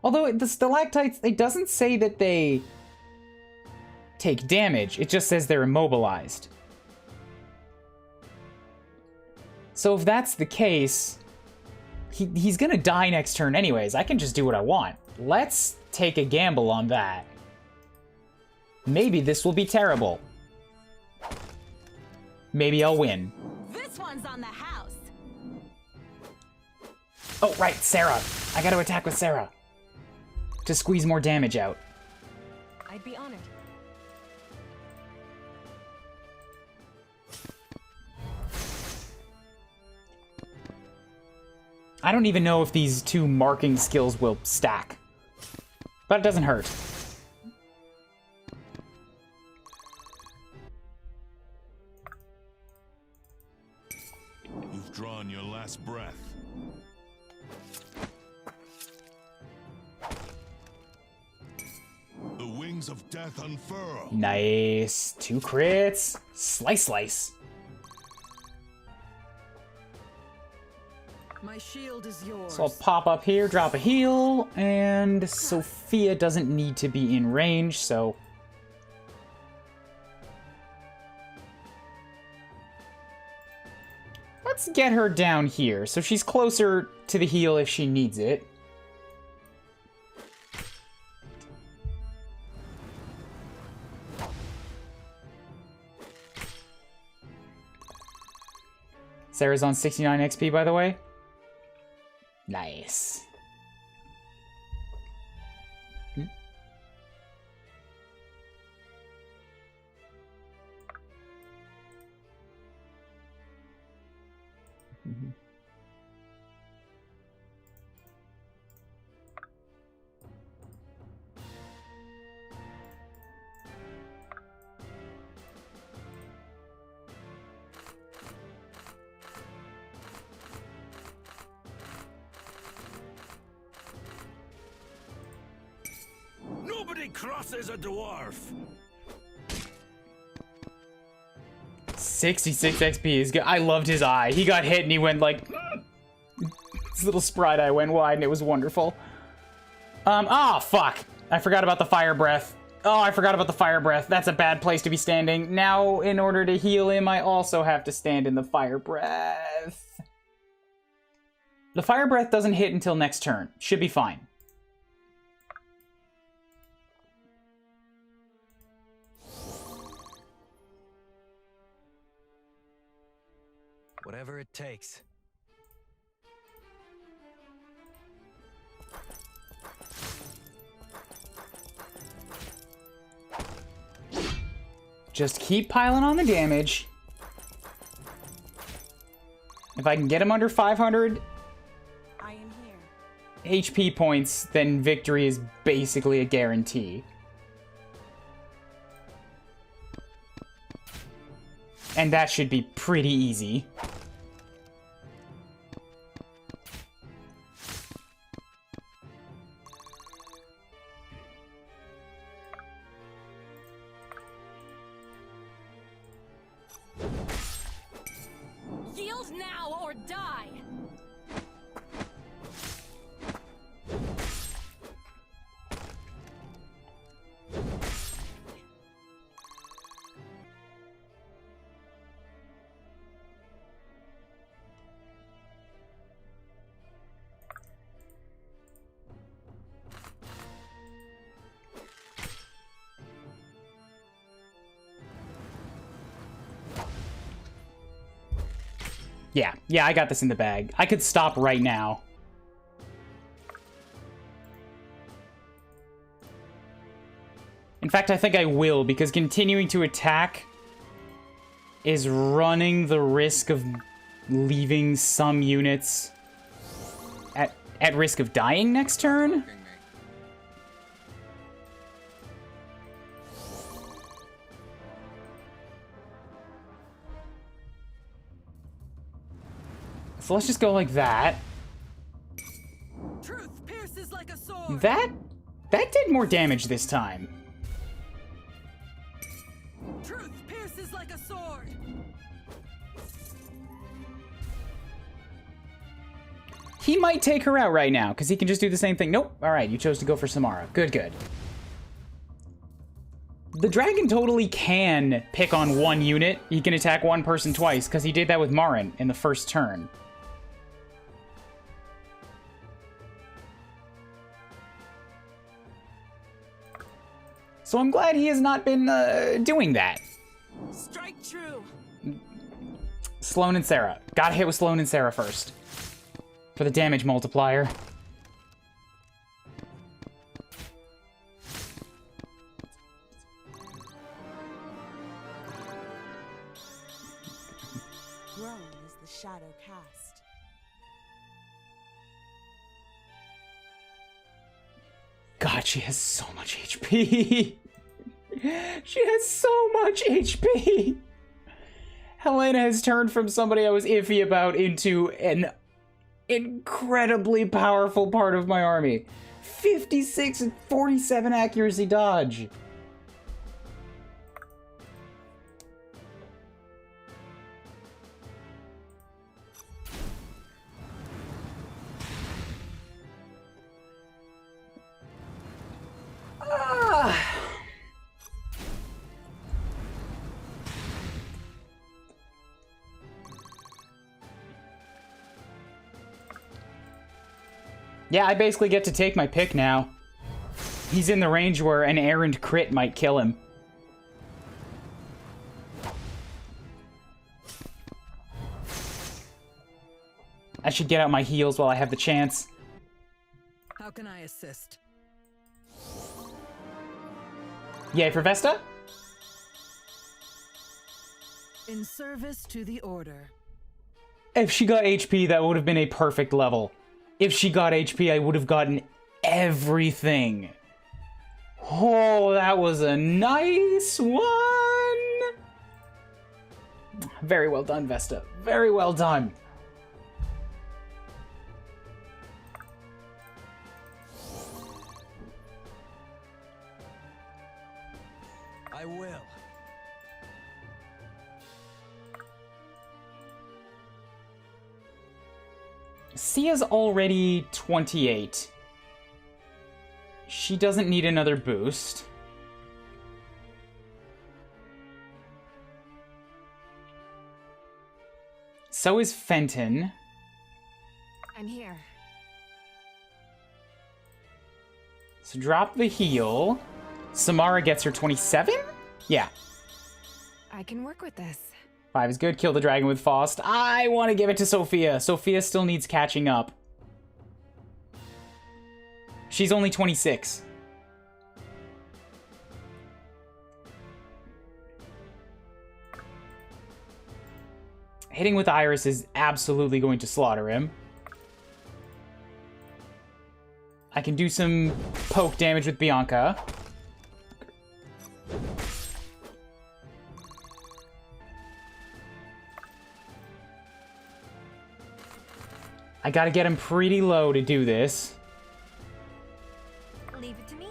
Although the stalactites, it doesn't say that they take damage. It just says they're immobilized. So if that's the case, he's gonna die next turn anyways. I can just do what I want. Let's take a gamble on that. Maybe this will be terrible. Maybe I'll win. This one's on the house. Oh, right, Sarah. I gotta attack with Sarah to squeeze more damage out. I'd be honored. I don't even know if these 2 marking skills will stack, but it doesn't hurt. You've drawn your last breath. The wings of death unfurl. Nice. 2 crits. Slice, slice. My shield is yours. So I'll pop up here, drop a heal, and Sophia doesn't need to be in range, so... Let's get her down here, so she's closer to the heal if she needs it. Sarah's on 69 XP, by the way. Nice. Nobody crosses a dwarf. 66 XP is good. I loved his eye. He got hit and he went like... His little sprite eye went wide and it was wonderful. Oh, fuck. I forgot about the fire breath. Oh, I forgot about the fire breath. That's a bad place to be standing. Now, in order to heal him, I also have to stand in the fire breath. The fire breath doesn't hit until next turn. Should be fine. Whatever it takes. Just keep piling on the damage. If I can get him under 500 I am here. HP points, then victory is basically a guarantee. And that should be pretty easy. Yield now or die! Yeah, I got this in the bag. I could stop right now. In fact, I think I will, because continuing to attack is running the risk of leaving some units at risk of dying next turn. Fucking me. So let's just go like that. Truth pierces like a sword. That did more damage this time. Truth pierces like a sword. He might take her out right now, because he can just do the same thing. Nope. Alright, you chose to go for Samara. Good, good. The dragon totally can pick on one unit. He can attack one person twice, because he did that with Marin in the first turn. So I'm glad he has not been doing that. Strike true. Sloane and Sarah. Gotta hit with Sloane and Sarah first. For the damage multiplier. Grown is the shadow cast. God, she has so much HP. She has so much HP. Helena has turned from somebody I was iffy about into an incredibly powerful part of my army. 56 and 47 accuracy dodge. Yeah, I basically get to take my pick now. He's in the range where an errant crit might kill him. I should get out my heals while I have the chance. How can I assist? Yay for Vesta? In service to the order. If she got HP, that would have been a perfect level. If she got HP, I would have gotten everything. Oh, that was a nice one. Very well done, Vesta. Very well done. I will. Sia's already 28. She doesn't need another boost. So is Fenton. I'm here. So drop the heal. Samara gets her 27? Yeah. I can work with this. 5 is good. Kill the dragon with Faust. I want to give it to Sophia. Sophia still needs catching up. She's only 26. Hitting with Iris is absolutely going to slaughter him. I can do some poke damage with Bianca. I gotta get him pretty low to do this. Leave it to me.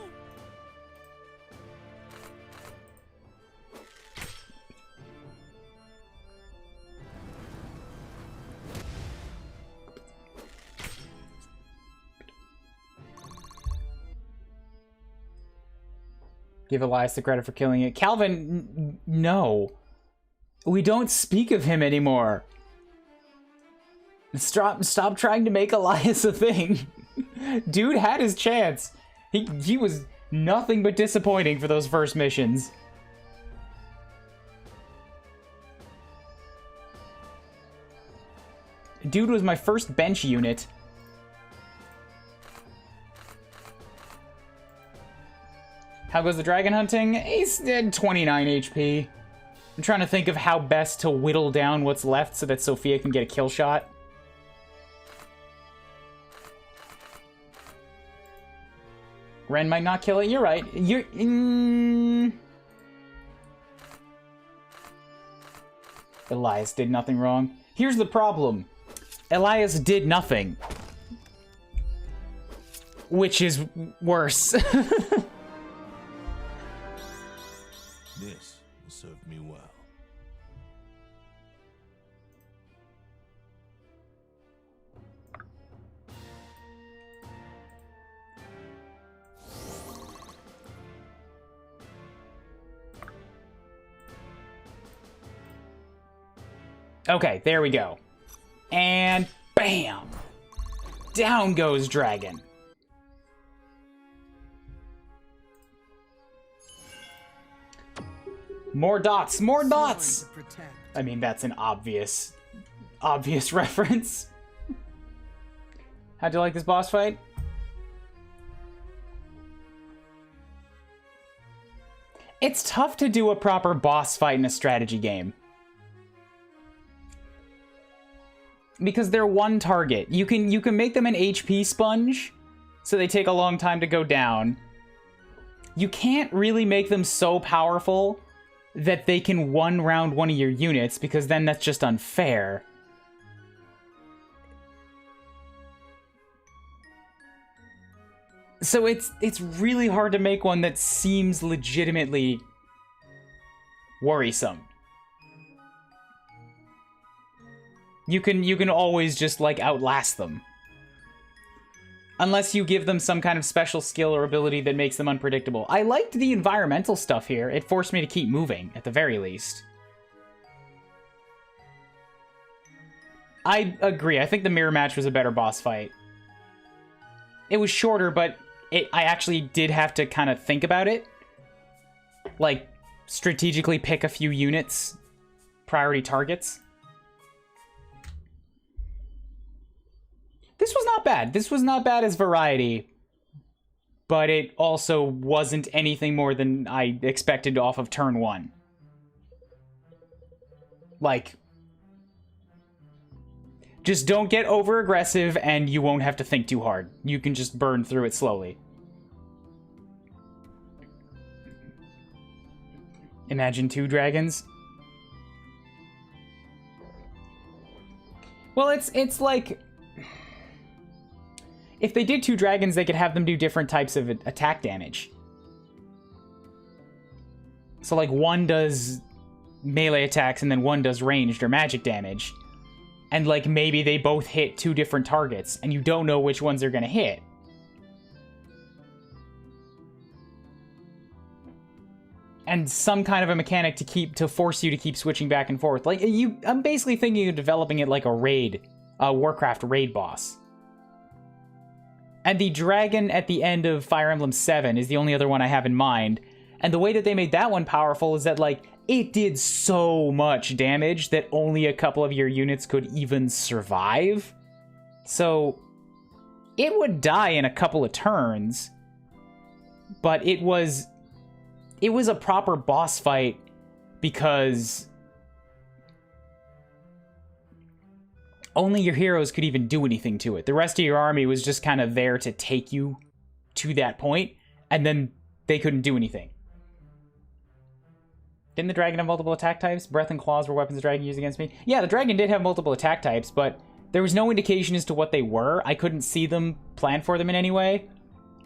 Give Elias the credit for killing it. Calvin, no. We don't speak of him anymore. Stop trying to make Elias a thing. Dude had his chance. He was nothing but disappointing for those first missions. Dude was my first bench unit. How goes the dragon hunting? He's at 29 HP. I'm trying to think of how best to whittle down what's left so that Sophia can get a kill shot. Ren might not kill it. You're right. Elias did nothing wrong. Here's the problem. Elias did nothing. Which is worse. This will serve me well. Okay, there we go. And bam! Down goes dragon. More dots, more dots! Protect. I mean, that's an obvious reference. How'd you like this boss fight? It's tough to do a proper boss fight in a strategy game. Because they're one target. You can make them an HP sponge, so they take a long time to go down. You can't really make them so powerful that they can one-round one of your units, because then that's just unfair. So it's really hard to make one that seems legitimately worrisome. You can always just, like, outlast them. Unless you give them some kind of special skill or ability that makes them unpredictable. I liked the environmental stuff here. It forced me to keep moving, at the very least. I agree. I think the mirror match was a better boss fight. It was shorter, but I actually did have to kind of think about it. Like, strategically pick a few units, priority targets. This was not bad. This was not bad as variety. But it also wasn't anything more than I expected off of turn 1. Like, just don't get over aggressive and you won't have to think too hard. You can just burn through it slowly. Imagine 2 dragons. Well, it's like, if they did 2 dragons, they could have them do different types of attack damage. So, like, one does melee attacks and then one does ranged or magic damage. And, like, maybe they both hit 2 different targets, and you don't know which ones they're gonna hit. And some kind of a mechanic to force you to keep switching back and forth. Like, I'm basically thinking of developing it like a Warcraft raid boss. And the dragon at the end of Fire Emblem 7 is the only other one I have in mind. And the way that they made that one powerful is that, like, it did so much damage that only a couple of your units could even survive. So it would die in a couple of turns, but it was a proper boss fight because only your heroes could even do anything to it. The rest of your army was just kind of there to take you to that point, and then they couldn't do anything. Didn't the dragon have multiple attack types? Breath and claws were weapons the dragon used against me. Yeah, the dragon did have multiple attack types, but there was no indication as to what they were. I couldn't see them, plan for them in any way.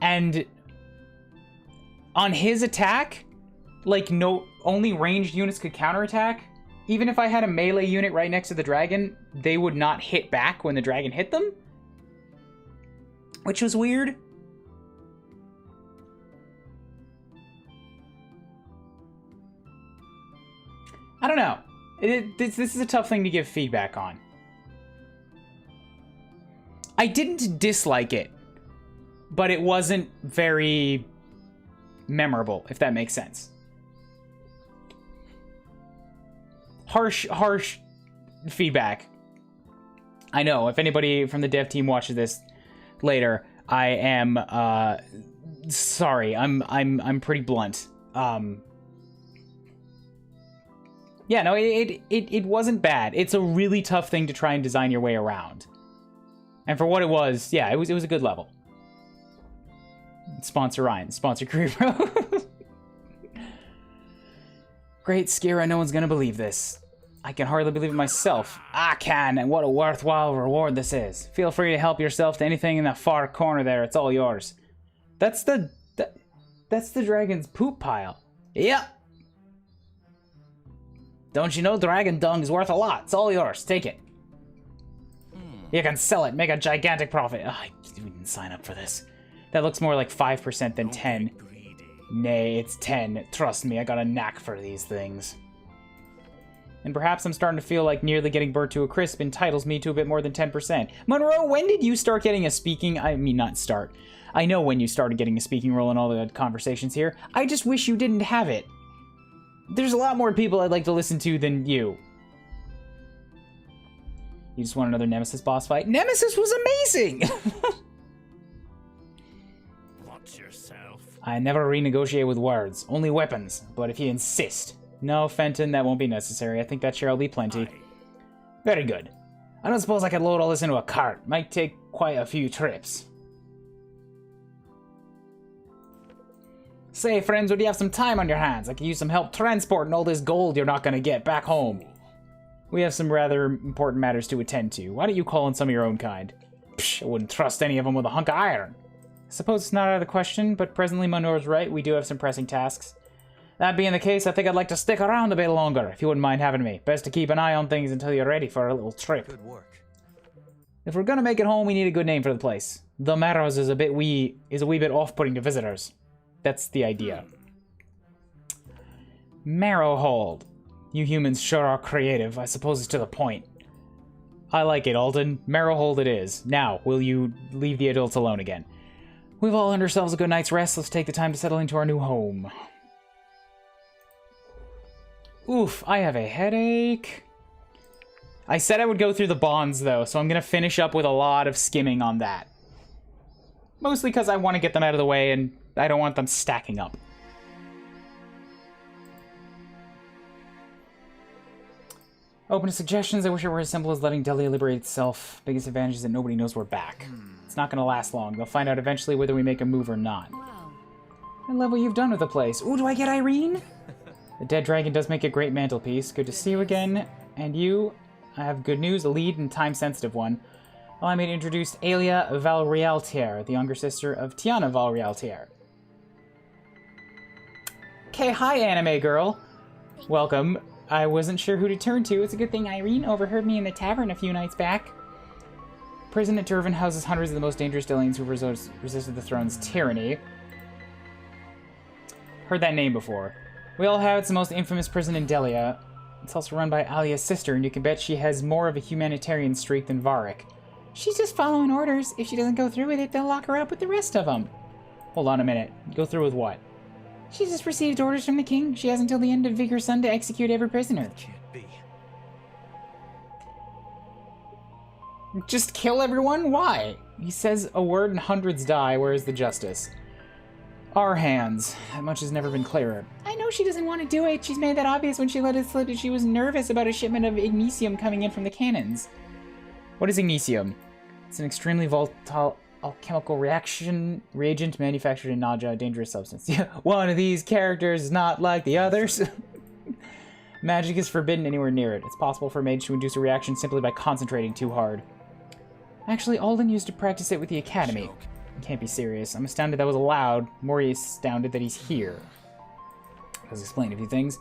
And on his attack, like, no, only ranged units could counterattack. Even if I had a melee unit right next to the dragon, they would not hit back when the dragon hit them. Which was weird. I don't know. This is a tough thing to give feedback on. I didn't dislike it, but it wasn't very memorable, if that makes sense. Harsh feedback. I know, if anybody from the dev team watches this later, I am sorry. I'm pretty blunt. Yeah, no, it wasn't bad. It's a really tough thing to try and design your way around. And for what it was, yeah, it was a good level. Sponsor Ryan, sponsor Kuuribro. Great, Skira, no one's gonna believe this. I can hardly believe it myself. I can, and what a worthwhile reward this is. Feel free to help yourself to anything in that far corner there, it's all yours. That's the dragon's poop pile. Yep. Don't you know dragon dung is worth a lot? It's all yours. Take it. You can sell it, make a gigantic profit. Oh, I didn't sign up for this. That looks more like 5% than 10. Nay, it's 10. Trust me, I got a knack for these things. And perhaps I'm starting to feel like nearly getting burnt to a crisp entitles me to a bit more than 10%. Monroe, when did you start getting a speaking... I mean, not start. I know when you started getting a speaking role in all the conversations here. I just wish you didn't have it. There's a lot more people I'd like to listen to than you. You just want another Nemesis boss fight? Nemesis was amazing! Watch yourself. I never renegotiate with words, only weapons. But if you insist... No, Fenton, that won't be necessary. I think that share will be plenty. Aye. Very good. I don't suppose I could load all this into a cart. Might take quite a few trips. Say, friends, would you have some time on your hands? I could use some help transporting all this gold you're not gonna get back home. We have some rather important matters to attend to. Why don't you call in some of your own kind? Psh, I wouldn't trust any of them with a hunk of iron. I suppose it's not out of the question, but presently Manora's right. We do have some pressing tasks. That being the case, I think I'd like to stick around a bit longer, if you wouldn't mind having me. Best to keep an eye on things until you're ready for a little trip. Good work. If we're gonna make it home, we need a good name for the place. The Marrows is a wee bit off-putting to visitors. That's the idea. Marrowhold. You humans sure are creative. I suppose it's to the point. I like it, Alden. Marrowhold it is. Now, will you leave the adults alone again? We've all earned ourselves a good night's rest. Let's take the time to settle into our new home. Oof, I have a headache. I said I would go through the bonds, though, so I'm going to finish up with a lot of skimming on that. Mostly because I want to get them out of the way, and I don't want them stacking up. Open to suggestions. I wish it were as simple as letting Delia liberate itself. Biggest advantage is that nobody knows we're back. It's not going to last long. They'll find out eventually whether we make a move or not. Wow. I love what you've done with the place. Ooh, do I get Irene? The dead dragon does make a great mantelpiece. Good to see you again. And you, I have good news, a lead and time-sensitive one. Allow me to introduce Alia Valrialtier, the younger sister of Tiana Valrialtier. Okay, hi, anime girl. Welcome. I wasn't sure who to turn to. It's a good thing Irene overheard me in the tavern a few nights back. Prison at Durvan houses hundreds of the most dangerous Delians who resisted the throne's tyranny. Heard that name before. We all have it's the most infamous prison in Delia. It's also run by Alia's sister, and you can bet she has more of a humanitarian streak than Varric. She's just following orders. If she doesn't go through with it, they'll lock her up with the rest of them. Hold on a minute. Go through with what? She's just received orders from the king. She has until the end of Vigor Sun to execute every prisoner. Can't be. Just kill everyone? Why? He says a word and hundreds die. Where is the justice? Our hands. That much has never been clearer. I know she doesn't want to do it. She's made that obvious when she let it slip that she was nervous about a shipment of ignesium coming in from the cannons. What is ignesium? It's an extremely volatile alchemical reagent manufactured in Naja, a dangerous substance. One of these characters is not like the others. Magic is forbidden anywhere near it. It's possible for a mage to induce a reaction simply by concentrating too hard. Actually, Alden used to practice it with the academy. You can't be serious. I'm astounded that was allowed. More astounded that he's here. Let's explain a few things.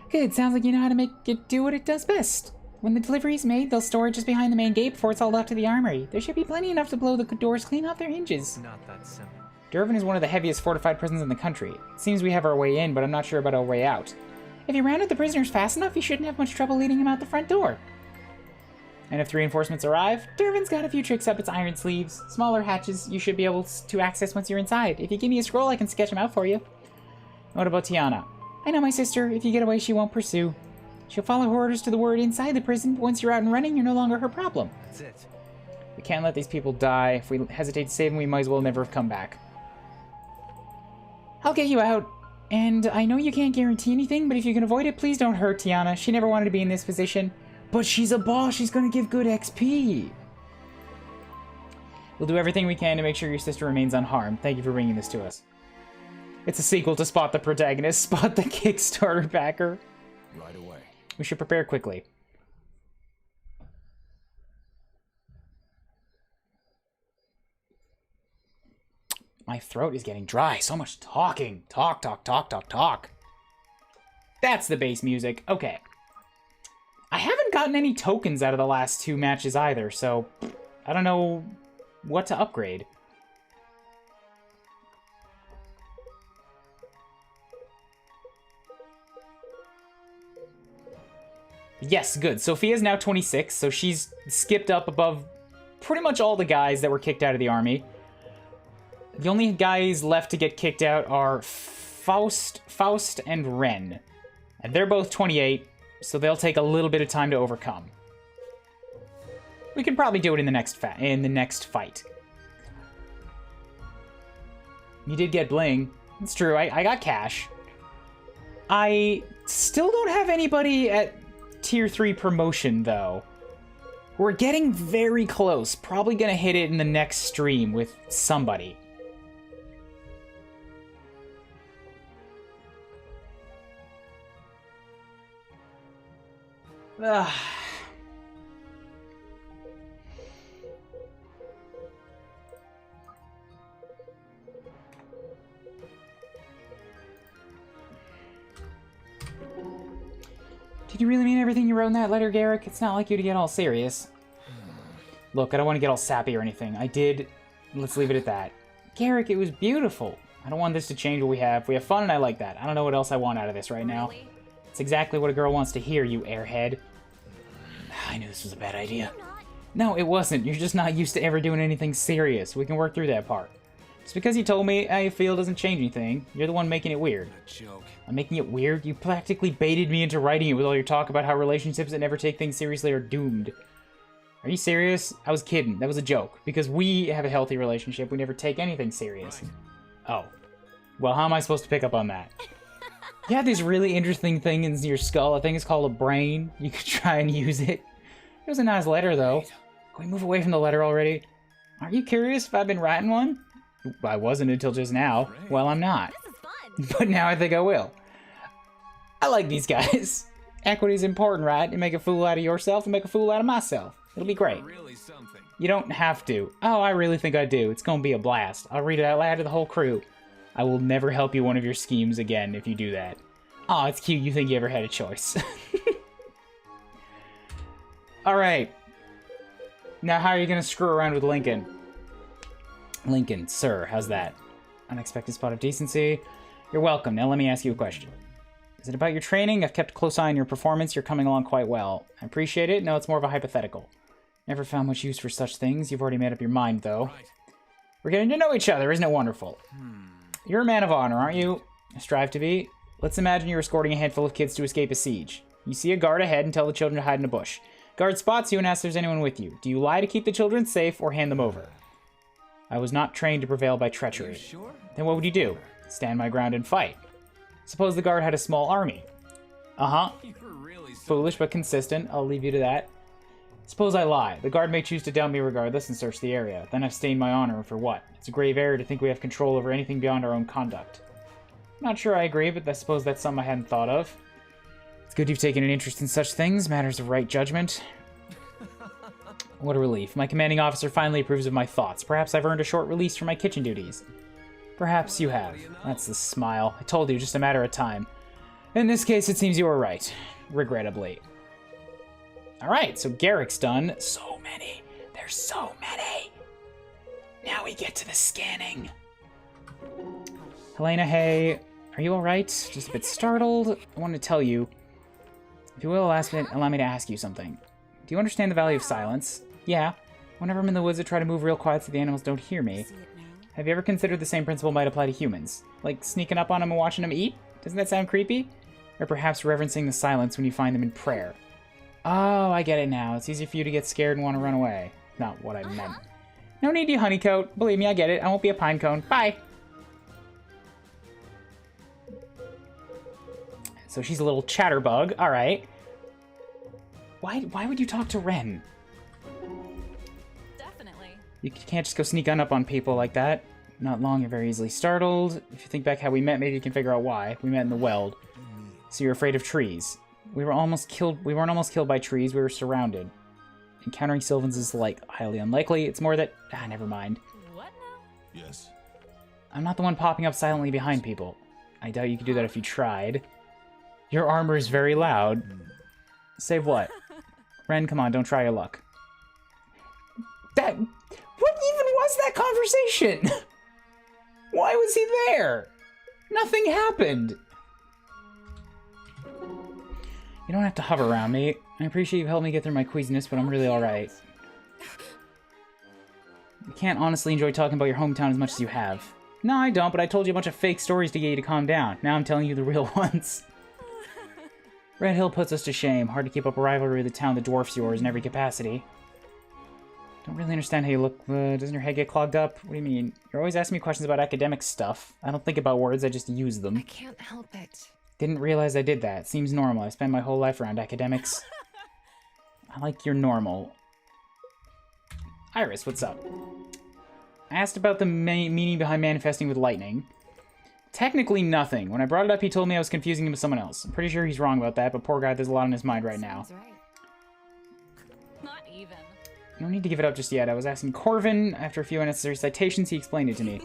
Good, sounds like you know how to make it do what it does best. When the delivery is made, they'll store it just behind the main gate before it's hauled off to the armory. There should be plenty enough to blow the doors clean off their hinges. Not that simple. Durvan is one of the heaviest fortified prisons in the country. It seems we have our way in, but I'm not sure about our way out. If you rounded the prisoners fast enough, you shouldn't have much trouble leading them out the front door. And if reinforcements arrive, Durvan's got a few tricks up its iron sleeves. Smaller hatches you should be able to access once you're inside. If you give me a scroll, I can sketch them out for you. What about Tiana? I know my sister. If you get away, she won't pursue. She'll follow her orders to the word inside the prison, but once you're out and running, you're no longer her problem. That's it. We can't let these people die. If we hesitate to save them, we might as well never have come back. I'll get you out. And I know you can't guarantee anything, but if you can avoid it, please don't hurt Tiana. She never wanted to be in this position. But she's a boss. She's going to give good XP. We'll do everything we can to make sure your sister remains unharmed. Thank you for bringing this to us. It's a sequel to Spot the Protagonist, Spot the Kickstarter backer. Right away. We should prepare quickly. My throat is getting dry. So much talking. Talk, talk, talk, talk, talk. That's the bass music. Okay. I haven't gotten any tokens out of the last 2 matches either, so I don't know what to upgrade. Yes, good. Sophia's now 26, so she's skipped up above pretty much all the guys that were kicked out of the army. The only guys left to get kicked out are Faust, and Ren. And they're both 28, so they'll take a little bit of time to overcome. We can probably do it in the next fight. You did get bling. It's true, I got cash. I still don't have anybody at Tier 3 promotion, though. We're getting very close. Probably gonna hit it in the next stream with somebody. Ugh. Did you really mean everything you wrote in that letter, Garrick? It's not like you to get all serious. Look, I don't want to get all sappy or anything. I did. Let's leave it at that. Garrick, it was beautiful. I don't want this to change what we have. We have fun and I like that. I don't know what else I want out of this right now. Really? It's exactly what a girl wants to hear, you airhead. I knew this was a bad idea. No, it wasn't. You're just not used to ever doing anything serious. We can work through that part. Just because you told me how you feel doesn't change anything. You're the one making it weird. A joke. I'm making it weird? You practically baited me into writing it with all your talk about how relationships that never take things seriously are doomed. Are you serious? I was kidding. That was a joke. Because we have a healthy relationship, we never take anything serious. Right. Oh. Well, how am I supposed to pick up on that? You have this really interesting thing in your skull. I think it's called a brain. You could try and use it. It was a nice letter, though. Can we move away from the letter already? Aren't you curious if I've been writing one? I wasn't until just now. Great. Well, I'm not. This is fun. But now I think I will. I like these guys. Equity's important, right? You make a fool out of yourself and make a fool out of myself. It'll be great. Really something. You don't have to. Oh, I really think I do. It's gonna be a blast. I'll read it out loud to the whole crew. I will never help you one of your schemes again if you do that. Aw, it's cute. You think you ever had a choice. Alright. Now, how are you gonna screw around with Lincoln? Lincoln, sir, how's that? Unexpected spot of decency. You're welcome. Now let me ask you a question. Is it about your training? I've kept a close eye on your performance. You're coming along quite well. I appreciate it. No, it's more of a hypothetical. Never found much use for such things. You've already made up your mind, though. Right. We're getting to know each other. Isn't it wonderful? You're a man of honor, aren't you? Strive to be. Let's imagine you're escorting a handful of kids to escape a siege. You see a guard ahead and tell the children to hide in a bush. Guard spots you and asks if there's anyone with you. Do you lie to keep the children safe or hand them over? I was not trained to prevail by treachery. Sure? Then what would you do? Stand my ground and fight. Suppose the guard had a small army. Uh-huh. You're really so Foolish but consistent. I'll leave you to that. Suppose I lie. The guard may choose to doubt me regardless and search the area. Then I've stained my honor, and for what? It's a grave error to think we have control over anything beyond our own conduct. Not sure I agree, but I suppose that's something I hadn't thought of. It's good you've taken an interest in such things, matters of right judgment. What a relief. My commanding officer finally approves of my thoughts. Perhaps I've earned a short release from my kitchen duties. Perhaps you have. That's the smile. I told you, just a matter of time. In this case, it seems you were right. Regrettably. Alright, so Garrick's done. So many. There's so many. Now we get to the scanning. Helena, hey. Are you alright? Just a bit startled? I want to tell you. If you will, allow me to ask you something. Do you understand the value of silence? Yeah. Whenever I'm in the woods, I try to move real quiet so the animals don't hear me. Have you ever considered the same principle might apply to humans? Like sneaking up on them and watching them eat? Doesn't that sound creepy? Or perhaps reverencing the silence when you find them in prayer? Oh, I get it now. It's easier for you to get scared and want to run away. Not what I meant. No need to honeycoat. Believe me, I get it. I won't be a pine cone. Bye! So she's a little chatterbug. Alright. Why would you talk to Ren? Definitely. You can't just go sneak up on people like that. Not long, you're very easily startled. If you think back how we met, maybe you can figure out why. We met in the Weld. So you're afraid of trees. We weren't almost killed by trees, we were surrounded. Encountering Sylvans is, like, highly unlikely. It's more that... never mind. What now? Yes. I'm not the one popping up silently behind people. I doubt you could do that if you tried. Your armor is very loud. Save what? Ren, come on, don't try your luck. What even was that conversation? Why was he there? Nothing happened. You don't have to hover around me. I appreciate you've helped me get through my queasiness, but I'm really alright. You can't honestly enjoy talking about your hometown as much as you have. No, I don't, but I told you a bunch of fake stories to get you to calm down. Now I'm telling you the real ones. Red Hill puts us to shame. Hard to keep up a rivalry with a town that dwarfs yours in every capacity. Don't really understand how you look. Doesn't your head get clogged up? What do you mean? You're always asking me questions about academic stuff. I don't think about words, I just use them. I can't help it. Didn't realize I did that. Seems normal. I spent my whole life around academics. I like your normal. Iris, what's up? I asked about the meaning behind manifesting with lightning. Technically nothing. When I brought it up, he told me I was confusing him with someone else. I'm pretty sure he's wrong about that, but poor guy, there's a lot on his mind right now. Sounds right. Not even. No need to give it up just yet. I was asking Corvin. After a few unnecessary citations, he explained it to me.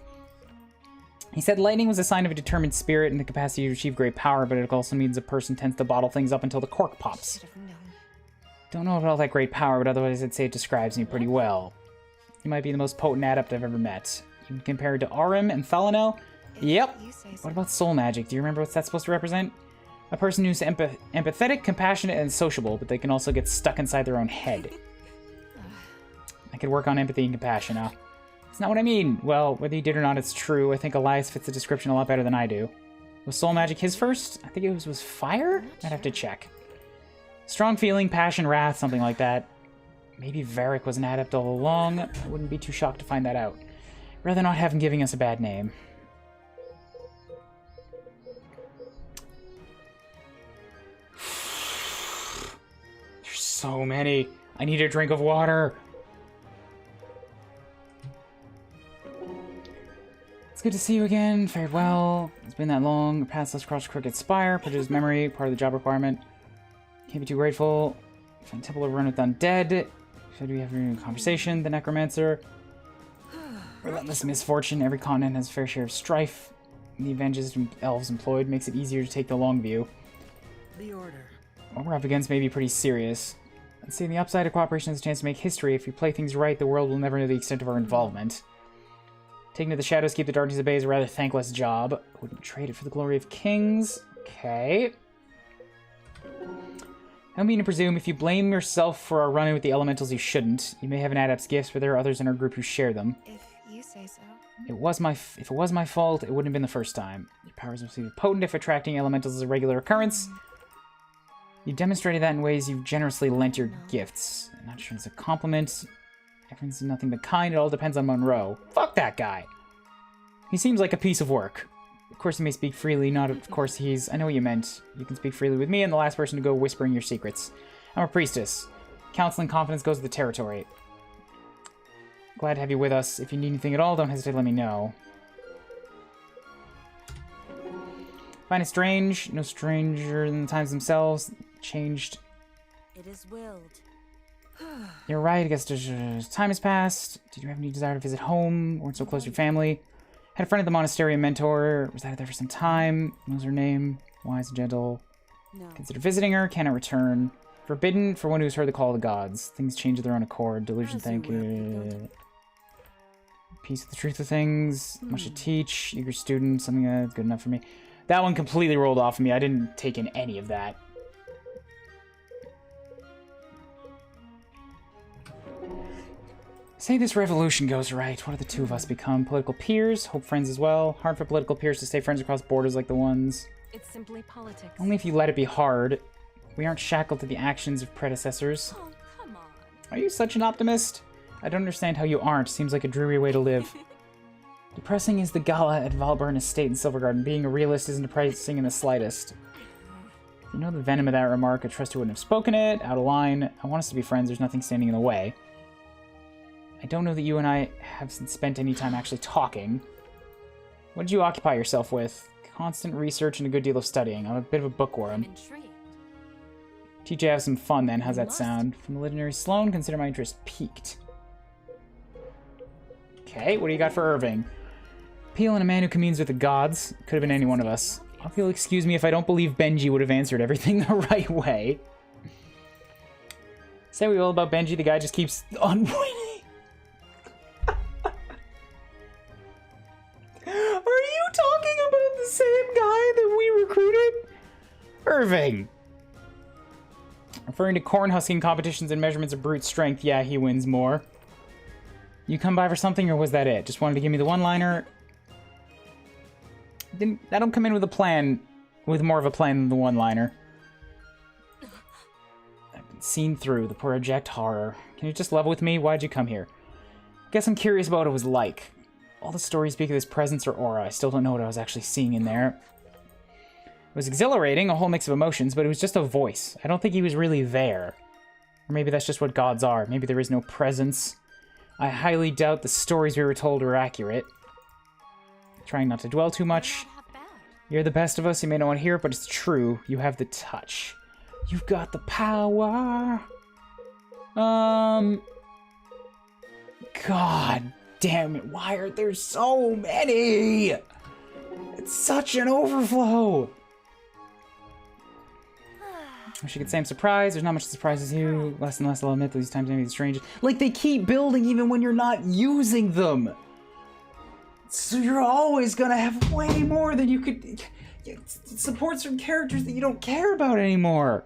He said lightning was a sign of a determined spirit and the capacity to achieve great power, but it also means a person tends to bottle things up until the cork pops. Should have known. Don't know about all that great power, but otherwise I'd say it describes me pretty well. He might be the most potent adept I've ever met. You can compare it to Arim and Thalanel. Yep. You say so. What about soul magic? Do you remember what that's supposed to represent? A person who's empathetic, compassionate, and sociable, but they can also get stuck inside their own head. I could work on empathy and compassion, huh? It's not what I mean. Well, whether you did or not, it's true. I think Elias fits the description a lot better than I do. Was soul magic his first? I think it was fire? I'd have to check. Strong feeling, passion, wrath, something like that. Maybe Varric was an adept all along. I wouldn't be too shocked to find that out. Rather not have him giving us a bad name. There's so many. I need a drink of water. It's good to see you again. Fared well. It's been that long. Your paths across Crooked Spire. Prejudice memory. Part of the job requirement. Can't be too grateful. Find Temple of Run with Undead. Should we have a conversation? The Necromancer. Relentless misfortune. Every continent has a fair share of strife. The advantages elves employed makes it easier to take the long view. The order. What we're up against may be pretty serious. I'd say the upside of cooperation is a chance to make history. If we play things right, the world will never know the extent of our involvement. Taking to the shadows, keep the darkness at bay is a rather thankless job. Wouldn't trade it for the glory of kings. Okay. I don't mean to presume, if you blame yourself for our run-in with the elementals, you shouldn't. You may have an adept's gifts, but there are others in our group who share them. If you say so. If it was my fault, it wouldn't have been the first time. Your powers must be potent if attracting elementals is a regular occurrence. You demonstrated that in ways you've generously lent your gifts. I'm not sure it's a compliment. Everyone's nothing but kind. It all depends on Monroe. Fuck that guy. He seems like a piece of work. Of course, he may speak freely. Not, of course, he's... I know what you meant. You can speak freely with me, and the last person to go whispering your secrets. I'm a priestess. Counsel and confidence goes with the territory. Glad to have you with us. If you need anything at all, don't hesitate to let me know. Find it strange. No stranger than the times themselves. Changed. It is willed. You're right. I guess time has passed. Did you have any desire to visit home? Weren't so close to your family. Had a friend at the monastery, a mentor. Resided there for some time. What was her name? Wise and gentle. No. Consider visiting her. Cannot return. Forbidden for one who's heard the call of the gods. Things change of their own accord. Delusion, thank you. Peace with the truth of things. Much to teach. Eager student. Something that's good enough for me. That one completely rolled off of me. I didn't take in any of that. Say this revolution goes right. What do the two of us become? Political peers? Hope friends as well. Hard for political peers to stay friends across borders like the ones. It's simply politics. Only if you let it be hard. We aren't shackled to the actions of predecessors. Oh, come on. Are you such an optimist? I don't understand how you aren't. Seems like a dreary way to live. Depressing is the gala at Valburn Estate in Silvergarden. Being a realist isn't depressing in the slightest. If you know the venom of that remark, I trust you wouldn't have spoken it. Out of line. I want us to be friends. There's nothing standing in the way. I don't know that you and I have spent any time actually talking. What did you occupy yourself with? Constant research and a good deal of studying. I'm a bit of a bookworm. Intrigued. TJ, have some fun then. How's that sound? From the legendary Sloane, consider my interest piqued. Okay, what do you got for Irving? Appeal and a man who communes with the gods. Could have been any one of us. I hope you'll excuse me if I don't believe Benji would have answered everything the right way. Say we will about Benji, the guy just keeps unwinning. Are you talking about the same guy that we recruited? Irving. Referring to corn husking competitions and measurements of brute strength, yeah, he wins more. You come by for something, or was that it? Just wanted to give me the one-liner? I don't come in with a plan, with more of a plan than the one-liner. I've been seen through the poor abject horror. Can you just level with me? Why'd you come here? Guess I'm curious about what it was like. All the stories speak of this presence or aura. I still don't know what I was actually seeing in there. It was exhilarating, a whole mix of emotions, but it was just a voice. I don't think he was really there. Or maybe that's just what gods are. Maybe there is no presence. I highly doubt the stories we were told were accurate. Trying not to dwell too much. You're the best of us. You may not want to hear it, but it's true. You have the touch. You've got the power. God damn it. Why are there so many? It's such an overflow. Wish you could say I'm surprised. There's not much that surprises you. Less and less I'll admit that these times maybe the strangest. Like, they keep building even when you're not using them. So you're always gonna have way more than you could... Supports from characters that you don't care about anymore.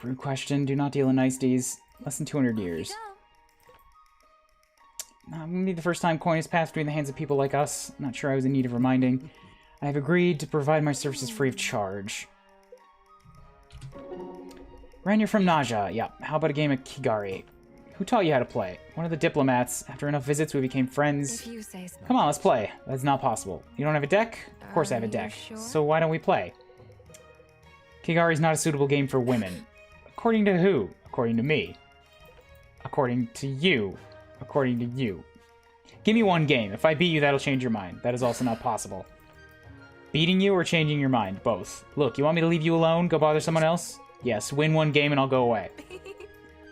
Rude question. Do not deal in niceties. Less than 200 years. Maybe the first time coin has passed between the hands of people like us. Not sure I was in need of reminding. I have agreed to provide my services free of charge. Ran, you're from Naja. Yeah. How about a game of Kigari? Who taught you how to play? One of the diplomats. After enough visits, we became friends. If you say so. Come on, let's play. That's not possible. You don't have a deck? Of course I have a deck. Sure? So why don't we play? Kigari's not a suitable game for women. According to who? According to me. According to you. According to you. Give me one game. If I beat you, that'll change your mind. That is also not possible. Beating you or changing your mind? Both. Look, you want me to leave you alone? Go bother someone else? Yes, win one game and I'll go away.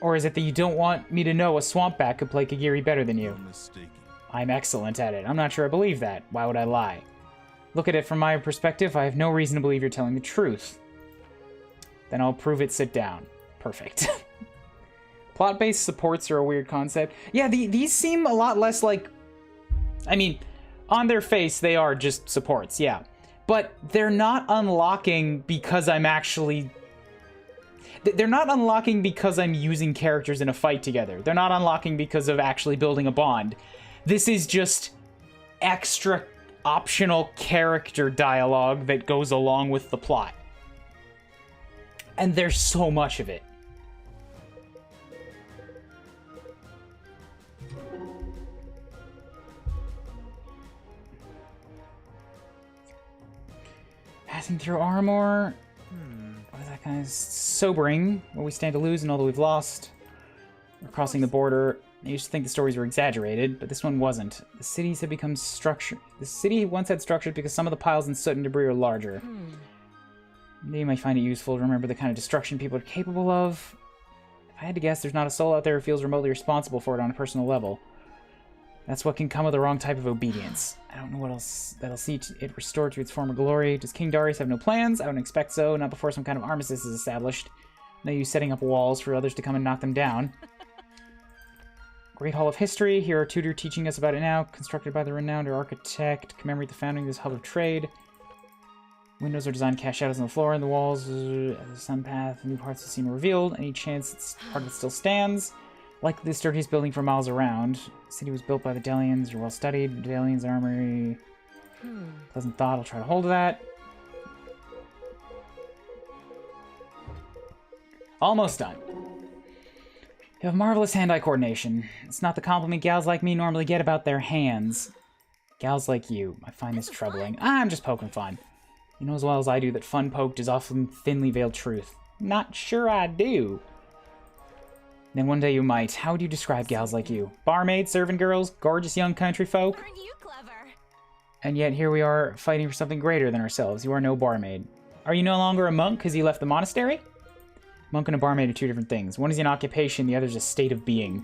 Or is it that you don't want me to know a swamp bat could play Kigiri better than you? Mistaken. I'm excellent at it. I'm not sure I believe that. Why would I lie? Look at it from my perspective, I have no reason to believe you're telling the truth. Then I'll prove it. Sit down. Perfect. Plot-based supports are a weird concept. Yeah, these seem a lot less like... I mean, on their face, they are just supports, yeah. But they're not unlocking because I'm actually... They're not unlocking because I'm using characters in a fight together. They're not unlocking because of actually building a bond. This is just extra optional character dialogue that goes along with the plot. And there's so much of it. Passing through Armor. What is that kind of sobering? What we stand to lose and all that we've lost. We're crossing the border. I used to think the stories were exaggerated, but this one wasn't. The cities have become structured. The city once had structures because some of the piles and soot and debris are larger. You might find it useful to remember the kind of destruction people are capable of. If I had to guess, there's not a soul out there who feels remotely responsible for it on a personal level. That's what can come with the wrong type of obedience. I don't know what else that'll see it restored to its former glory. Does King Darius have no plans? I don't expect so, not before some kind of armistice is established. No use setting up walls for others to come and knock them down. Great Hall of History. Here are tutor teaching us about it now. Constructed by the renowned architect. Commemorate the founding of this hub of trade. Windows are designed to cast shadows on the floor and the walls. As a sun path, new parts of the scene are revealed. Any chance it's part of it still stands. Like the sturdiest building for miles around. The city was built by the Delians. You're well studied. Delians armory. Pleasant thought. I'll try to hold that. Almost done. You have marvelous hand-eye coordination. It's not the compliment gals like me normally get about their hands. Gals like you. I find this troubling. I'm just poking fun. You know as well as I do that fun poked is often thinly veiled truth. Not sure I do. Then one day you might. How would you describe gals like you? Barmaids, servant girls, gorgeous young country folk? Aren't you clever? And yet here we are, fighting for something greater than ourselves. You are no barmaid. Are you no longer a monk because you left the monastery? Monk and a barmaid are two different things. One is an occupation, the other is a state of being.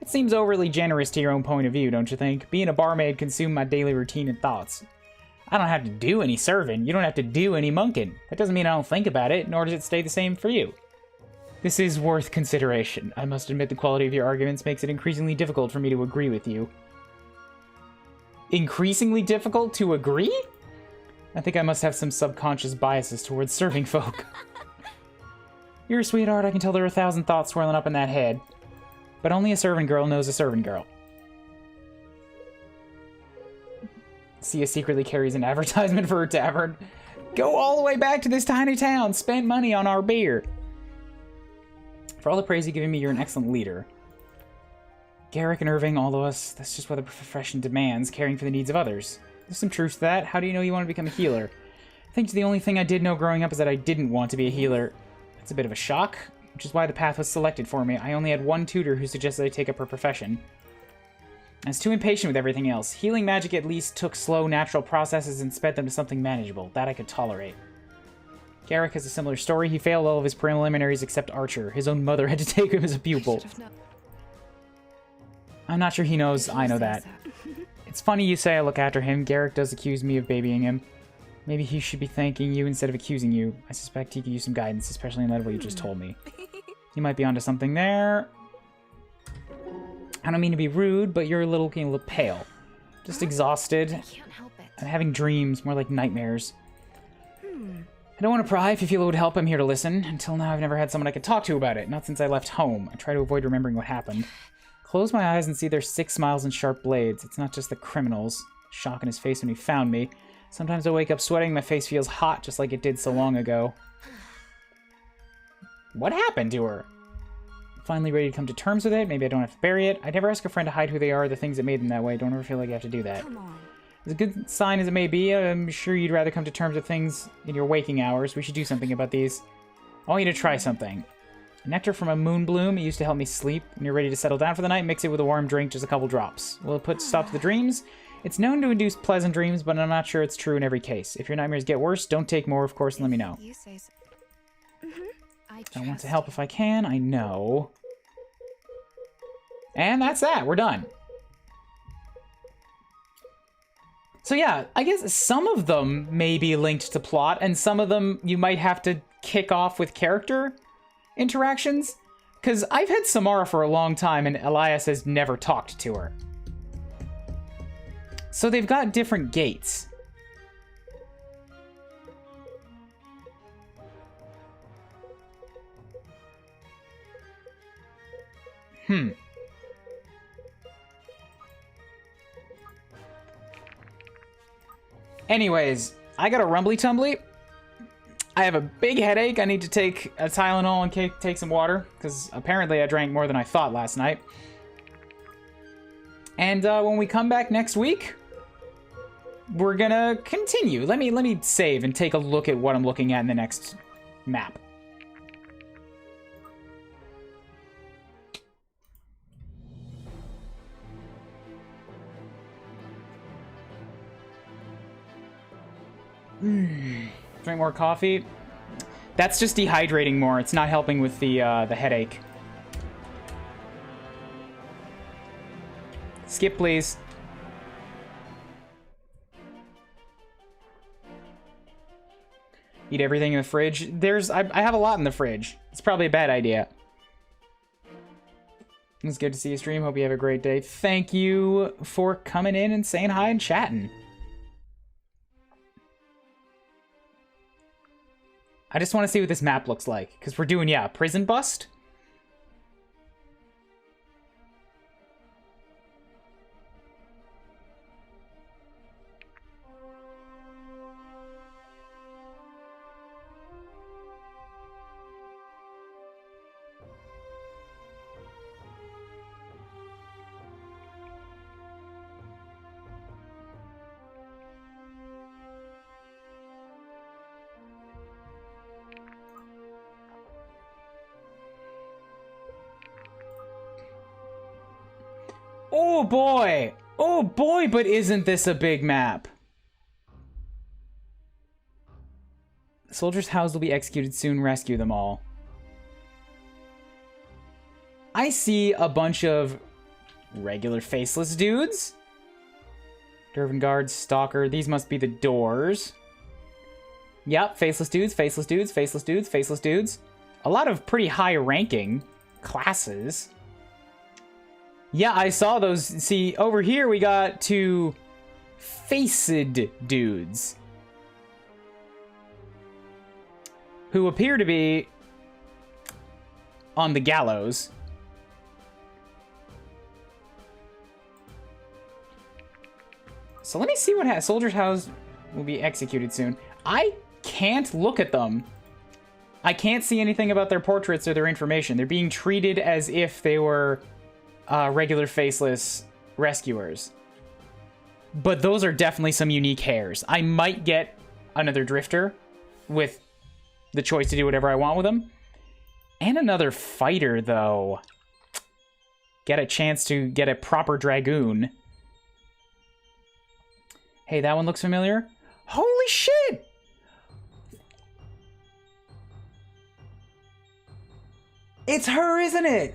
It seems overly generous to your own point of view, don't you think? Being a barmaid consumed my daily routine and thoughts. I don't have to do any serving. You don't have to do any monking. That doesn't mean I don't think about it, nor does it stay the same for you. This is worth consideration. I must admit the quality of your arguments makes it increasingly difficult for me to agree with you. Increasingly difficult to agree? I think I must have some subconscious biases towards serving folk. You're a sweetheart, I can tell there are 1,000 thoughts swirling up in that head. But only a servant girl knows a servant girl. Sia secretly carries an advertisement for her tavern. Go all the way back to this tiny town, spend money on our beer. For all the praise you've given me, you're an excellent leader. Garrick and Irving, all of us, that's just what the profession demands, caring for the needs of others. There's some truth to that. How do you know you want to become a healer? I think the only thing I did know growing up is that I didn't want to be a healer. It's a bit of a shock, which is why the path was selected for me. I only had one tutor who suggested I take up her profession. I was too impatient with everything else. Healing magic at least took slow, natural processes and sped them to something manageable. That I could tolerate. Garrick has a similar story. He failed all of his preliminaries except Archer. His own mother had to take him as a pupil. I'm not sure he knows I know that. It's funny you say I look after him. Garrick does accuse me of babying him. Maybe he should be thanking you instead of accusing you. I suspect he could use some guidance, especially in light of what you just told me. You might be onto something there. I don't mean to be rude, but you're looking a little pale. Just exhausted. I can't help it. I'm having dreams, more like nightmares. I don't want to pry. If you feel it would help, I'm here to listen. Until now, I've never had someone I could talk to about it. Not since I left home. I try to avoid remembering what happened. Close my eyes and see their 6 smiles and sharp blades. It's not just the criminals. Shock in his face when he found me. Sometimes I wake up sweating. My face feels hot, just like it did so long ago. What happened to her? Finally ready to come to terms with it. Maybe I don't have to bury it. I never ask a friend to hide who they are, the things that made them that way. Don't ever feel like I have to do that. Come on. As a good sign as it may be, I'm sure you'd rather come to terms with things in your waking hours. We should do something about these. I want you to try something. Nectar from a moon bloom. It used to help me sleep. When you're ready to settle down for the night, mix it with a warm drink, just a couple drops. Will it put stop to the dreams? It's known to induce pleasant dreams, but I'm not sure it's true in every case. If your nightmares get worse, don't take more, of course, and let me know. You say so. I want to help if I can, I know. And that's that. We're done. So yeah, I guess some of them may be linked to plot, and some of them you might have to kick off with character interactions. Because I've had Samara for a long time, and Elias has never talked to her. So they've got different gates. Anyways, I got a rumbly tumbly. I have a big headache. I need to take a Tylenol and take some water, because apparently I drank more than I thought last night. And when we come back next week, we're gonna continue. Let me save and take a look at what I'm looking at in the next map. Drink more coffee. That's just dehydrating more. It's not helping with the headache. Skip, please. Eat everything in the fridge. I have a lot in the fridge. It's probably a bad idea. It's good to see you stream. Hope you have a great day. Thank you for coming in and saying hi and chatting. I just want to see what this map looks like, because we're doing, yeah, prison bust. Oh boy! Oh boy, but isn't this a big map? Soldiers' house will be executed soon. Rescue them all. I see a bunch of regular faceless dudes. Dervin guards, stalker. These must be the doors. Yep, faceless dudes, faceless dudes, faceless dudes, faceless dudes. A lot of pretty high ranking classes. Yeah, I saw those. See, over here we got two faced dudes who appear to be on the gallows. So let me see what Soldier's House will be executed soon. I can't look at them. I can't see anything about their portraits or their information. They're being treated as if they were regular faceless rescuers. But those are definitely some unique hairs. I might get another drifter with the choice to do whatever I want with them. And another fighter, though. Get a chance to get a proper dragoon. Hey, that one looks familiar. Holy shit! It's her, isn't it?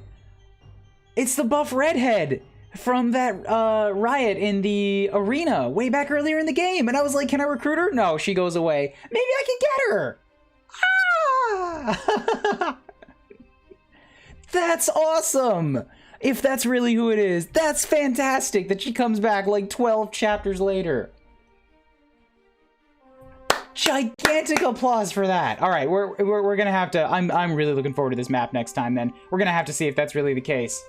It's the buff redhead from that riot in the arena way back earlier in the game. And I was like, can I recruit her? No, she goes away. Maybe I can get her. Ah! That's awesome. If that's really who it is, that's fantastic that she comes back like 12 chapters later. Gigantic applause for that. All right, we're gonna have to. I'm really looking forward to this map next time. Then we're gonna have to see if that's really the case.